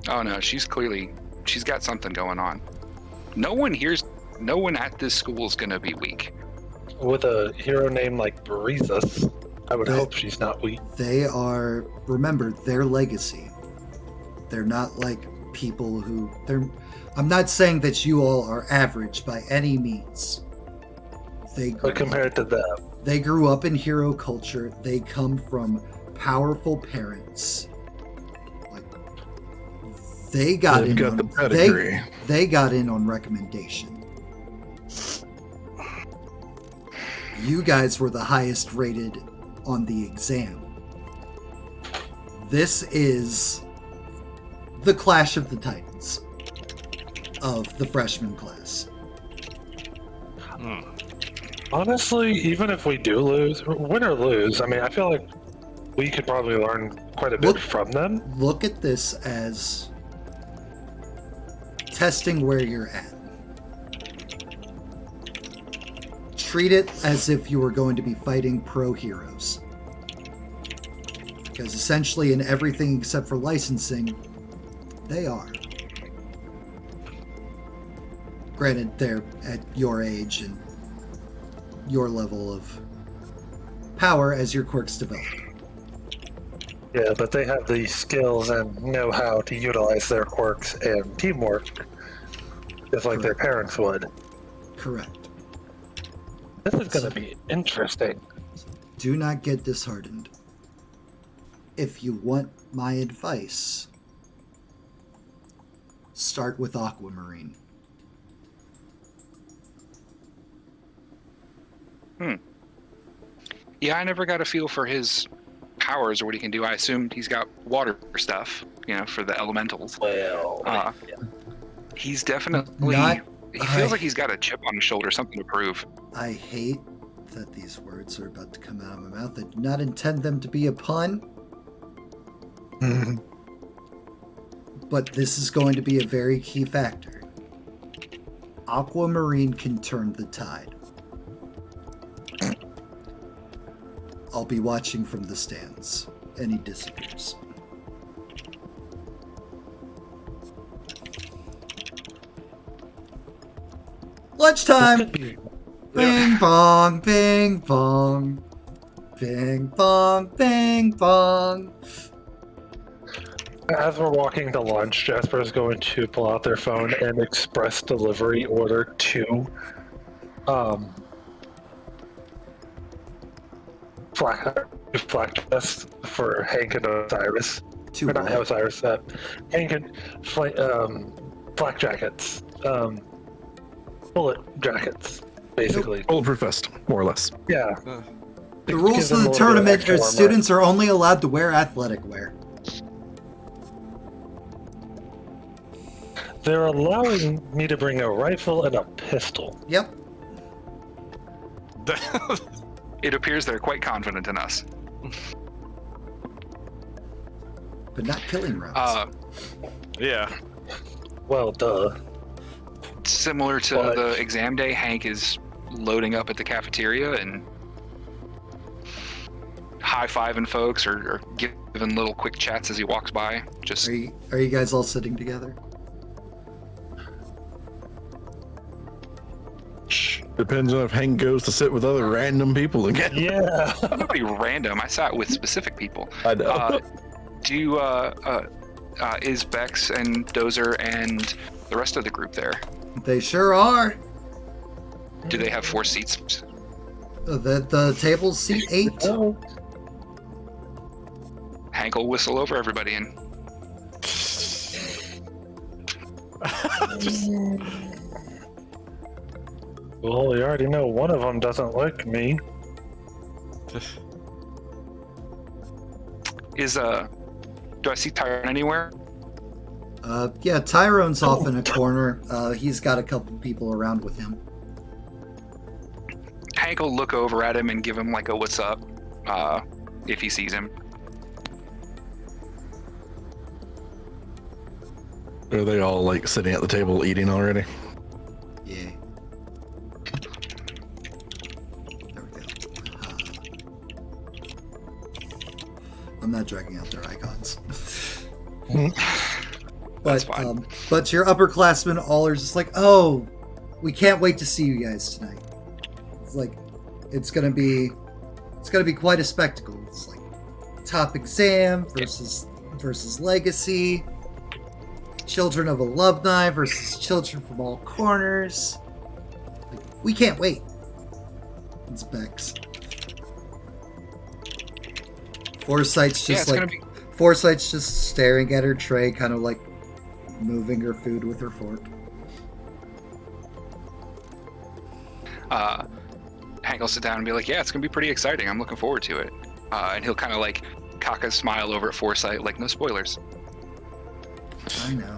Oh no, she's got something going on. No one at this school is gonna be weak. With a hero name like Breezes, I would hope she's not weak. They are, remember, their legacy. They're not like people who, I'm not saying that you all are average by any means. But compared to them, They grew up in hero culture. They come from powerful parents. Like, they got They've in got on the pedigree. they got in on recommendation. You guys were the highest rated on the exam. This is the Clash of the Titans of the freshman class. honestly, even if we do lose, win or lose, I mean, I feel like we could probably learn quite a bit from them. Look at this as testing where you're at. Treat it as if you were going to be fighting pro heroes. Because essentially in everything except for licensing, They are. Granted, they're at your age and your level of power as your quirks develop. Yeah, but they have the skills and know how to utilize their quirks and teamwork, just like their parents would. Correct. This is going to be interesting. Do not get disheartened. If you want my advice, start with Aquamarine. Yeah, I never got a feel for his powers or what he can do. I assumed he's got water stuff, for the elementals. Well, He's definitely... he feels like he's got a chip on his shoulder, something to prove. I hate that these words are about to come out of my mouth. I do not intend them to be a pun. But this is going to be a very key factor. Aquamarine can turn the tide. I'll be watching from the stands, and he disappears. Lunchtime! Bing bong, bing bong. Bing bong, bing bong. As we're walking to lunch, Jasper is going to pull out their phone and express delivery order to Flak Chest for Hank and Osiris. To Or not what? Osiris, Hank and Flak Jackets. Bullet jackets, basically. Bulletproof vest, more or less. Yeah. The rules Gives them of a the little bit of tournament extra are armor. students are only allowed to wear athletic wear. They're allowing me to bring a rifle and a pistol. Yep. It appears they're quite confident in us. But not killing rounds. Yeah. Well, duh. Similar to But- the exam day, Hank is loading up at the cafeteria and high-fiving folks or giving little quick chats as he walks by. Just Are you guys all sitting together? Depends on if Hank goes to sit with other random people again. Yeah. nobody random. I sat with specific people. I know. Is Bex and Dozer and the rest of the group there? They sure are. Do they have 4 seats? The tables seat 8. Oh, Hank will whistle over everybody and well, we already know one of them doesn't like me. do I see Tyrone anywhere? Yeah, Tyrone's off in a corner. He's got a couple people around with him. Hank will look over at him and give him like a what's up, if he sees him. Are they all like sitting at the table eating already? Yeah. There we go. I'm not dragging out their icons. That's But fine. but your upperclassmen all are just like, oh, we can't wait to see you guys tonight. It's like it's gonna be quite a spectacle. It's like top exam versus legacy, children of alumni versus children from all corners. Like, we can't wait. It's Bex. Foresight's just Foresight's just staring at her tray, kind of like moving her food with her fork. Hank will sit down and be like, yeah, it's gonna be pretty exciting. I'm looking forward to it. And he'll kind of like cock a smile over at Foresight, like no spoilers. I know.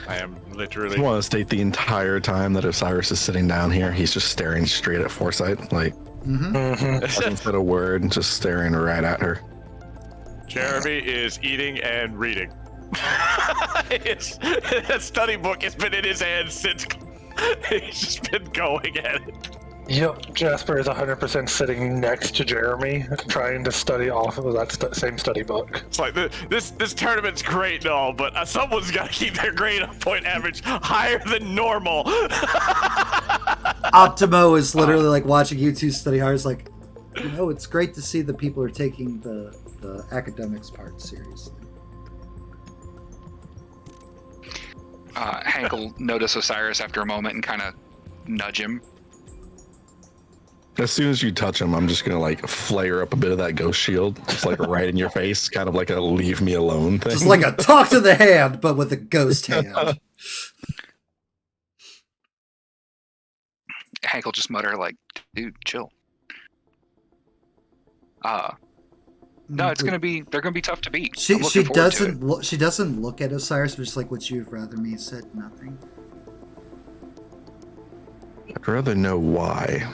I am I literally. want to state the entire time that Osiris is sitting down here, he's just staring straight at Foresight, like hasn't said a word, and just staring right at her. Jeremy is eating and reading. His study book has been in his hands since he's just been going at it. Yep, Jasper is 100% sitting next to Jeremy, trying to study off of that same study book. It's like this tournament's great and all, but someone's got to keep their grade point average higher than normal. Optimo is literally like watching you two study hard. It's like, it's great to see that people are taking the academics part seriously. Hank will notice Osiris after a moment and kind of nudge him. As soon as you touch him, I'm just gonna like flare up a bit of that ghost shield, just like right in your face, kind of like a leave me alone thing. Just like a talk to the hand, but with a ghost hand. Hank will just mutter like, "Dude, chill." No, they're gonna be tough to beat. She doesn't look at Osiris, but just like, would you have rather me said nothing? I'd rather know why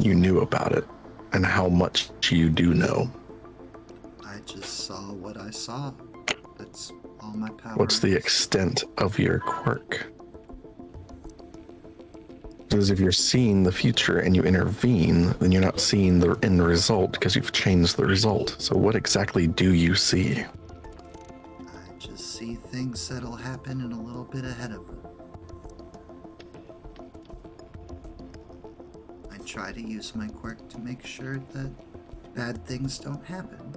you knew about it and how much you do know. I just saw what I saw. That's all my power. What's the extent of your quirk? Because if you're seeing the future and you intervene, then you're not seeing the end result because you've changed the result. So what exactly do you see? I just see things that'll happen and a little bit ahead of them. I try to use my quirk to make sure that bad things don't happen.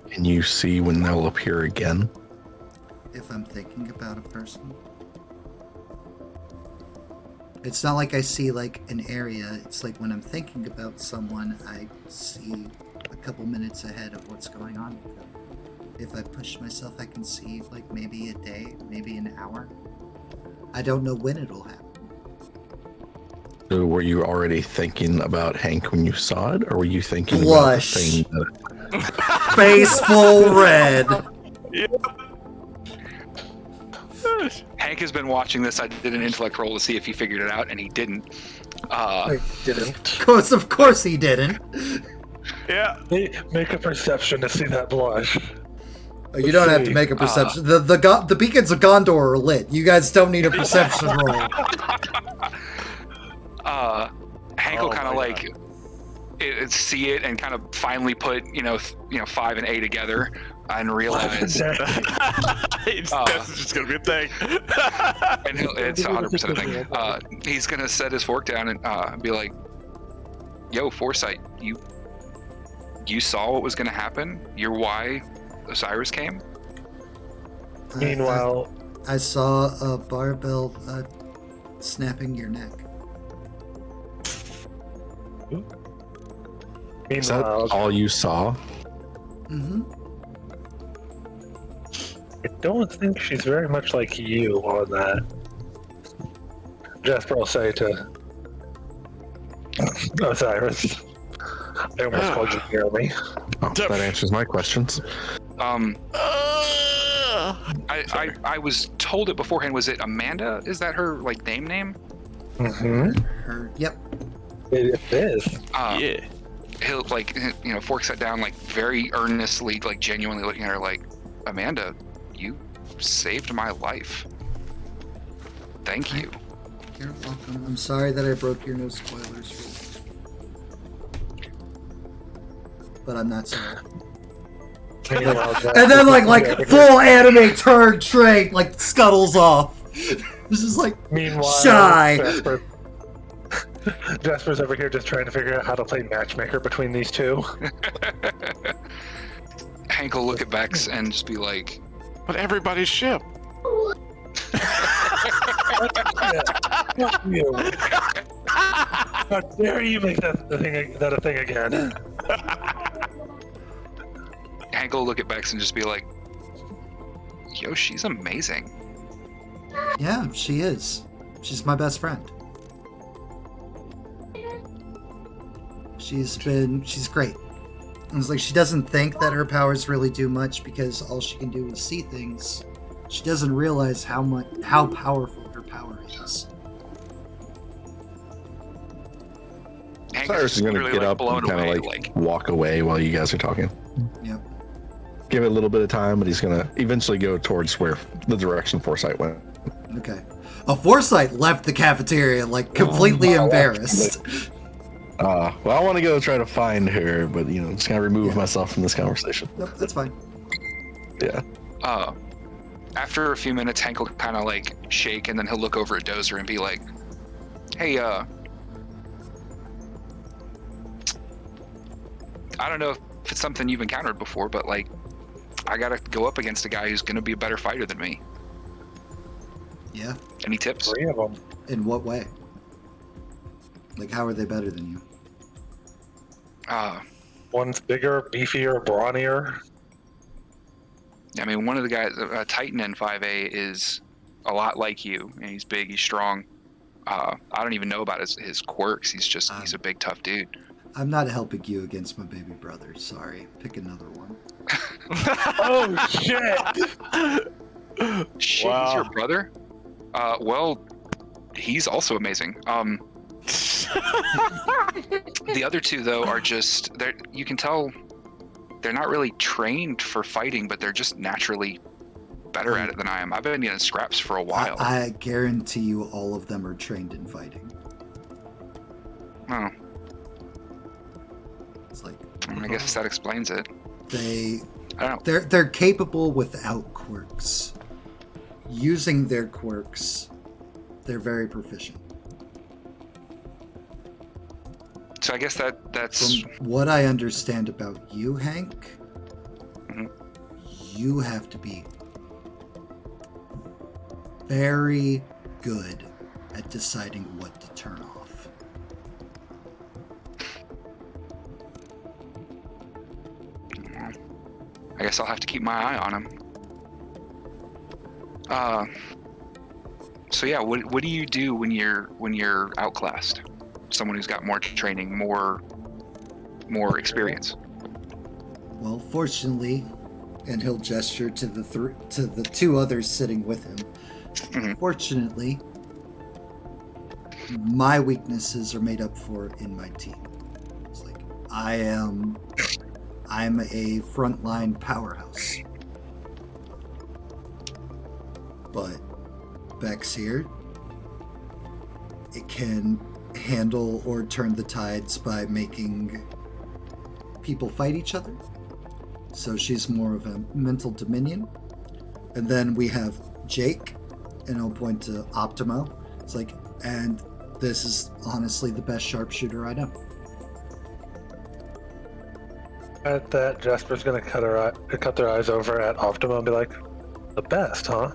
Can you see when they'll appear again? If I'm thinking about a person. It's not like I see like an area. It's like when I'm thinking about someone, I see a couple minutes ahead of what's going on with them. If I push myself, I can see like maybe a day, maybe an hour. I don't know when it'll happen. So were you already thinking about Hank when you saw it, or were you thinking Blush. about the thing that... Face full red. Hank has been watching this. I did an intellect roll to see if he figured it out, and he didn't. I didn't. Of course he didn't. Yeah. Make a perception to see that blush. You don't have to make a perception. The beacons of Gondor are lit. You guys don't need a perception roll. Hank will kind of like see it and kind of finally put 5 and A together and realize that's just gonna be a thing. and it's 100% a thing. He's gonna set his fork down and be like, "Yo, Foresight, you saw what was gonna happen. You're why Osiris came." Meanwhile, I saw a barbell snapping your neck. Is that all you saw? Mm-hmm. I don't think she's very much like you on that. Jasper will say to Osiris. I almost called you Jeremy. Oh, that answers my questions. I was told it beforehand. Was it Amanda? Is that her like name? Mm-hmm. Yep. It is. Yeah. He'll fork set down like very earnestly, like genuinely looking at her like, "Amanda, you saved my life. Thank you." You're welcome. I'm sorry that I broke your no spoilers rule. But I'm not sorry. And then like full anime turn trait like scuttles off. This is like Meanwhile, shy. Jasper's over here just trying to figure out how to play matchmaker between these two. Hank will look at Bex and just be like, "But everybody's ship." Fuck you. How dare you make that a thing again? Hank will look at Bex and just be like, "Yo, she's amazing." Yeah, she is. She's my best friend. She's great. It's like she doesn't think that her powers really do much because all she can do is see things. She doesn't realize how powerful her power is. Hank Cyrus is going to get up and kind of like walk away while you guys are talking. Yep. Give it a little bit of time, but he's going to eventually go towards where the direction Foresight went. Okay. A Foresight left the cafeteria, like, completely embarrassed. Well, I want to go try to find her, but, just kind of remove myself from this conversation. Nope, that's fine. Yeah. After a few minutes, Hank will kind of like shake, and then he'll look over at Dozer and be like, "Hey, I don't know if it's something you've encountered before, but like, I gotta go up against a guy who's gonna be a better fighter than me. Yeah. Any tips?" 3 of them. In what way? Like, how are they better than you? One's bigger, beefier, brawnier. I mean, one of the guys, Titan in 5A, is a lot like you, and he's big, he's strong. I don't even know about his quirks. He's a big, tough dude. I'm not helping you against my baby brother. Sorry. Pick another one. Oh, shit! Shit, Wow. he's your brother? Well, he's also amazing. The other two, though, are just, you can tell they're not really trained for fighting, but they're just naturally better at it than I am. I've been getting scraps for a while. I guarantee you all of them are trained in fighting. Oh, It's like, I guess that explains it. they I don't know. they're capable without quirks. Using their quirks, they're very proficient. So I guess that's From what I understand about you, Hank, Mhm. you have to be very good at deciding what to turn off. I guess I'll have to keep my eye on him. So yeah, what do you do when you're outclassed? Someone who's got more training, more experience. Well, fortunately, and he'll gesture to the two others sitting with him. Mhm. Fortunately, my weaknesses are made up for in my team. It's like I'm a frontline powerhouse. But Bex here, it can handle or turn the tides by making people fight each other. So she's more of a mental dominion. And then we have Jake, and I'll point to Optimo. It's like, and this is honestly the best sharpshooter I know. At that, Jasper's gonna cut their eyes over at Optima and be like, "The best, huh?"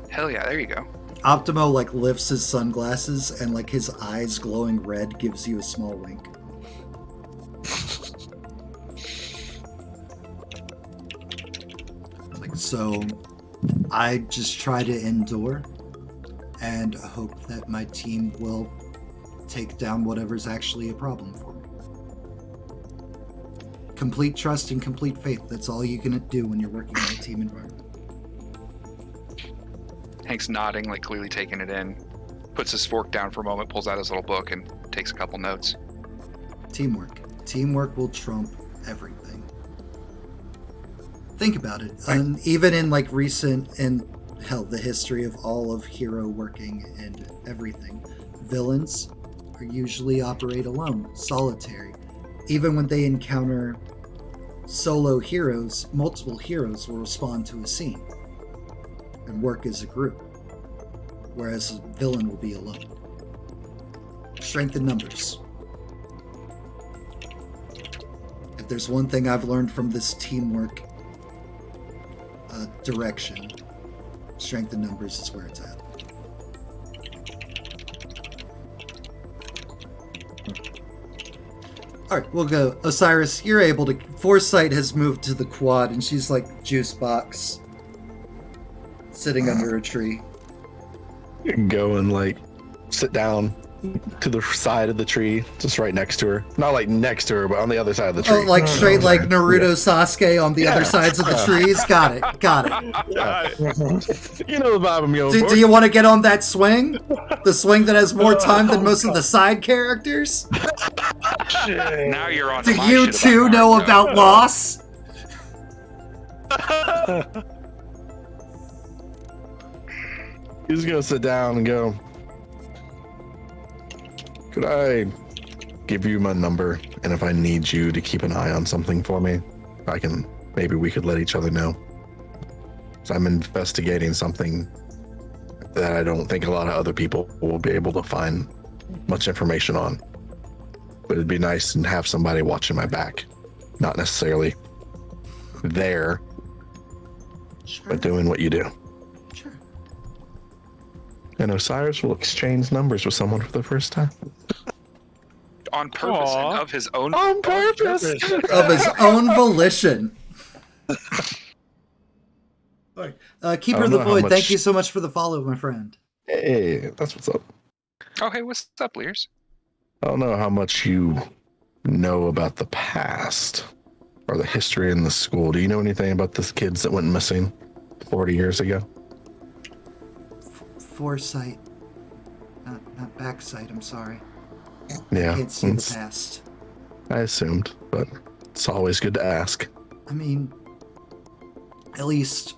Hell yeah, there you go. Optimo like lifts his sunglasses and like his eyes glowing red gives you a small wink. Like, so I just try to endure and hope that my team will take down whatever's actually a problem for me. Complete trust and complete faith. That's all you can do when you're working in a team environment. Hank's nodding, like clearly taking it in, puts his fork down for a moment, pulls out his little book, and takes a couple notes. Teamwork. Teamwork will trump everything. Think about it. Right. Even in like recent and hell, the history of all of hero working and everything, villains are usually operate alone, solitary. Even when they encounter solo heroes, multiple heroes will respond to a scene and work as a group, whereas a villain will be alone. Strength in numbers. If there's one thing I've learned from this teamwork direction, strength in numbers is where it's at. Alright, we'll go. Osiris, you're able to... Foresight has moved to the quad, and she's like juice box, sitting under a tree. You can go and like sit down to the side of the tree, just right next to her. Not like next to her, but on the other side of the tree. Oh, like straight like Naruto Sasuke on the other sides of the trees? Got it. You know the vibe I'm going for. Do you want to get on that swing? The swing that has more time than most of the side characters? Now you're on. Do my you shit too about know Naruto. about loss? He's gonna sit down and go, could I give you my number? And if I need you to keep an eye on something for me, maybe we could let each other know. So I'm investigating something that I don't think a lot of other people will be able to find much information on. But it'd be nice to have somebody watching my back. Not necessarily there, Sure. but doing what you do. Sure. And Osiris will exchange numbers with someone for the first time. On purpose Aw. and of his own. On purpose! Of his own volition. Keeper of the know how Void, much- thank you so much for the follow, my friend. Hey, that's what's up. Oh, hey, what's up, Lears? I don't know how much you know about the past or the history in the school. Do you know anything about the kids that went missing 40 years ago? Foresight. Not backsight, I'm sorry. Yeah, Can't see the past. I assumed, but it's always good to ask. I mean, at least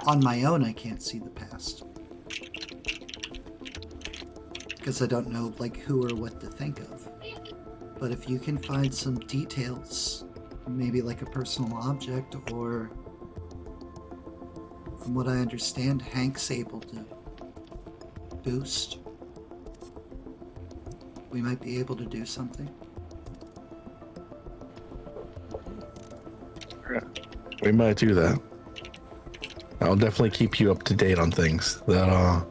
on my own, I can't see the past. Because I don't know, like, who or what to think of. But if you can find some details, maybe like a personal object, or from what I understand, Hank's able to boost, we might be able to do something. We might do that. I'll definitely keep you up to date on things. That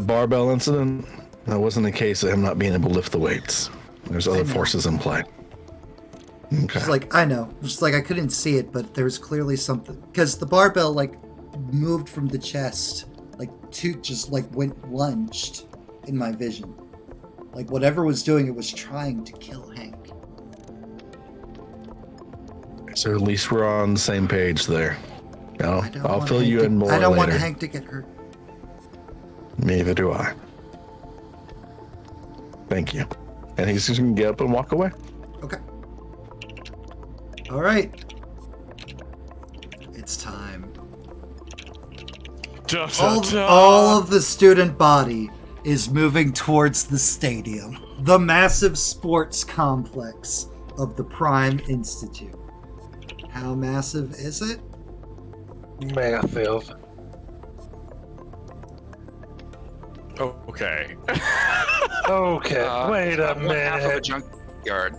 barbell incident, that wasn't a case of him not being able to lift the weights. There's other forces in play. Okay. Just like, I know. Just like I couldn't see it, but there was clearly something. Because the barbell, like, moved from the chest, like, to just, like, went lunged in my vision. Like, whatever was doing it was trying to kill Hank. So at least we're on the same page there. I'll fill you in more I don't later. want Hank to get hurt. Neither do I. Thank you. And he's just gonna get up and walk away. Okay. All right. It's time. All of the student body is moving towards the stadium, the massive sports complex of the Prime Institute. How massive is it? Massive. Okay. Okay, wait a one half of a minute. junkyard.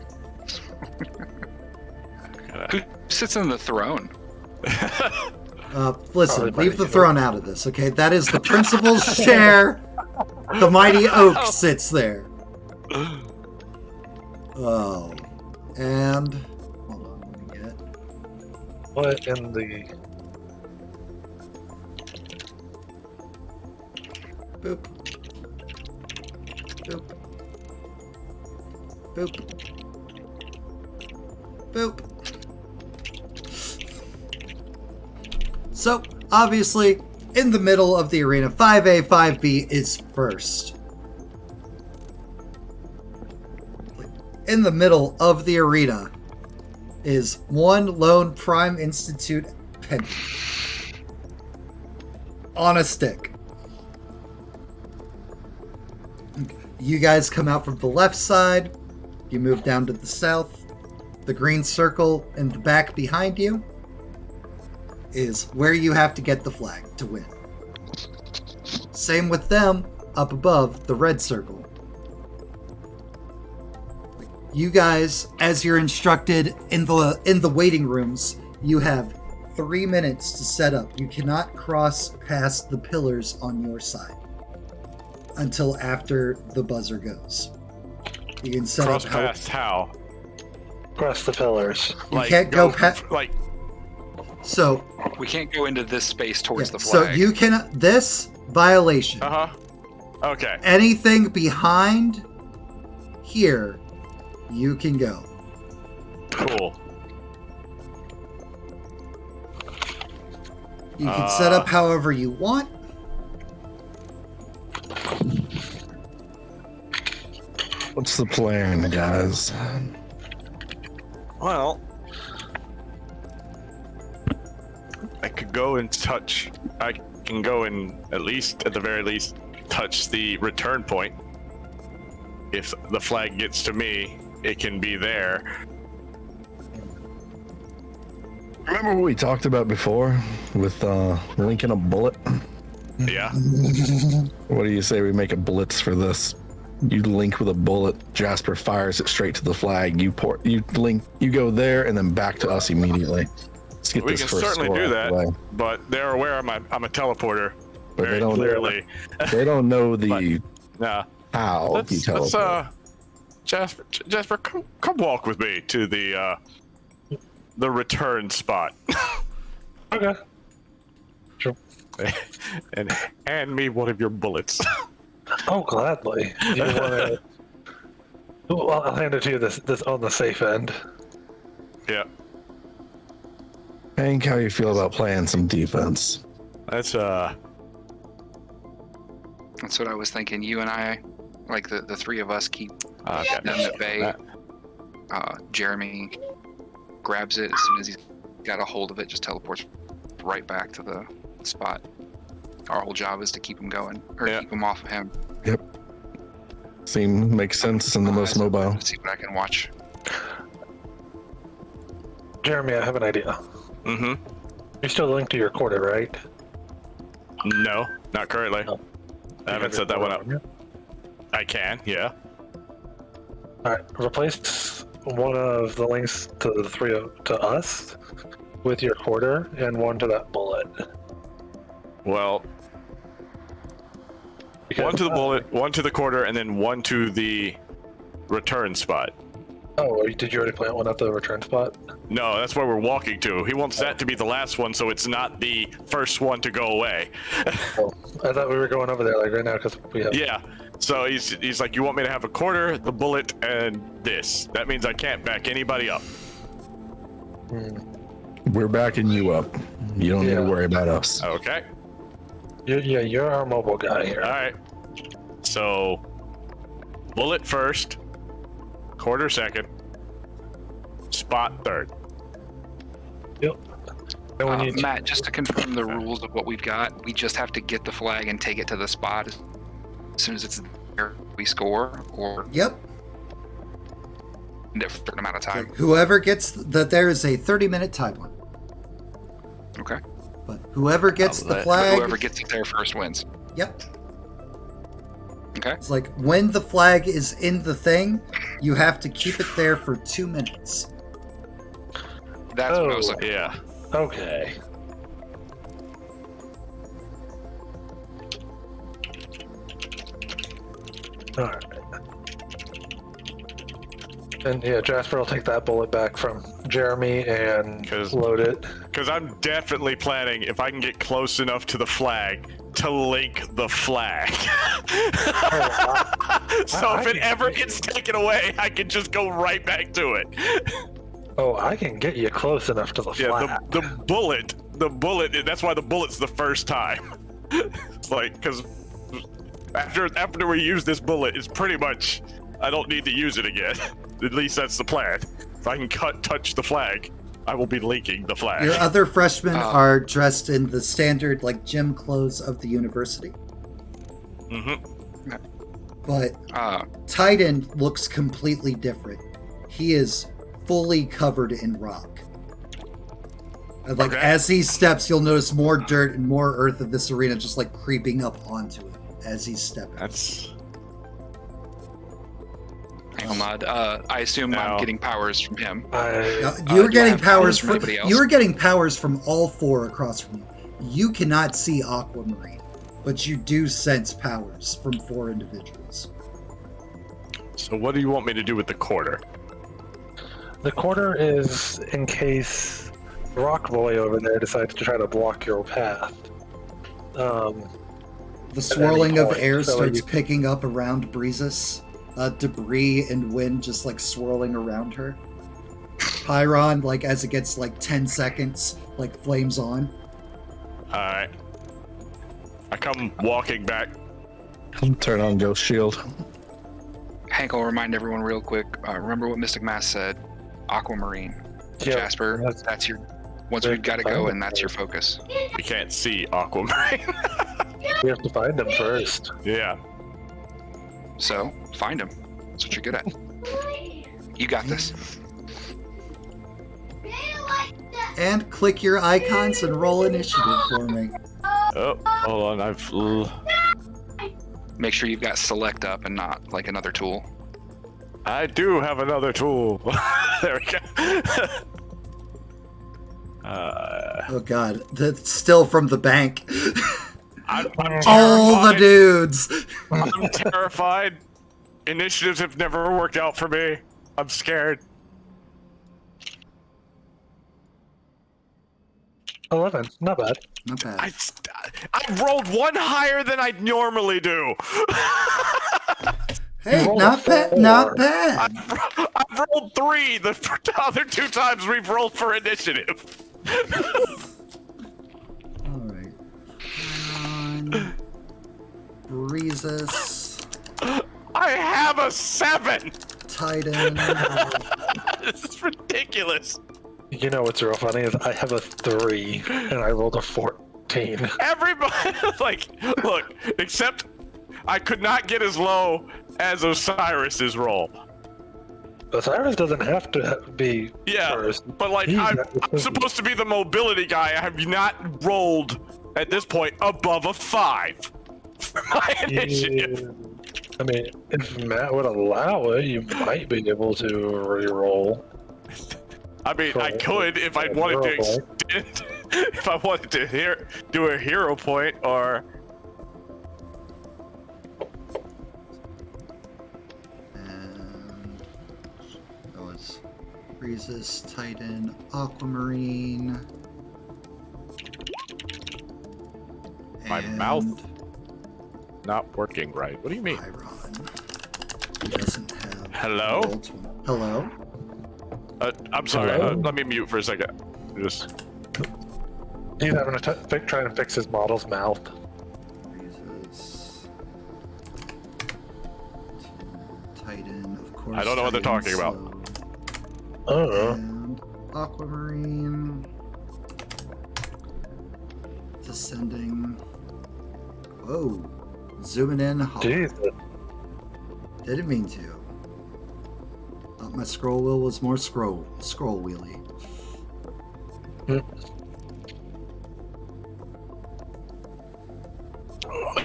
Who sits on the throne? Listen, Probably leave the Mike, throne out of this, okay? That is the principal's chair. The mighty oak sits there. Oh. And... hold on, let me get it. What in the... Boop. Boop. Boop. Boop. So, obviously, in the middle of the arena, 5A, 5B is first. In the middle of the arena is one lone Prime Institute penny. On a stick. You guys come out from the left side. You move down to the south. The green circle in the back behind you is where you have to get the flag to win. Same with them up above, the red circle. You guys, as you're instructed in the waiting rooms, you have 3 minutes to set up. You cannot cross past the pillars on your side until after the buzzer goes. You can set Cross up past how? Across the pillars. You can't go past. Like, So We can't go into this space towards the so flag. you can this violation. Okay. Anything behind here, you can go. Cool. You can set up however you want. What's the plan, guys? Well, I could go and touch. I can go and at the very least, touch the return point. If the flag gets to me, it can be there. Remember what we talked about before with linking a bullet? Yeah. What do you say we make a blitz for this? You link with a bullet. Jasper fires it straight to the flag. You go there and then back to us immediately. Let's get We this can first certainly score do out that, of the way. but they're aware I'm a teleporter. But very they don't clearly. They don't know the Nah. how you teleport. Jasper, come walk with me to the return spot. Okay. Sure. And hand me one of your bullets. Oh, gladly. You want to? Well, I'll hand it to you this on the safe end. Yeah. Hank, how you feel about playing some defense? That's what I was thinking. You and I, like the three of us, keep okay. them at bay. Jeremy grabs it as soon as he's got a hold of it, just teleports right back to the spot. Our whole job is to keep him going, or keep him off of him. Yep. Makes sense and the most mobile. Let's see what I can watch. Jeremy, I have an idea. Mm-hmm. You're still linked to your quarter, right? No, not currently. No. I haven't set that one up. I can, yeah. Alright, replace one of the links to the to us with your quarter and one to that bullet. Well, one to the bullet, one to the quarter, and then one to the return spot. Oh, did you already plant one at the return spot? No, that's where we're walking to. He wants that to be the last one, so it's not the first one to go away. Oh, I thought we were going over there like right now because we have. Yeah. So he's like, you want me to have a quarter, the bullet, and this. That means I can't back anybody up. We're backing you up. You don't need to worry about us. Okay. You're our mobile guy here. All right. So, bullet first, quarter second, spot third. Yep. And when Matt, just to confirm the rules of what we've got, we just have to get the flag and take it to the spot as soon as it's there. We score, or Yep. a certain amount of time. Whoever gets there is a 30-minute time limit. Okay. But whoever gets the flag, Whoever gets it there first wins. Yep. Okay. It's like when the flag is in the thing, you have to keep it there for 2 minutes. That's what I was looking. Yeah. Okay. Alright. And yeah, Jasper will take that bullet back from Jeremy and load it. Because I'm definitely planning, if I can get close enough to the flag, to link the flag. So if it ever gets taken away, I can just go right back to it. Oh, I can get you close enough to the flag. Yeah, the bullet, that's why the bullet's the first time. It's like, because after we use this bullet, it's pretty much, I don't need to use it again. At least that's the plan. If I can touch the flag, I will be linking the flag. Your other freshmen are dressed in the standard, like, gym clothes of the university. Mm-hmm. But Titan looks completely different. He is fully covered in rock. And, like, as he steps, you'll notice more dirt and more earth of this arena just, like, creeping up onto it as he's stepping. That's... Hang on, Lod. I assume I'm getting powers from him. You were getting powers from anybody else? You were getting powers from all four across from you. You cannot see Aquamarine, but you do sense powers from 4 individuals. So what do you want me to do with the quarter? The quarter is in case Rock Boy over there decides to try to block your path. The swirling of air so starts picking up around Breezes. Debris and wind just like swirling around her. Pyron, like as it gets like 10 seconds, like flames on. Alright. I come walking back. Turn on Ghost Shield. Hank, I'll remind everyone real quick. Remember what Mystic Mass said. Aquamarine. Jasper, that's your... Once we've got to go, and that's your focus. We can't see Aquamarine. We have to find him first. Yeah. So find him. That's what you're good at. You got this. And click your icons and roll initiative for me. Oh, hold on. Make sure you've got select up and not like another tool. I do have another tool. There we go. Oh god, that's still from the bank. I'm All the terrified. dudes. I'm terrified. Initiatives have never worked out for me. I'm scared. 11. Not bad. Not bad. I rolled one higher than I normally do. Hey, rolled not a bad. 4. Not bad. I've rolled 3 the other 2 times we've rolled for initiative. All right. Breezes. I have a 7. Titan. This is ridiculous. You know what's real funny is I have a 3 and I rolled a 14. Everybody, like, look, except I could not get as low as Osiris's roll. Osiris doesn't have to be Yeah, first. but like, He's I'm not- supposed to be the mobility guy. I have not rolled at this point above a 5 for my initiative. I mean, if Matt would allow it, you might be able to re-roll. I mean, I could if I wanted to extend, if I wanted to do a hero point or. And that was Breezes, Titan, Aquamarine. My and mouth not working right. What do you mean? Pyron. He doesn't have. Hello? the old one. Hello? I'm sorry. Hello? Let me mute for a second. Just. He's having a trying to fix his model's mouth. Breezes. Titan, of course. I don't know what they're talking about. Oh. And Aquamarine. Descending. Whoa. Zooming in hard. Jesus. Didn't mean to. Thought my scroll wheel was more scroll wheelie.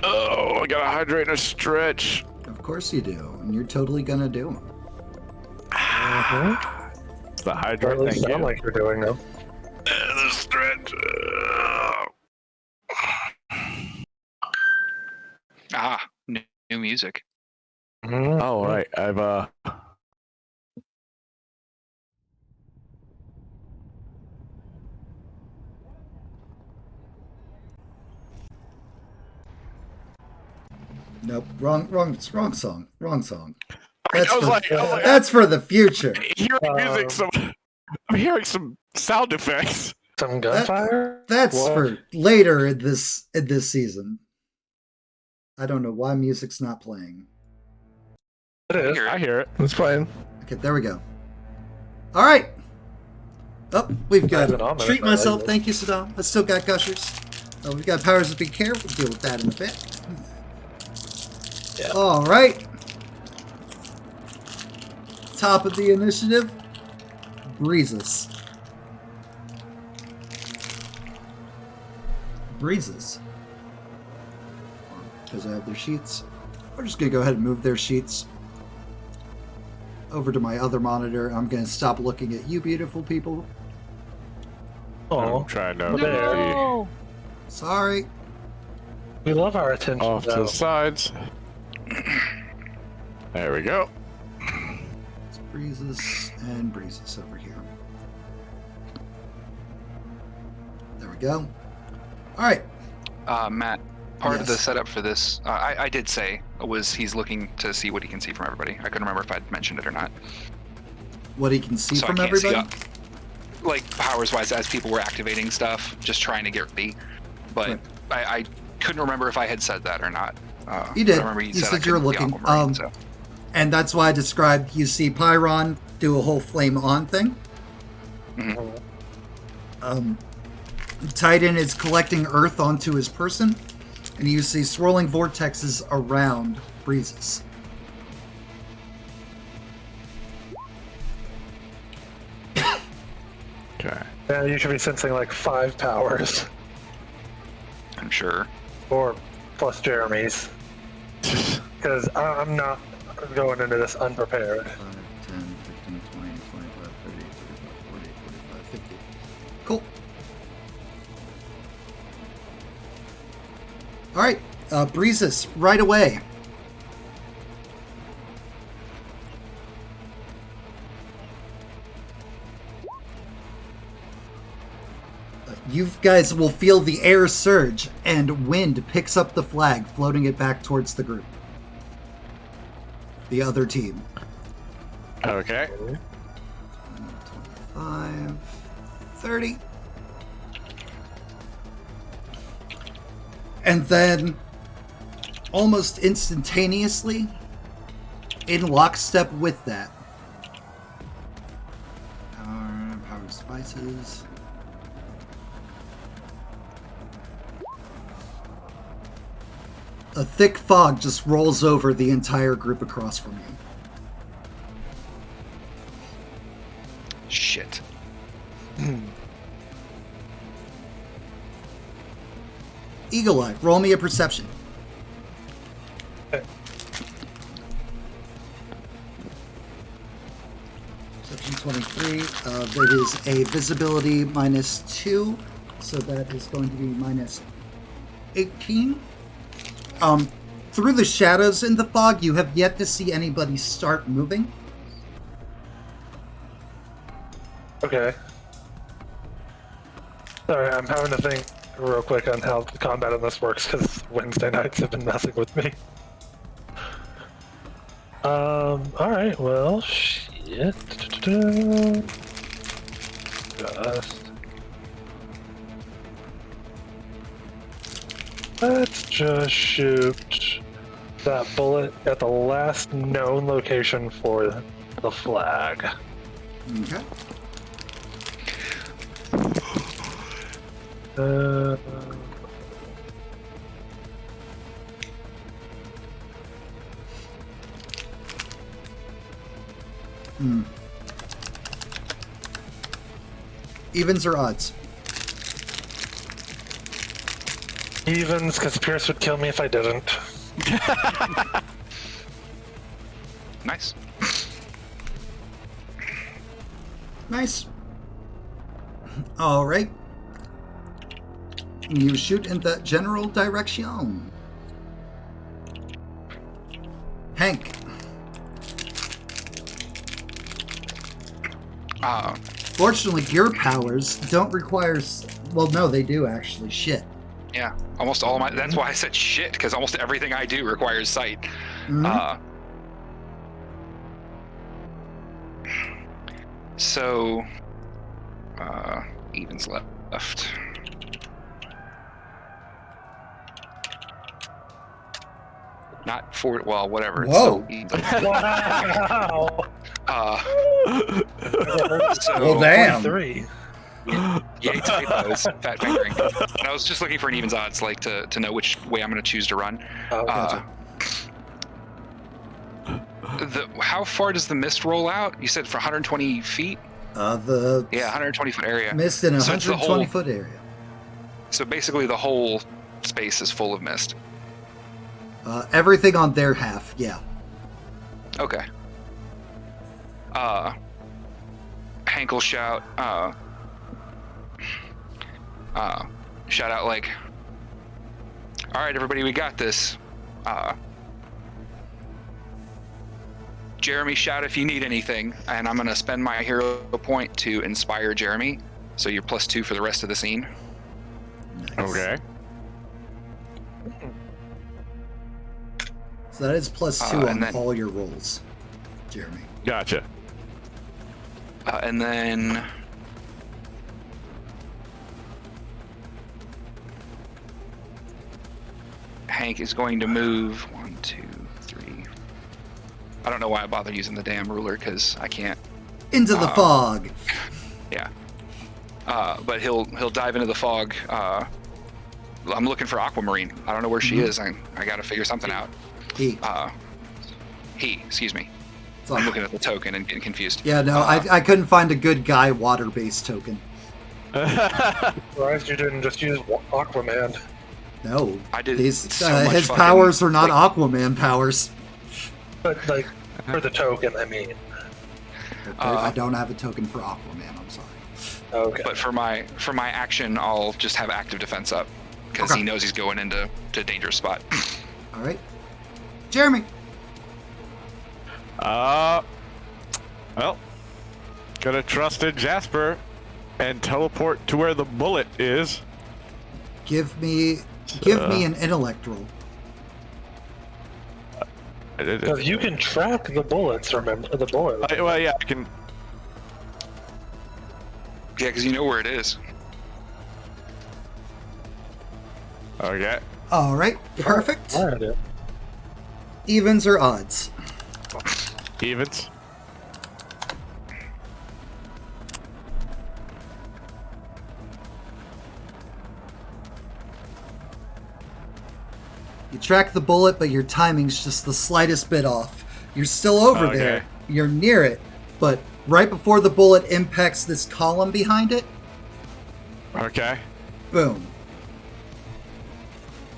Oh, I gotta hydrate and stretch. Of course you do, and you're totally gonna do them. It's the Or hydrate. at least Thank sound you. like you're doing them. The stretch. New music. Oh, right. I've Nope, wrong song. Wrong song. I was like, That's for the future. hearing music. I'm hearing some sound effects. Some gunfire? That's What? for later in this season. I don't know why music's not playing. It is. I hear it. That's fine. Okay, there we go. All right. Oh, we've got That's an ominous treat one, myself. isn't it? Thank you, Saddam. I still got gushers. We've got powers of big care. We'll deal with that in a bit. Yeah. All right. Top of the initiative. Breezes. Because I have their sheets. We're just going to go ahead and move their sheets over to my other monitor. I'm going to stop looking at you beautiful people. Oh, I'm trying to No. Sorry. we love our attention. be off to though. the sides. There we go. It's breezes and breezes over here. There we go. All right. Matt, part of the Yes. setup for this, I did say, was he's looking to see what he can see from everybody. I couldn't remember if I'd mentioned it or not. What he can see So I from can't see everybody. Like, powers-wise, as people were activating stuff, just trying to get ready. But Right. I couldn't remember if I had said that or not. You did. I remember You said said I you were couldn't see looking. Aquamarine, so. And that's why I described you see Pyron do a whole flame on thing. Mhm. Titan is collecting earth onto his person. And you see swirling vortexes around Breezes. Okay. Yeah, you should be sensing like 5 powers. I'm sure. Or plus Jeremy's. Because I'm not going into this unprepared. 5, 10, 15, 20, 25, 30, 35, 40, 45, 50. Cool. Alright, Breezes, right away. You guys will feel the air surge, and wind picks up the flag, floating it back towards the group. The other team. Okay. 25, 30. And then, almost instantaneously, in lockstep with that, power spices. A thick fog just rolls over the entire group across from you. Shit. Eagle Eye, roll me a perception. Okay. Perception 23. That is a visibility -2, so that is going to be -18. Through the shadows in the fog, you have yet to see anybody start moving. Okay. Sorry, I'm having to think real quick on how the combat on this works because Wednesday nights have been messing with me. Alright, well, shit. Let's just shoot that bullet at the last known location for the flag. Okay. Evens or odds? Evens, because Pierce would kill me if I didn't. Nice. Nice. All right. You shoot in the general direction. Hank. Fortunately, your powers don't require... Well, no, they do, actually. Shit. Yeah, almost all of my... That's why I said shit, because almost everything I do requires sight. Mm-hmm. So... Evens left. Not 4... Well, whatever. Whoa. It's Wow! so, Well, damn. 43. Yeah, typos, fat fingering. And I was just looking for an evens odds, like to know which way I'm going to choose to run. Oh, gotcha. How far does the mist roll out? You said for 120 feet? The 120 foot area. mist in a So it's the 120 whole- foot area. So basically the whole space is full of mist. Everything on their half, yeah. Okay. Hank will shout, shout out like, all right, everybody, we got this. Jeremy, shout if you need anything, and I'm gonna spend my hero point to inspire Jeremy. So you're +2 for the rest of the scene. Nice. Okay. So that is +2 on and then- all your rolls, Jeremy. Gotcha. And then Hank is going to move 1, 2, 3. I don't know why I bother using the damn ruler because I can't. Into the fog. Yeah. But he'll dive into the fog. I'm looking for Aquamarine. I don't know where she is. I got to figure something out. Excuse me. I'm looking at the token and getting confused. Yeah, no, I couldn't find a good guy water-based token. Surprised you didn't just use Aquaman. No, I did. his powers are not Aquaman powers. But like for the token, I mean. I don't have a token for Aquaman. I'm sorry. Okay. But for my action, I'll just have active defense up because he knows he's going into a dangerous spot. All right, Jeremy. Well, gonna trust in Jasper and teleport to where the bullet is. Give me an intellect roll. Because you can track the bullets, remember? The bullet. Well, yeah, I can. Yeah, because you know where it is. Okay. All right, perfect. All right. Evens or odds? Evens. You track the bullet, but your timing's just the slightest bit off. You're still over Okay. there. You're near it, but right before the bullet impacts this column behind it, Okay. boom.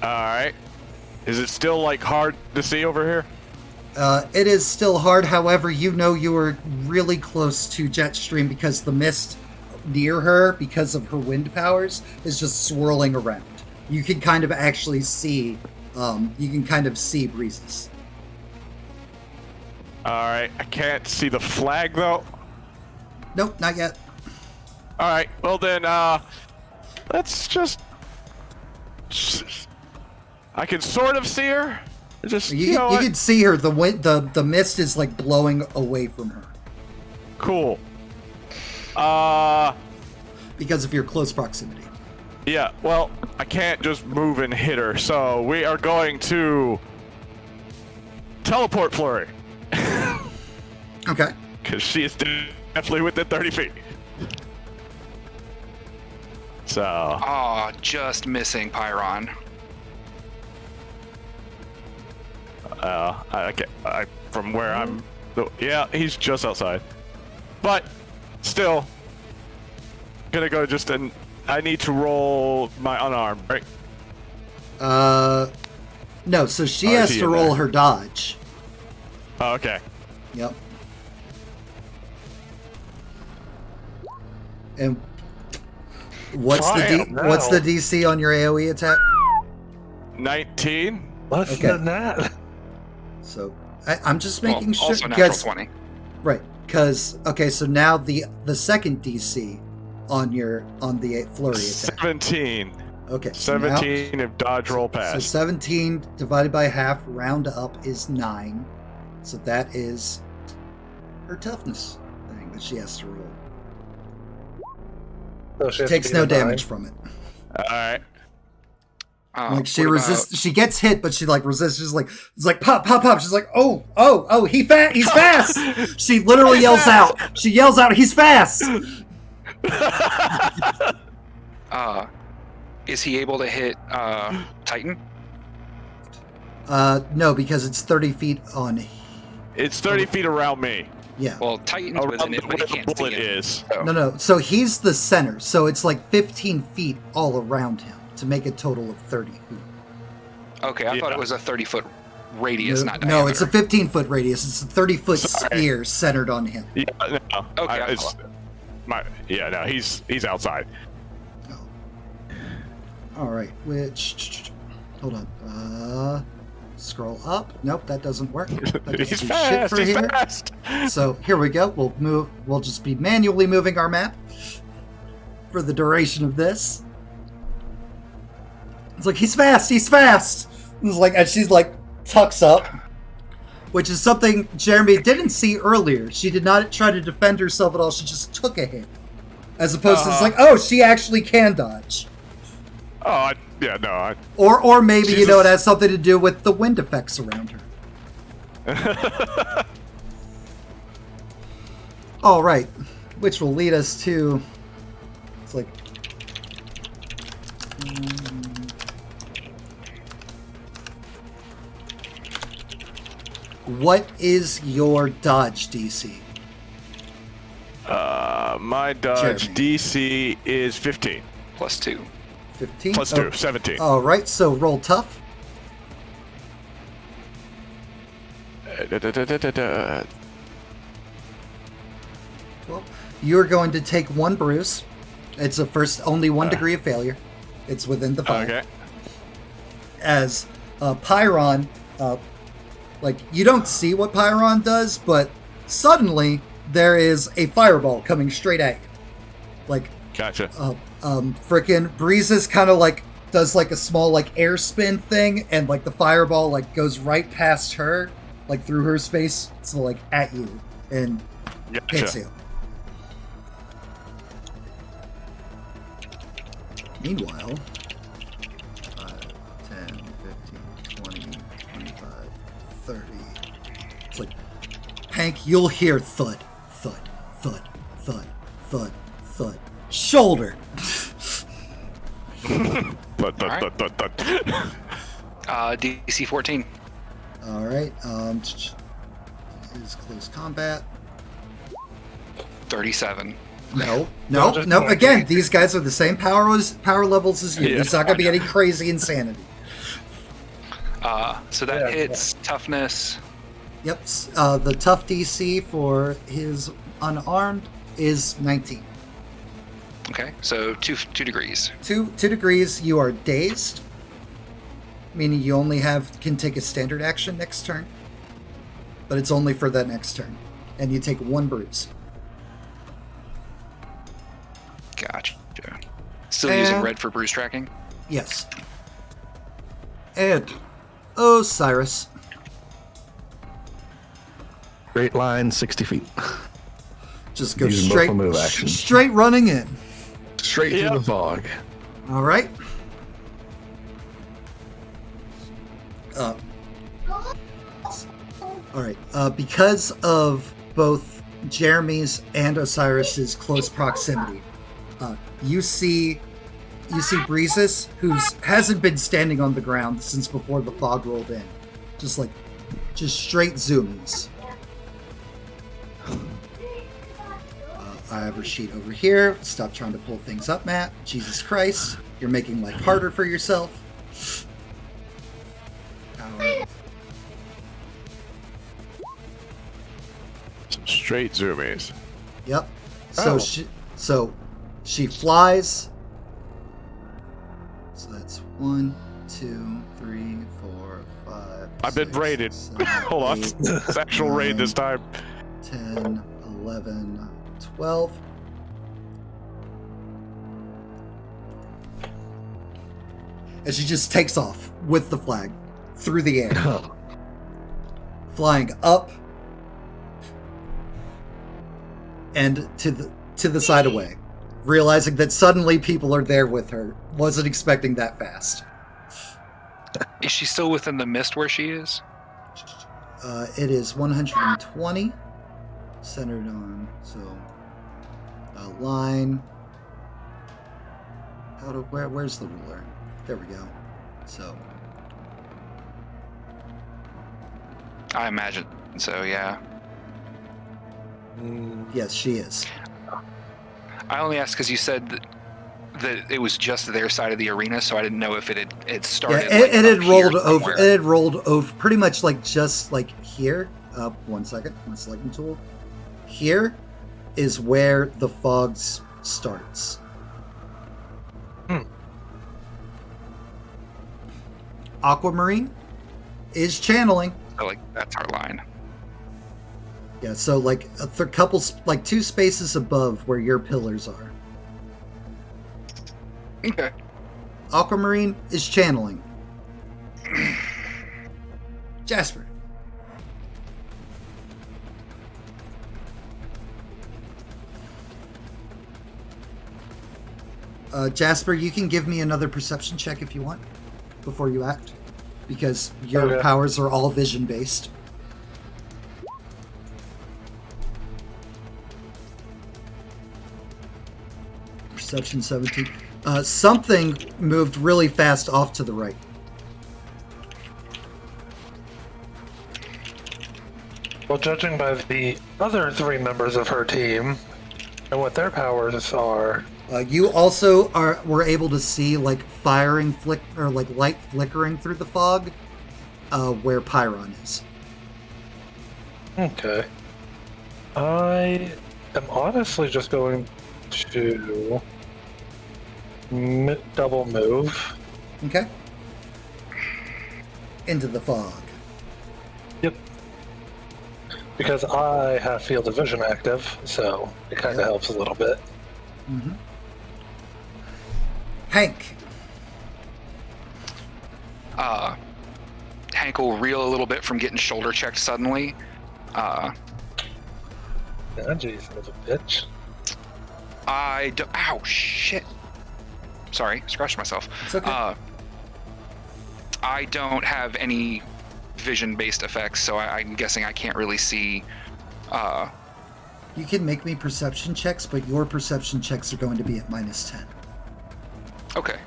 Alright. Is it still, like, hard to see over here? It is still hard, however, you know you were really close to Jetstream because the mist near her, because of her wind powers, is just swirling around. You can kind of actually see, breezes. Alright. I can't see the flag, though. Nope, not yet. Alright. Well, then, let's just... I can sort of see her. Just, You know what? can see her. The mist is like blowing away from her Cool. because of your close proximity. Yeah, well, I can't just move and hit her, so we are going to teleport flurry. Okay. Because she is definitely within 30 feet. So, Oh, just missing Pyron. from where I'm, yeah, he's just outside. But, still, gonna go just an, I need to roll my unarmed, right? No, so she Oh, is has he to in roll there? her dodge. Oh, okay. Yep. And what's Fire the DC on your AoE attack? 19? Less Okay. than that. So I'm just making sure Also natural because 20. right, because okay, so now the second DC on the flurry attack. 17. Okay, so now- 17 if dodge roll So pass. 17 divided by half, round up, is 9. So that is her toughness thing that she has to roll. So She has to takes be no a 9. damage from it. Alright. Like she what resists, she gets hit, but she like resists. She's like, it's like pop, pop, pop. She's like, oh, he's fast. She literally yells out. She yells out, he's fast. Is he able to hit Titan? No, because it's 30 feet on. It's 30 feet around me. Yeah. Well, Titan's Around within it, where but he the can't see bullet it. is. So, No. So he's the center. So it's like 15 feet all around him to make a total of 30 feet. Okay, I thought Yeah. it was a 30-foot radius, not No, it's a diameter. 15-foot radius. It's a 30-foot Sorry. sphere centered on him. Yeah, no. Okay, He's outside. All right, which hold on. Scroll up. Nope, that doesn't work. That doesn't He's do fast. shit for He's here. fast. So here we go. We'll move. We'll just be manually moving our map for the duration of this. It's like he's fast. He's fast. It's like, and she's like tucks up, which is something Jeremy didn't see earlier. She did not try to defend herself at all. She just took a hit, as opposed to it's like, oh, she actually can dodge. Or maybe Jesus. it has something to do with the wind effects around her. All right, which will lead us to. It's like. what is your dodge DC? My dodge Jeremy. DC is 15. +2. 15? Plus 2, 17. All right, so roll tough. Well, you're going to take 1 bruise. It's only 1 degree of failure. It's within the 5. Okay. As Pyron, you don't see what Pyron does, but suddenly there is a fireball coming straight at you. Gotcha. Frickin' Breezes kind of does a small air spin thing, and the fireball goes right past her, through her space, so at you and hits you. Meanwhile, 5, 10, 15, 20, 25, 30. It's Hank, you'll hear thud, thud, thud, thud, thud, thud. Shoulder. DC 14. All right. Is close combat. 37. No. just Again, these guys are the same power levels as you. Yeah. It's not gonna be any crazy insanity. So that hits toughness. Yep. The tough DC for his unarmed is 19. Okay, so 2 degrees. 2 degrees. You are dazed, meaning you only can take a standard action next turn, but it's only for that next turn, and you take 1 bruise. Gotcha. Still using red for bruise tracking? Yes. And Osiris. Straight line, 60 feet. Just go Using straight, both move action. straight running in. Straight through the fog. All right. All right. Because of both Jeremy's and Osiris's close proximity, you see Breezes, who hasn't been standing on the ground since before the fog rolled in, just straight zoomies. I have a sheet over here. Stop trying to pull things up, Matt. Jesus Christ. You're making life harder for yourself. Some straight zoomies. Yep. So she flies. So that's 1, 2, 3, 4, 5. I've been 6, raided. 7, Hold on. 8, It's actual raid this time. 10, 11, 12. And she just takes off with the flag through the air, flying up and to the side away, realizing that suddenly people are there with her. Wasn't expecting that fast. Is she still within the mist where she is? It is 120 centered on a line. Where's the ruler? There we go. So I imagine so, yeah. yes, she is. I only asked because you said that it was just their side of the arena, so I didn't know if it started. Yeah, it had up rolled here over. somewhere. It had rolled over pretty much just here. 1 second. My selecting tool. Here is where the fog starts. Aquamarine is channeling. So, that's our line. Yeah, so a couple, 2 spaces above where your pillars are. Okay. Aquamarine is channeling. Jasper. Jasper, you can give me another perception check if you want before you act, because your powers are all vision based. Perception 17. Something moved really fast off to the right. Well, judging by the other 3 members of her team and what their powers are, you also were able to see like light flickering through the fog, where Pyron is. okay. I am honestly just going to double move. Okay. Into the fog. Yep. Because I have field of vision active, so it kind of helps a little bit. Mm-hmm. Hank. Hank will reel a little bit from getting shoulder checked suddenly. Jeez, son of a bitch. Ow, shit. Sorry, scratched myself. It's okay. I don't have any vision-based effects, so I'm guessing I can't really see. You can make me perception checks, but your perception checks are going to be at -10. Okay.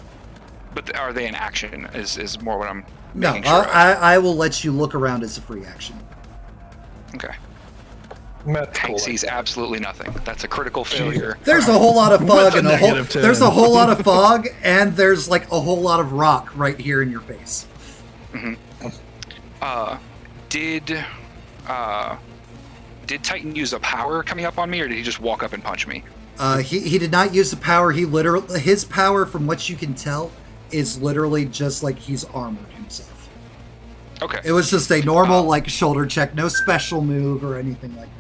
But are they in action? Is more what I'm No, making sure of. I will let you look around as a free action. Okay. That's Hank cool. sees absolutely nothing. That's a critical failure. There's a whole lot of fog and negative 10. there's a whole lot of fog and there's like a whole lot of rock right here in your face. Did Titan use a power coming up on me, or did he just walk up and punch me? He did not use the power. His power, from what you can tell, is literally just like he's armored himself. Okay. It was just a normal like shoulder check, no special move or anything like that.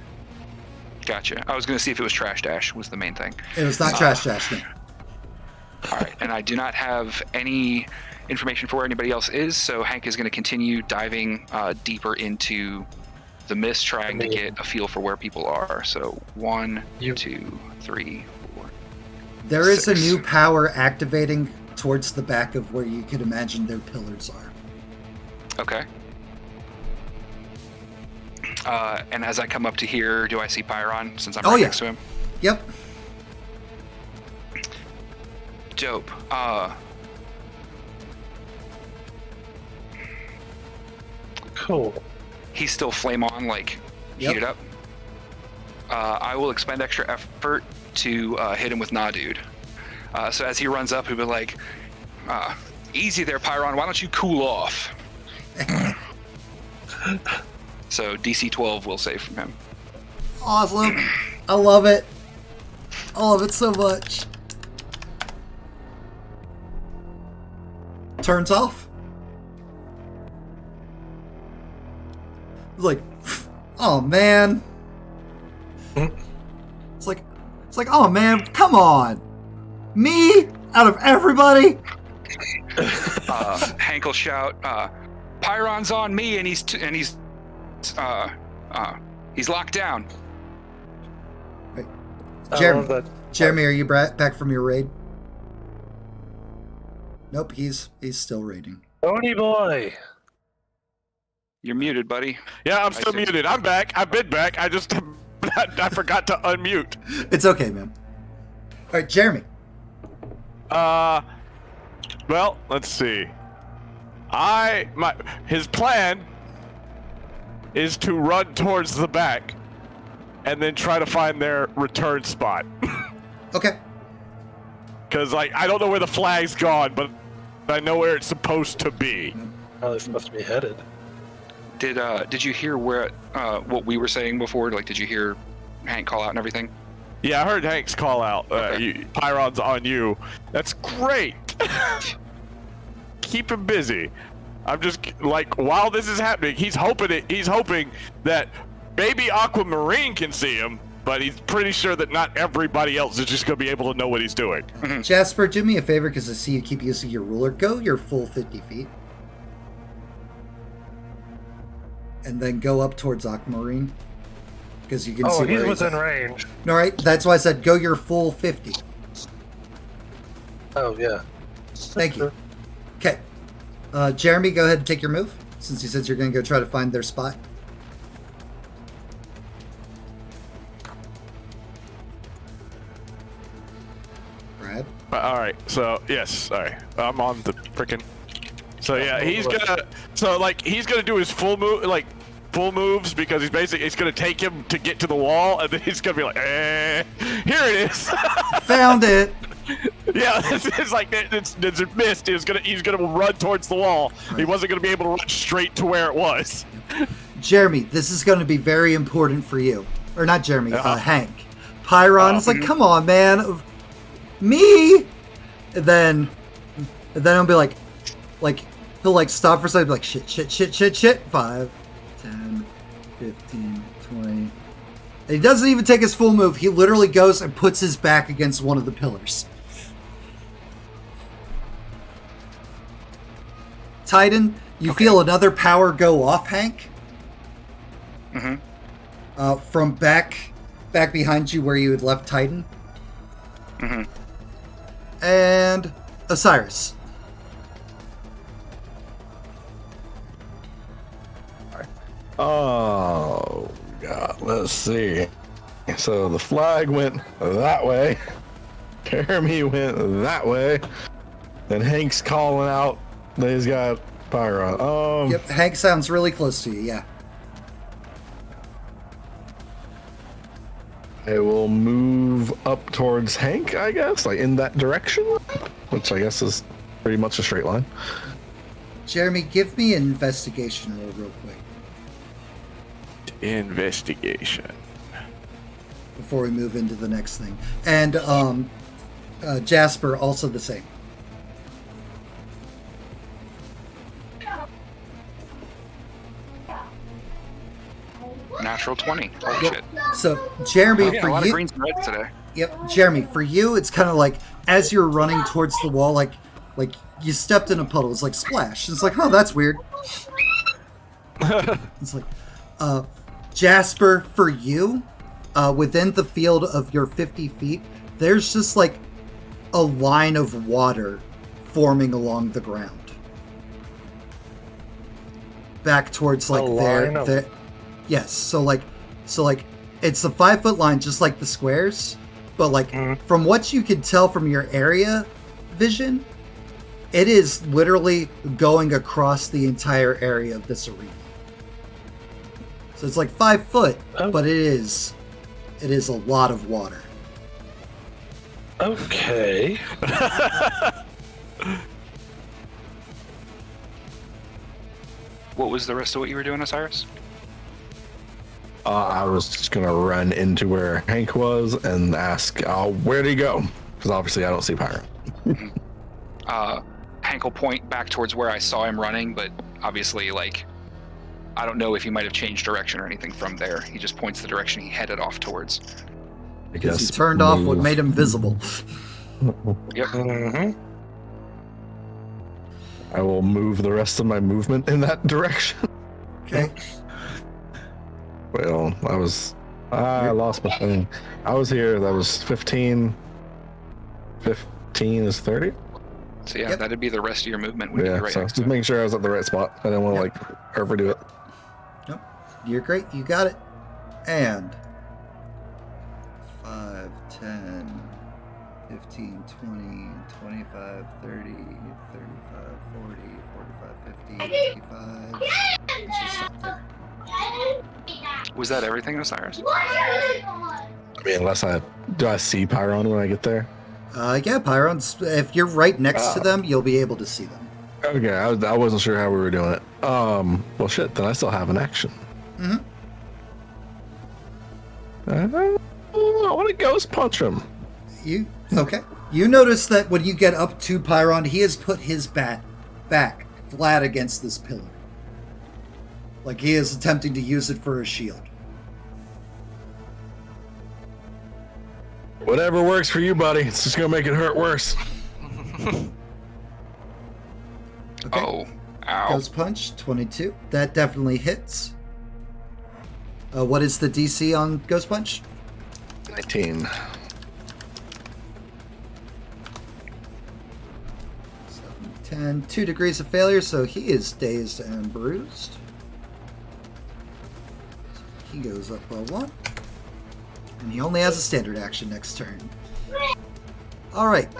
Gotcha. I was going to see if it was Trash Dash was the main thing. It was not trash dash. No. All right, and I do not have any information for where anybody else is, so Hank is going to continue diving deeper into the mist, trying to get a feel for where people are. So 1, 2, 3, 4. There is 6. a new power activating towards the back of where you could imagine their pillars are. Okay. And as I come up to here, do I see Pyron since I'm right next to him? Yep. Dope. Cool. He's still flame on, like heated up. I will expend extra effort to hit him with Nah Dude. So as he runs up, he'll be like, easy there, Pyron, why don't you cool off? So DC 12 will save from him. Awesome. I love it. I love it so much. Turns off. It's like, oh man. It's like, oh man, come on. Me out of everybody. Hank will shout, Pyron's on me, and he's locked down. Wait. I love that. Jeremy, are you back from your raid? Nope, he's still raiding. Tony boy. You're muted, buddy. Yeah, I'm still muted. I'm back. I've been back. I just I forgot to unmute. It's okay, man. All right, Jeremy. Well, let's see. His plan is to run towards the back and then try to find their return spot. Okay. Because, like, I don't know where the flag's gone, but I know where it's supposed to be. How it's supposed to be headed. Did you hear where what we were saying before? Like, did you hear Hank call out and everything? Yeah, I heard Hank's call out. Okay. Pyron's on you. That's great. Keep him busy. I'm just like, while this is happening, he's hoping that baby Aquamarine can see him, but he's pretty sure that not everybody else is just going to be able to know what he's doing. Jasper, do me a favor, because I see you keep using your ruler. Go your full 50 feet. And then go up towards Aquamarine. Because you can see he's where within at. range. All right, that's why I said go your full 50. Oh, yeah. Thank you. Okay. Jeremy, go ahead and take your move, since you said you're going to go try to find their spot. Brad? All right, so, yes, sorry. I'm on the freaking... So, yeah, he's gonna... So, like, he's gonna do his full move, like, full moves because it's going to take him to get to the wall, and then he's going to be like, here it is. Found it. Yeah, it's like it's missed. He's gonna run towards the wall. Right. He wasn't gonna be able to run straight to where it was. Jeremy, this is going to be very important for you, or not Jeremy, Hank. Pyron is like, come on, man, me. And then I'll be like he'll like stop for a second, be like shit. 5, 10, 15, 20. And he doesn't even take his full move. He literally goes and puts his back against one of the pillars. Titan, you feel another power go off, Hank. Mm-hmm. From back behind you where you had left Titan. Mm-hmm. And Osiris. Oh God, let's see. So the flag went that way. Jeremy went that way. And Hank's calling out that he's got Pyron. Yep, Hank sounds really close to you, yeah. I will move up towards Hank, I guess, like in that direction, which I guess is pretty much a straight line. Jeremy, give me an investigation roll real quick. Investigation. Before we move into the next thing. And Jasper, also the same. Natural 20. Holy shit. So, Jeremy, A for lot you... of greens and reds today. Yep, Jeremy, for you, it's kind of like, as you're running towards the wall, like you stepped in a puddle. It's like, splash. It's like, oh, that's weird. It's like, Jasper, for you, within the field of your 50 feet, there's just like a line of water forming along the ground. Back towards like there. Yes, so like it's a 5-foot line just like the squares, but like from what you can tell from your area vision, it is literally going across the entire area of this arena. So it's like 5 foot, but it is a lot of water. Okay. What was the rest of what you were doing, Osiris? I was just gonna run into where Hank was and ask, where'd he go? Because obviously I don't see Pyron. Hank will point back towards where I saw him running, but obviously, like, I don't know if he might have changed direction or anything from there. He just points the direction he headed off towards. I guess He turned off what made him visible. Yep. Mm-hmm. I will move the rest of my movement in that direction. Okay. Well, I lost my thing. I was here, that was 15. 15 is 30? So yeah, that'd be the rest of your movement. Yeah, Right so next just to making sure I was at the right spot. I didn't want to like overdo it. Nope. You're great. You got it. And 5, 10, 15, 20, 25, 30, 35, 40, 45, 50, 55. Let's just stop there. Was that everything, Osiris? I mean, do I see Pyron when I get there? Yeah, Pyrons. If you're right next to them, you'll be able to see them. Okay, I wasn't sure how we were doing it. Well, shit, then I still have an action. Mm-hmm. I want to ghost punch him. Okay. You notice that when you get up to Pyron, he has put his bat back flat against this pillar. Like he is attempting to use it for a shield. Whatever works for you, buddy. It's just gonna make it hurt worse. Okay. Oh, ow. Ghost punch, 22. That definitely hits. What is the DC on Ghost Punch? 19. 7, 10. 2 degrees of failure, so he is dazed and bruised. So he goes up by 1. And he only has a standard action next turn. Alright.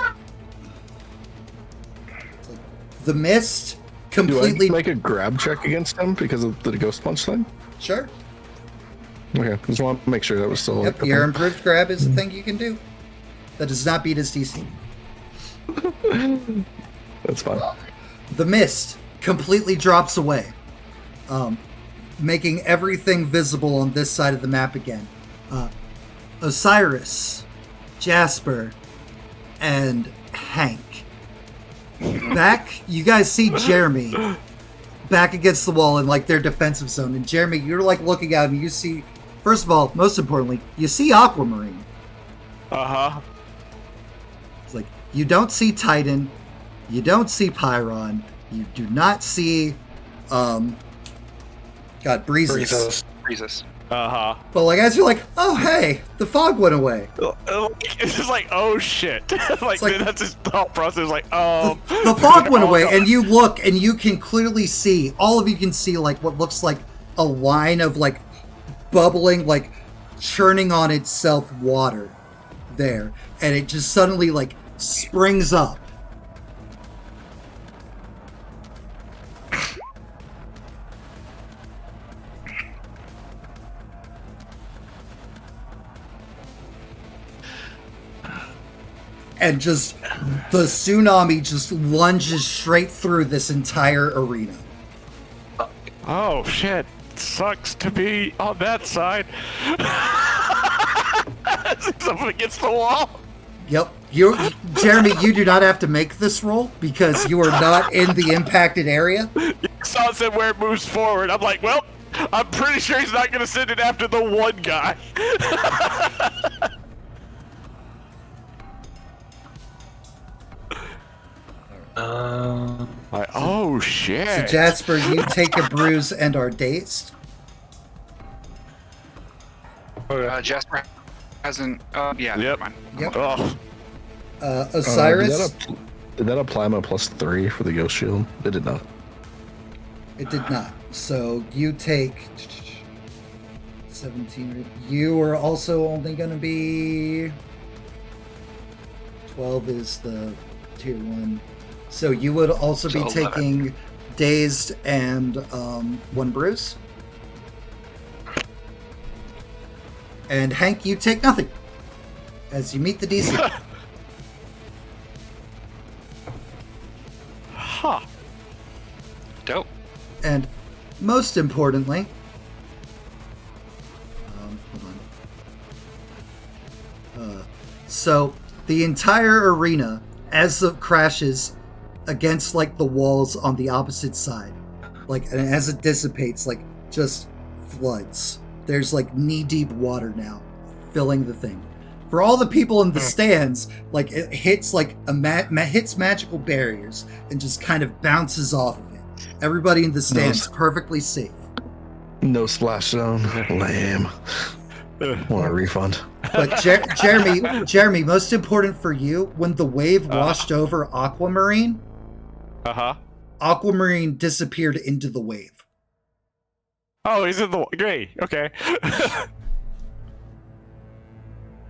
The mist completely. Do I make a grab check against him because of the ghost punch thing? Sure. Okay, just want to make sure that was still. Yep, your improved grab is a thing you can do. That does not beat his DC. That's fine. The mist completely drops away, making everything visible on this side of the map again. Osiris, Jasper, and Hank. Back, you guys see Jeremy back against the wall in like their defensive zone. And Jeremy, you're like looking out and you see, first of all, most importantly, you see Aquamarine. Uh-huh. It's like, you don't see Titan, you don't see Pyron, you do not see, Breezes. Jesus. Uh-huh. But like, as you're like, oh hey, the fog went away. It's just like, oh shit. like, that's his thought process. Like, The fog went away, and you look, and you can clearly see, all of you can see like what looks like a line of like bubbling, like churning on itself water there, and it just suddenly like springs up. And just the tsunami just lunges straight through this entire arena. oh shit. Sucks to be on that side. Something against the wall. Yep. Jeremy, you do not have to make this roll because you are not in the impacted area. Saw it said where it moves forward. I'm like, well, I'm pretty sure he's not gonna send it after the one guy. Like, oh shit. So Jasper, you take a bruise and are dazed. Jasper hasn't. Yeah. Yep. Never mind. Yep. Oh. Osiris, Did that apply my +3 for the ghost shield? It did not. it did not. So you take 17. You are also only going to be 12 is the tier 1. So you would also be So 11. taking dazed and 1 bruise. And Hank, you take nothing as you meet the DC. Huh. Dope. And most importantly, hold on. So the entire arena, as it crashes against like the walls on the opposite side, like, and as it dissipates, like just floods. There's like knee-deep water now filling the thing. For all the people in the stands, like it hits like hits magical barriers and just kind of bounces off of it. Everybody in the stands perfectly safe. No splash zone. Lame. Want a refund? But Jeremy, most important for you, when the wave washed over Aquamarine, Aquamarine disappeared into the wave. Oh, he's in the great. Okay.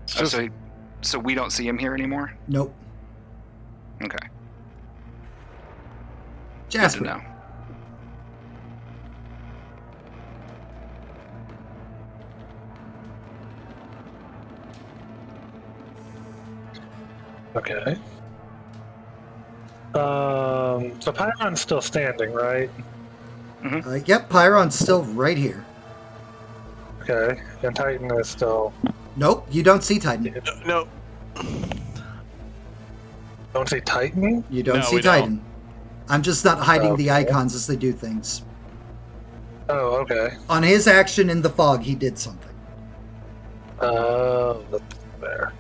So we don't see him here anymore. Nope. Okay. Good to Jasper. know. Okay. So Pyron's still standing, right? Yep, Pyron's still right here. Okay. And Titan is still. Nope, you don't see Titan. No. Don't see Titan? You don't No, see we Titan. I'm just not hiding the Okay. icons as they do things. Oh, okay. On his action in the fog, he did something. Oh, that's fair.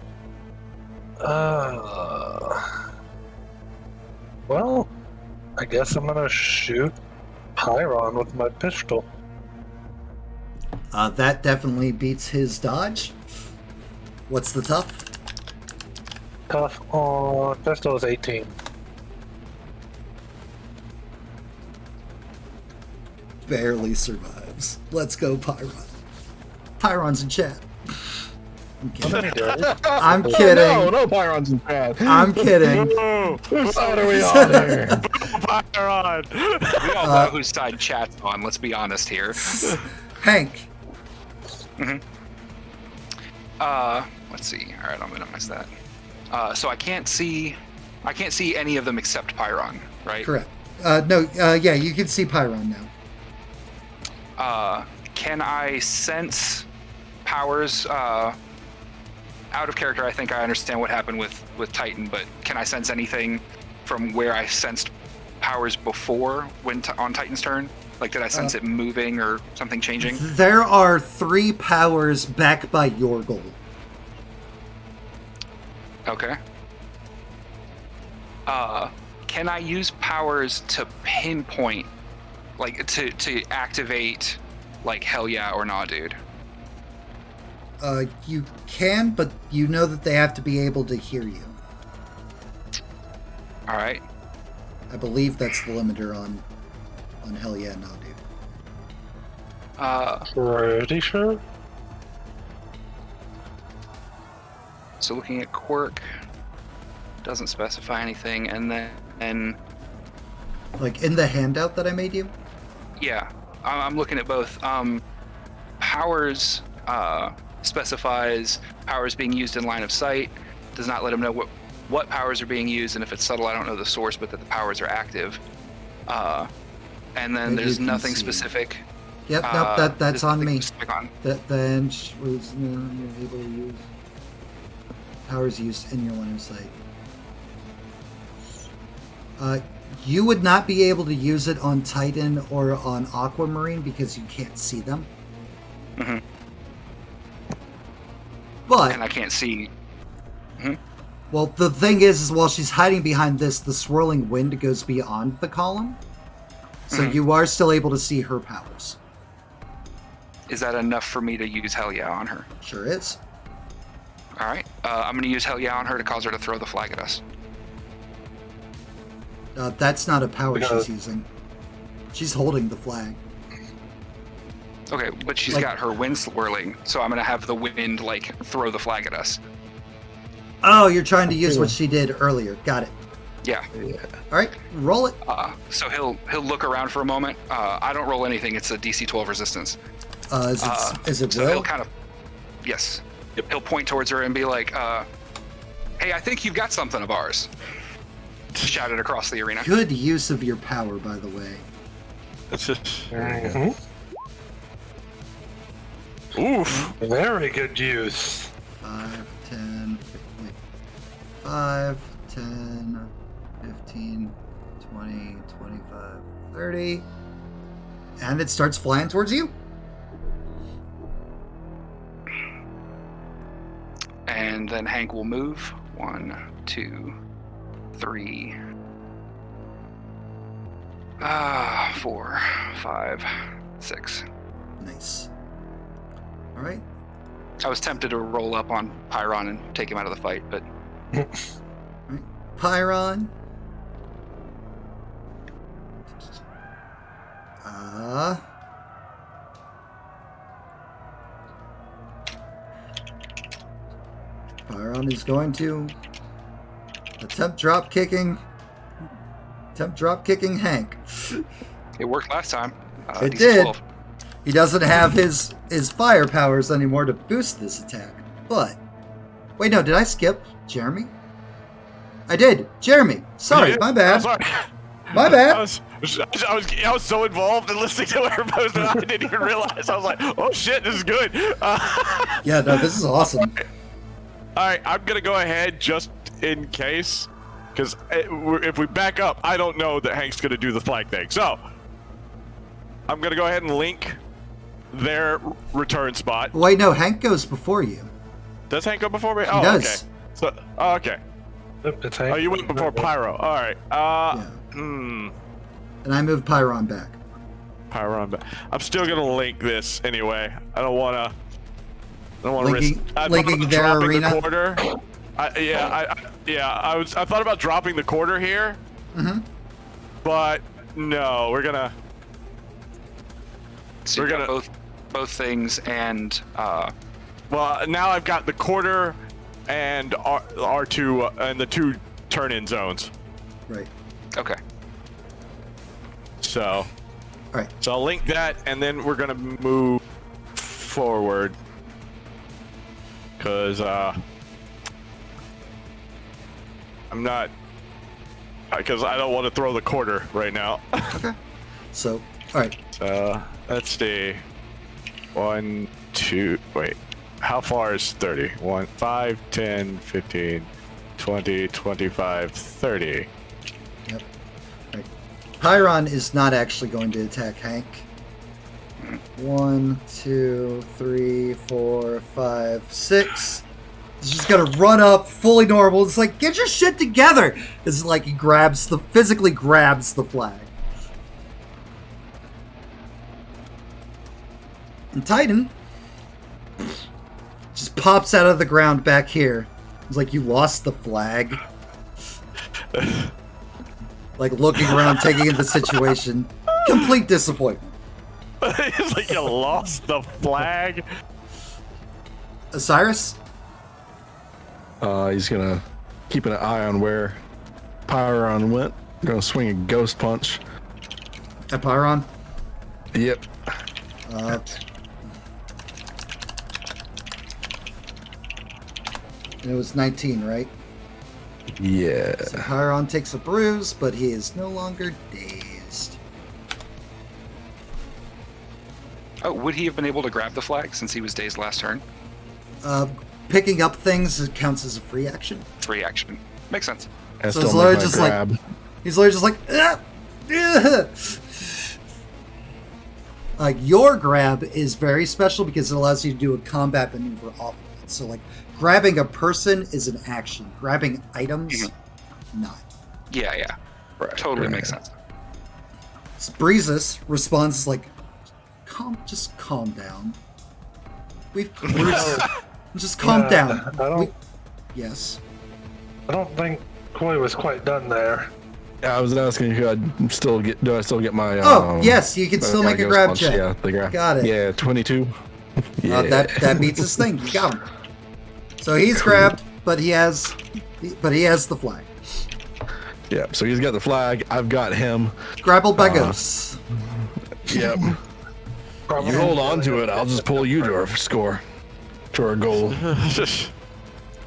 Well, I guess I'm gonna shoot Pyron with my pistol. That definitely beats his dodge. What's the tough? Tough on pistol is 18. Barely survives. Let's go, Pyron. Pyron's in chat. I'm How kidding. many does? I'm kidding. No, Pyron's in bad. I'm kidding. Whose side are we on here? Pyron. We all know whose side chat's on. Let's be honest here. Hank. Let's see. All right, I'll minimize that. So I can't see any of them except Pyron, right? Correct. No. Yeah, you can see Pyron now. Can I sense powers? Out of character, I think I understand what happened with Titan, but can I sense anything from where I sensed powers before when on Titan's turn? Like, did I sense it moving or something changing? There are 3 powers backed by your goal. Okay. Can I use powers to pinpoint, like, to activate, like, hell yeah or nah, dude? You can, but you know that they have to be able to hear you. All right. I believe that's the limiter on hell yeah, no, dude. Pretty sure. So looking at quirk, doesn't specify anything, and then Like in the handout that I made you? yeah, I'm looking at both. Powers specifies powers being used in line of sight. Does not let him know what powers are being used, and if it's subtle, I don't know the source, but that the powers are active. And then That there's you can nothing see. specific. Yep, nope, that's there's on nothing me. specific on. That the inch was able to use powers used in your line of sight. You would not be able to use it on Titan or on Aquamarine because you can't see them. Mhm. But And I can't see. well, the thing is while she's hiding behind this, the swirling wind goes beyond the column, so you are still able to see her powers. Is that enough for me to use hell yeah on her? Sure is. All right. I'm going to use hell yeah on her to cause her to throw the flag at us. That's not a power Because- she's using. She's holding the flag. Okay, but she's Like- got her wind swirling, so I'm going to have the wind, like, throw the flag at us. Oh, you're trying to use what she did earlier. Got it. Yeah. All right, roll it. So he'll look around for a moment. I don't roll anything. It's a DC 12 resistance. Is it So will? he'll kind of, yes. He'll point towards her and be like, hey, I think you've got something of ours. Shout it across the arena. Good use of your power, by the way. Oof. Very good use. 5, 10, 5, 10, 15, 20, 25, 30. And it starts flying towards you. And then Hank will move. 1, 2, 3. 4, 5, 6. Nice. All right. I was tempted to roll up on Pyron and take him out of the fight, but Pyron. Pyron is going to attempt drop kicking Hank. it worked last time. It DC did. 12. He doesn't have his fire powers anymore to boost this attack. But wait, no, did I skip Jeremy? I did. Jeremy. Sorry, Yeah, my bad. I'm sorry. My I bad. was so involved in listening to everybody was I didn't even realize. I was like, oh shit, this is good. Yeah, no, this is awesome. All right, I'm gonna go ahead just in case, because if we back up, I don't know that Hank's gonna do the flag thing. So I'm gonna go ahead and link their return spot. Wait, no, Hank goes before you. Does Hank go before me? He Oh, does. okay. So, okay. Yep, it's Hank. Oh, you went before Pyro. All right. Yeah. And I moved Pyron back. Pyron, but I'm still gonna link this anyway. I don't wanna risk. I thought Linking about their dropping arena? the quarter. I thought about dropping the quarter here. Mm-hmm. But no, we're gonna. So We're you got gonna- both things, and Well, now I've got the quarter and R2 and the 2 turn-in zones. Right. okay. So, All right. So I'll link that, and then we're gonna move forward. Cause I'm not. Because I don't want to throw the quarter right now. Okay. So, all right. Let's see. 1, 2. Wait. How far is 30? 1, 5, 10, 15, 20, 25, 30. Yep. All right. Pyron is not actually going to attack Hank. 1, 2, 3, 4, 5, 6. He's just gonna run up, fully normal. It's like, get your shit together. It's like he physically grabs the flag. And Titan just pops out of the ground back here. It's like, you lost the flag. Like looking around, taking in the situation. Complete disappointment. It's like you lost the flag. Osiris? He's gonna keep an eye on where Pyron went. Gonna swing a ghost punch. At Pyron? Yep. And it was 19, right? Yeah. So Pyron takes a bruise, but he is no longer dazed. Oh, would he have been able to grab the flag since he was dazed last turn? Picking up things counts as a free action. Free action. Makes sense. I So still he's make literally my just grab. he's literally just like, your grab is very special because it allows you to do a combat maneuver off of it. So like grabbing a person is an action. Grabbing items, not. Yeah. Totally makes sense. So Breezes responds like, just calm down. Just calm down. Yes. I don't think Koi was quite done there. I was asking you, do I still get my? Yes, you can still make a ghost grab punch. check. Yeah, the grab. Got it. Yeah, 22. Yeah. That beats his thing. You got him. So he's grabbed, but he has the flag. Yeah, so he's got the flag. I've got him. Grappled by ghosts. Yep. You hold on to it. I'll just pull you to our score, to our goal.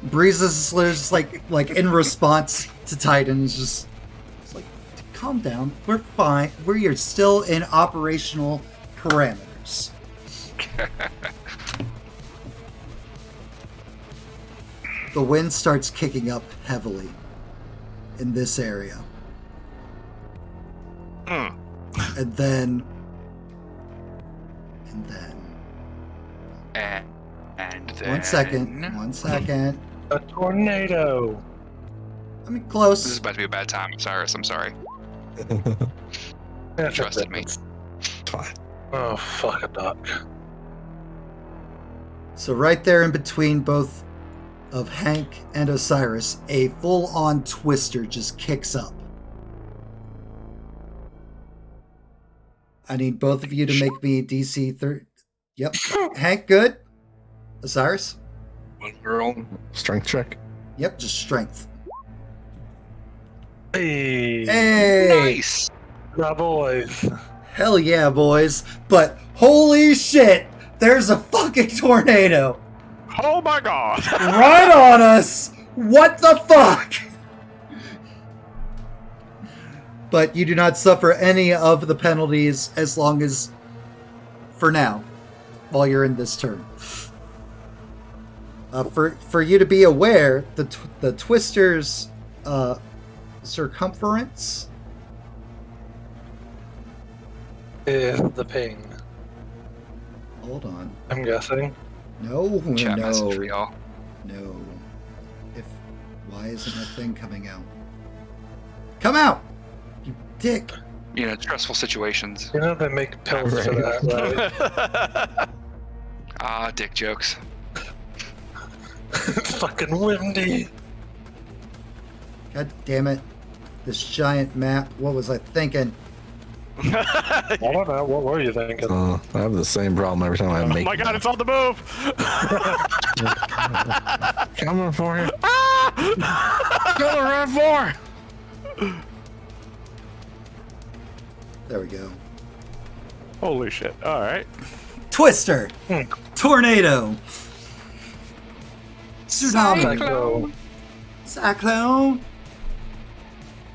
Breeze is just like in response to Titan is just like, calm down. We're fine. We're still in operational parameters. The wind starts kicking up heavily in this area. And then And then... One second. A tornado. I mean, This is close. about to be a bad time, Cyrus. I'm sorry. Yeah, Trusted me. It's fine. Oh, fuck a duck. So right there in between both of Hank and Osiris, a full-on twister just kicks up. I need both of you to make me DC 30. Yep. Hank, good. Osiris? One girl. Strength check. Yep, just strength. Hey. Hey! Nice! My boys. Hell yeah, boys. But holy shit, there's a fucking tornado Oh my god! right on us! What the fuck? But you do not suffer any of the penalties as long as, for now, while you're in this turn. For you to be aware, the twister's circumference Is the ping. Hold on. I'm guessing. No, Chat message for no, y'all. no. Why isn't that thing coming out? Come out, you dick! You know, stressful situations. You know they make pills for that, right? Ah, dick jokes. It's fucking windy. God damn it! This giant map. What was I thinking? I don't know. What were you thinking? I have the same problem every time I Oh make. my god, it's on the move! Coming for you. Ah! Coming right for. There we go. Holy shit. All right. Twister. Tornado. Tsunami. Cyclone. Cyclone.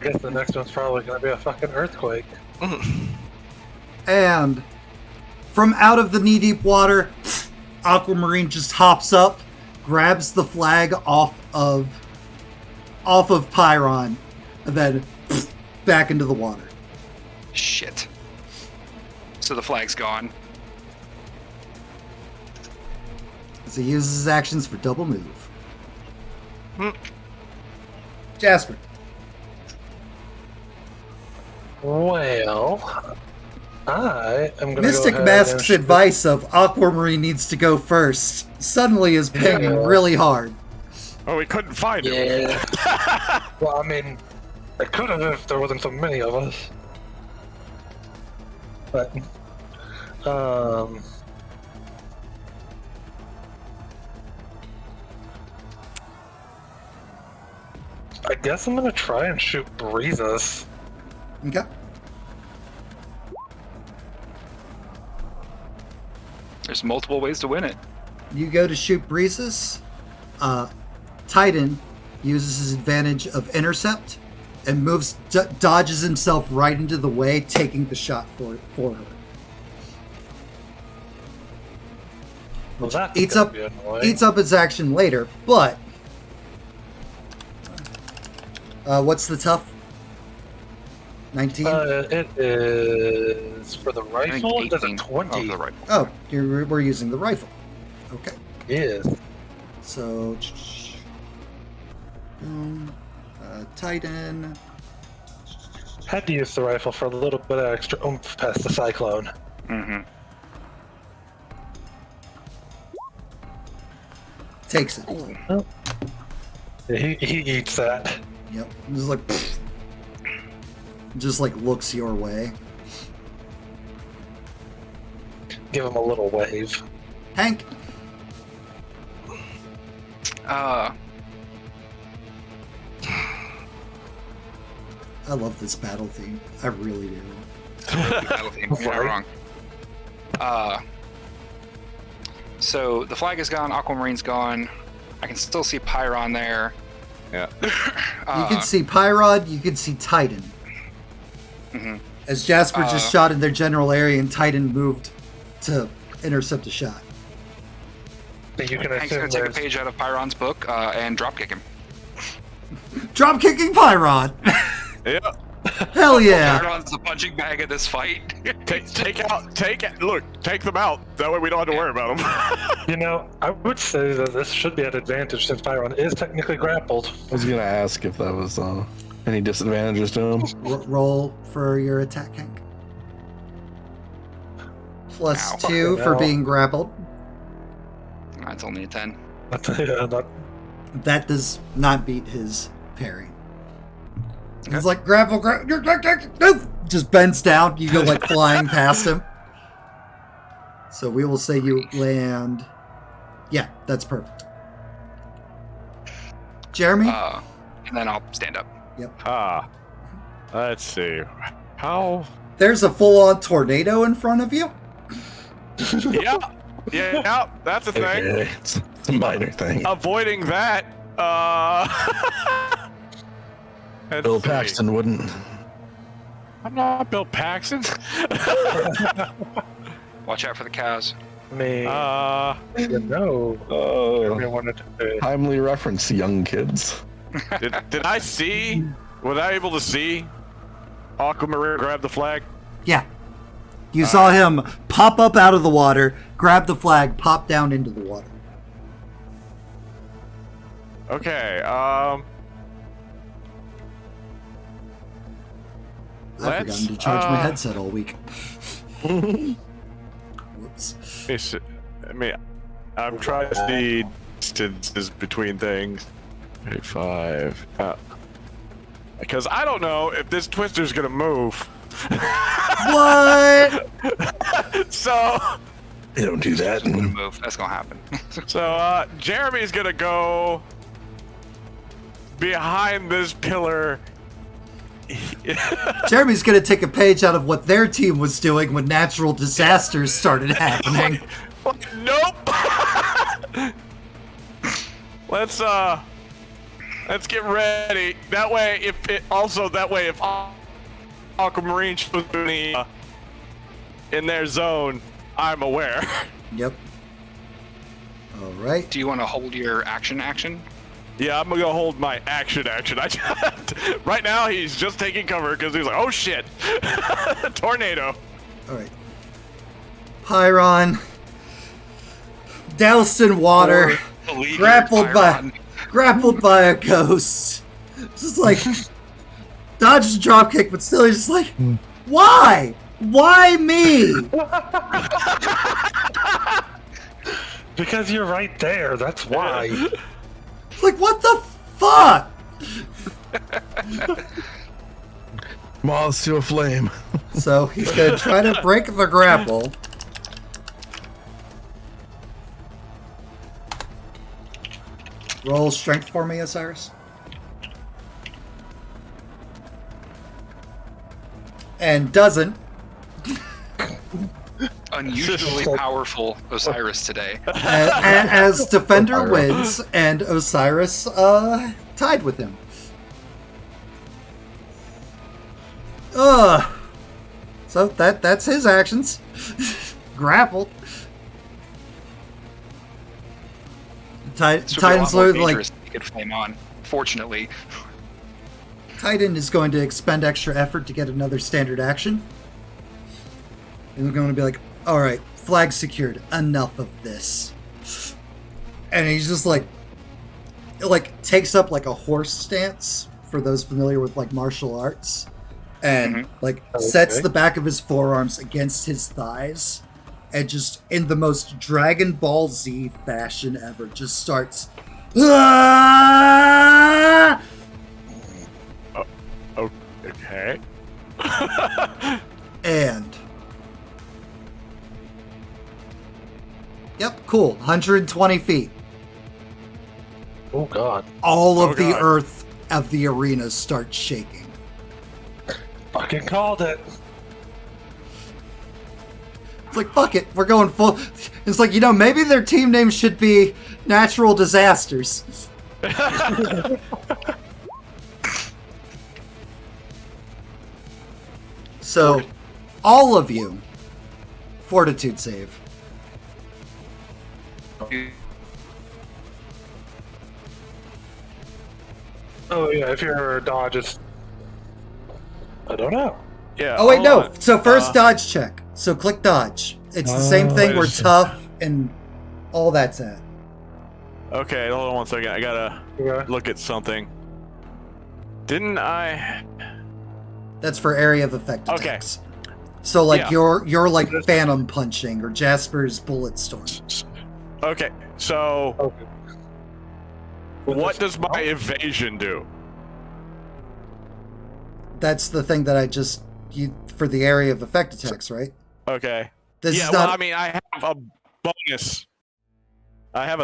I guess the next one's probably gonna be a fucking earthquake. And from out of the knee-deep water, Aquamarine just hops up, grabs the flag off of Pyron, and then back into the water. Shit. So the flag's gone. As he uses his actions for double move. Jasper. Well, I am gonna Mystic go ahead Mask's and advice of Aquamarine needs to go first suddenly is pinging really hard. Oh, we couldn't find him. Yeah. Well, I mean, I could have if there wasn't so many of us. But, I guess I'm gonna try and shoot breezes. Okay. There's multiple ways to win it. You go to shoot breezes. Titan uses his advantage of intercept and moves, dodges himself right into the way, taking the shot for her. Well, that's Eats gonna up be annoying. eats up its action later, but what's the tough? 19? It is for the I think rifle. It does a 18 20. of the rifle. Oh, we're using the rifle. Okay. Yes. So, Titan. Had to use the rifle for a little bit of extra oomph past the cyclone. Mm-hmm. Takes it. He eats that. Yep. Just like, pfft. Just like looks your way. Give him a little wave. Hank. I love this battle theme. I really do. Battle theme. You're not wrong. So the flag is gone. Aquamarine's gone. I can still see Pyron there. Yeah. You can see Pyrod, you can see Titan. Mhm. As Jasper just shot in their general area and Titan moved to intercept a shot. But you can Hank's assume gonna take a there's... page out of Pyron's book and dropkick him. Drop kicking Pyrod! Yeah. Hell yeah! Pyron's the punching bag of this fight. Take them out. That way we don't have to worry about them. You know, I would say that this should be an advantage since Pyron is technically grappled. I was gonna ask if that was any disadvantages to him. Roll for your attack, Hank. Plus Ow. 2 for Ow. being grappled. That's only a 10. That does not beat his parry. He's like, grapple, just bends down. You go like flying past him. So we will say you land. Yeah, that's perfect. Jeremy? And then I'll stand up. Yep. Let's see. How? There's a full-on tornado in front of you. Yeah, that's a thing. Okay, it's a minor thing. Avoiding that. Bill Paxton wouldn't. I'm not Bill Paxton. Watch out for the cows. Me. You know. I wanted to... Timely reference, young kids. Did I see? Was I able to see Aquamarine grab the flag? Yeah. You saw him pop up out of the water, grab the flag, pop down into the water. Okay. I've forgotten to charge my headset all week. Whoops. I'm trying to see distances between things. 5. Because I don't know if this twister's gonna move. What? So. They don't do that. Move. That's gonna happen. So Jeremy's gonna go behind this pillar Jeremy's gonna take a page out of what their team was doing when natural disasters started happening. Nope. Let's get ready. That way, if Aquamarine shows me in their zone, I'm aware. Yep. All right. Do you want to hold your action? Yeah, I'm gonna go hold my action. Right now, he's just taking cover because he's like, oh shit, tornado. All right. Pyron, doused in water, grappled by a ghost. Just like dodged a drop kick, but still he's just like, why? Why me? Because you're right there, that's why. Like, what the fuck? Moths to a flame. So he's gonna try to break the grapple. Roll strength for me, Osiris. And doesn't. Unusually powerful Osiris today. As Defender wins, and Osiris tied with him. So that's his actions. Grapple. Titan's like He could flame on. Fortunately, Titan is going to expend extra effort to get another standard action. And we're going to be like, all right, flag secured. Enough of this. And he's just like takes up like a horse stance for those familiar with like martial arts, and sets the back of his forearms against his thighs, and just in the most Dragon Ball Z fashion ever, just starts. Ah! Okay. And yep, cool. 120 feet. Oh god. All of the earth of the arena starts shaking. Fucking called it. It's like, fuck it, we're going full. It's like, maybe their team name should be Natural Disasters. So, all of you, fortitude save. Oh yeah, if your dodge is... I don't know. Yeah. Oh wait, hold no. on. So first dodge check. So click dodge. It's the same thing where tough and all that's at. Okay, hold on one second. I gotta look at something. Didn't I? That's for area of effect Okay. attacks. So like Yeah. you're like phantom punching or Jasper's bullet storm. Okay, so Okay. what does my evasion do? That's the thing that I just for the area of effect attacks, right? Okay. This Yeah, is not well, I mean, I have a bonus. I have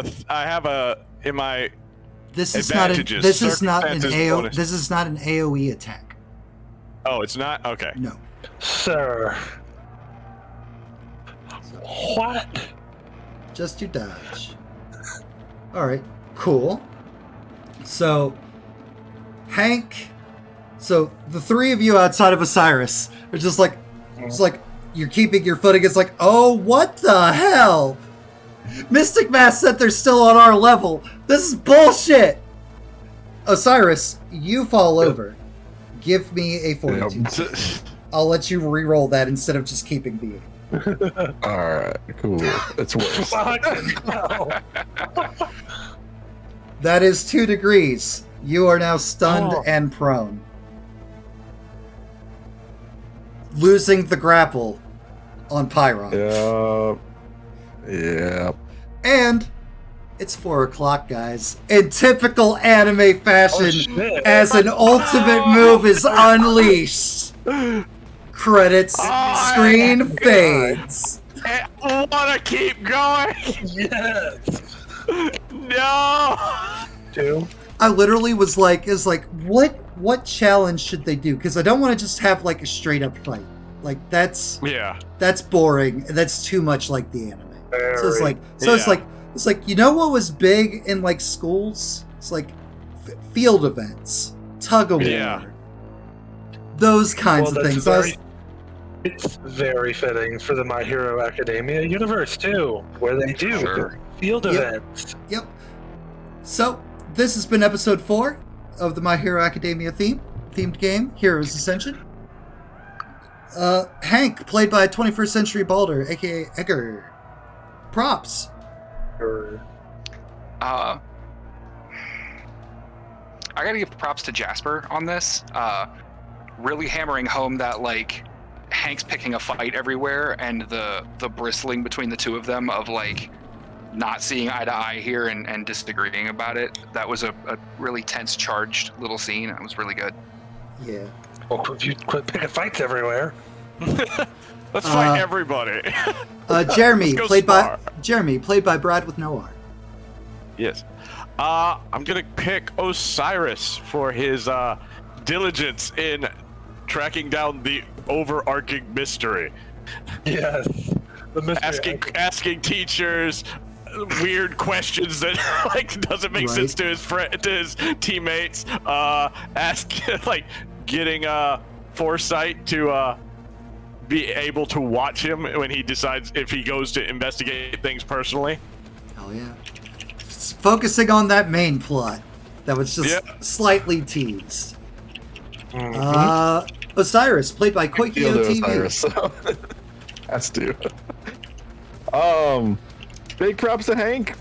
a in my. this is not an advantages, this is not an circumstances, AO bonus. this is not an AoE attack. Oh, it's not. Okay. No. Sir. What? Just do dodge. Alright, cool. So Hank, so the three of you outside of Osiris are just like, it's like you're keeping your footing. It's like, oh, what the hell? Mystic Mass said they're still on our level. This is bullshit. Osiris, you fall over. Give me a fortitude. I'll let you re-roll that instead of just keeping being. Alright, cool. It's worse. Fucking no. That is 2 degrees. You are now stunned Oh. and prone. Losing the grapple on Pyron. Yeah. And it's 4 o'clock, guys. In typical anime fashion, shit. as an ultimate move is unleashed. Credits, screen fades. I wanna keep going. Yes. No. 2. I literally was like, what what challenge should they do? Because I don't want to just have like a straight up fight. Like that's boring. That's too much like the anime. So it's like you know what was big in like schools? It's like field events, tug of war, those kinds of things. It's very fitting for the My Hero Academia universe too, where they do field events. Yep. So this has been episode 4 of the My Hero Academia themed game, Heroes Ascension. Hank, played by 21st Century Balder, aka Edgar. Props. I gotta give props to Jasper on this. Really hammering home that like Hank's picking a fight everywhere, and the bristling between the two of them of like not seeing eye to eye here and disagreeing about it. That was a really tense, charged little scene. It was really good. Yeah. Well, if you quit picking fights everywhere. Let's fight everybody. Jeremy, played by Brad with no R. Yes. I'm gonna pick Osiris for his diligence in tracking down the overarching mystery. Yes. The mystery. Asking teachers weird questions that like doesn't make sense to his teammates. Getting foresight to be able to watch him when he decides if he goes to investigate things personally. Oh yeah. Focusing on that main plot that was just slightly teased. Mm-hmm. Osiris, played by Koikyo TV. Osiris. Has to. Big props to Hank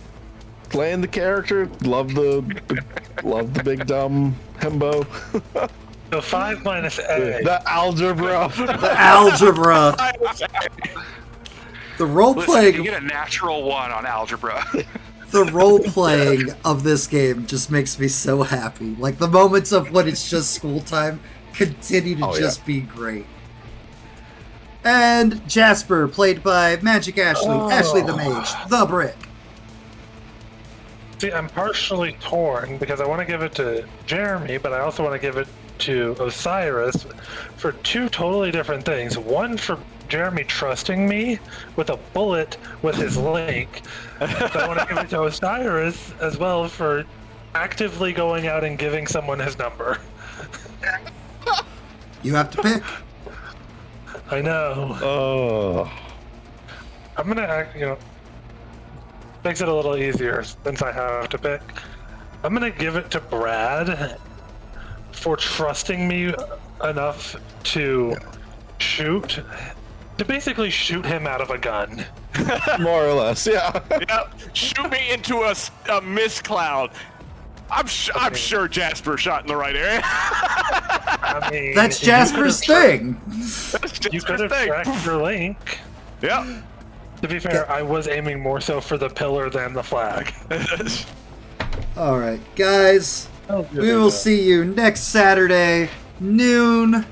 playing the character. Love the big dumb himbo. So 5 minus A. The algebra. The algebra. The role playing. You get a natural 1 on algebra. The role playing of this game just makes me so happy. Like the moments of when it's just school time continue to be great. And Jasper, played by Magic Ashley, Ashley the Mage, the Brick. See, I'm partially torn because I want to give it to Jeremy, but I also want to give it to Osiris for 2 totally different things. One for Jeremy trusting me with a bullet with his link. But I want to give it to Osiris as well for actively going out and giving someone his number. You have to pick. I know. Oh. I'm gonna, makes it a little easier since I have to pick. I'm gonna give it to Brad for trusting me enough to basically shoot him out of a gun. More or less, yeah. Shoot me into a mist cloud. I'm sure Jasper shot in the right area. I mean, that's Jasper's thing. You could have tracked your link. Yeah. To be fair, I was aiming more so for the pillar than the flag. All right, guys. We will see you next Saturday, noon,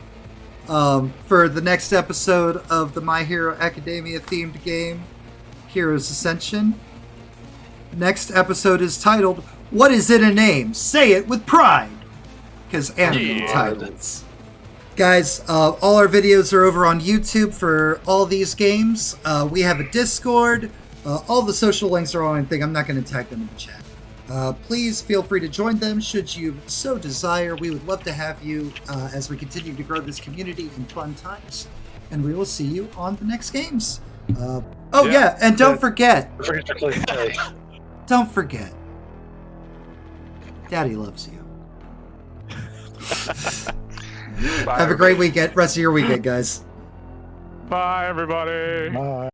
for the next episode of the My Hero Academia themed game, Heroes Ascension. Next episode is titled, What Is in a Name? Say It with Pride! Because anime titles. Guys, all our videos are over on YouTube for all these games. We have a Discord. All the social links are on anything. I'm not going to tag them in the chat. Please feel free to join them should you so desire. We would love to have you as we continue to grow this community in fun times. And we will see you on the next games. And don't forget. Don't forget. Daddy loves you. Have a great weekend. Rest of your weekend, guys. Bye, everybody. Bye.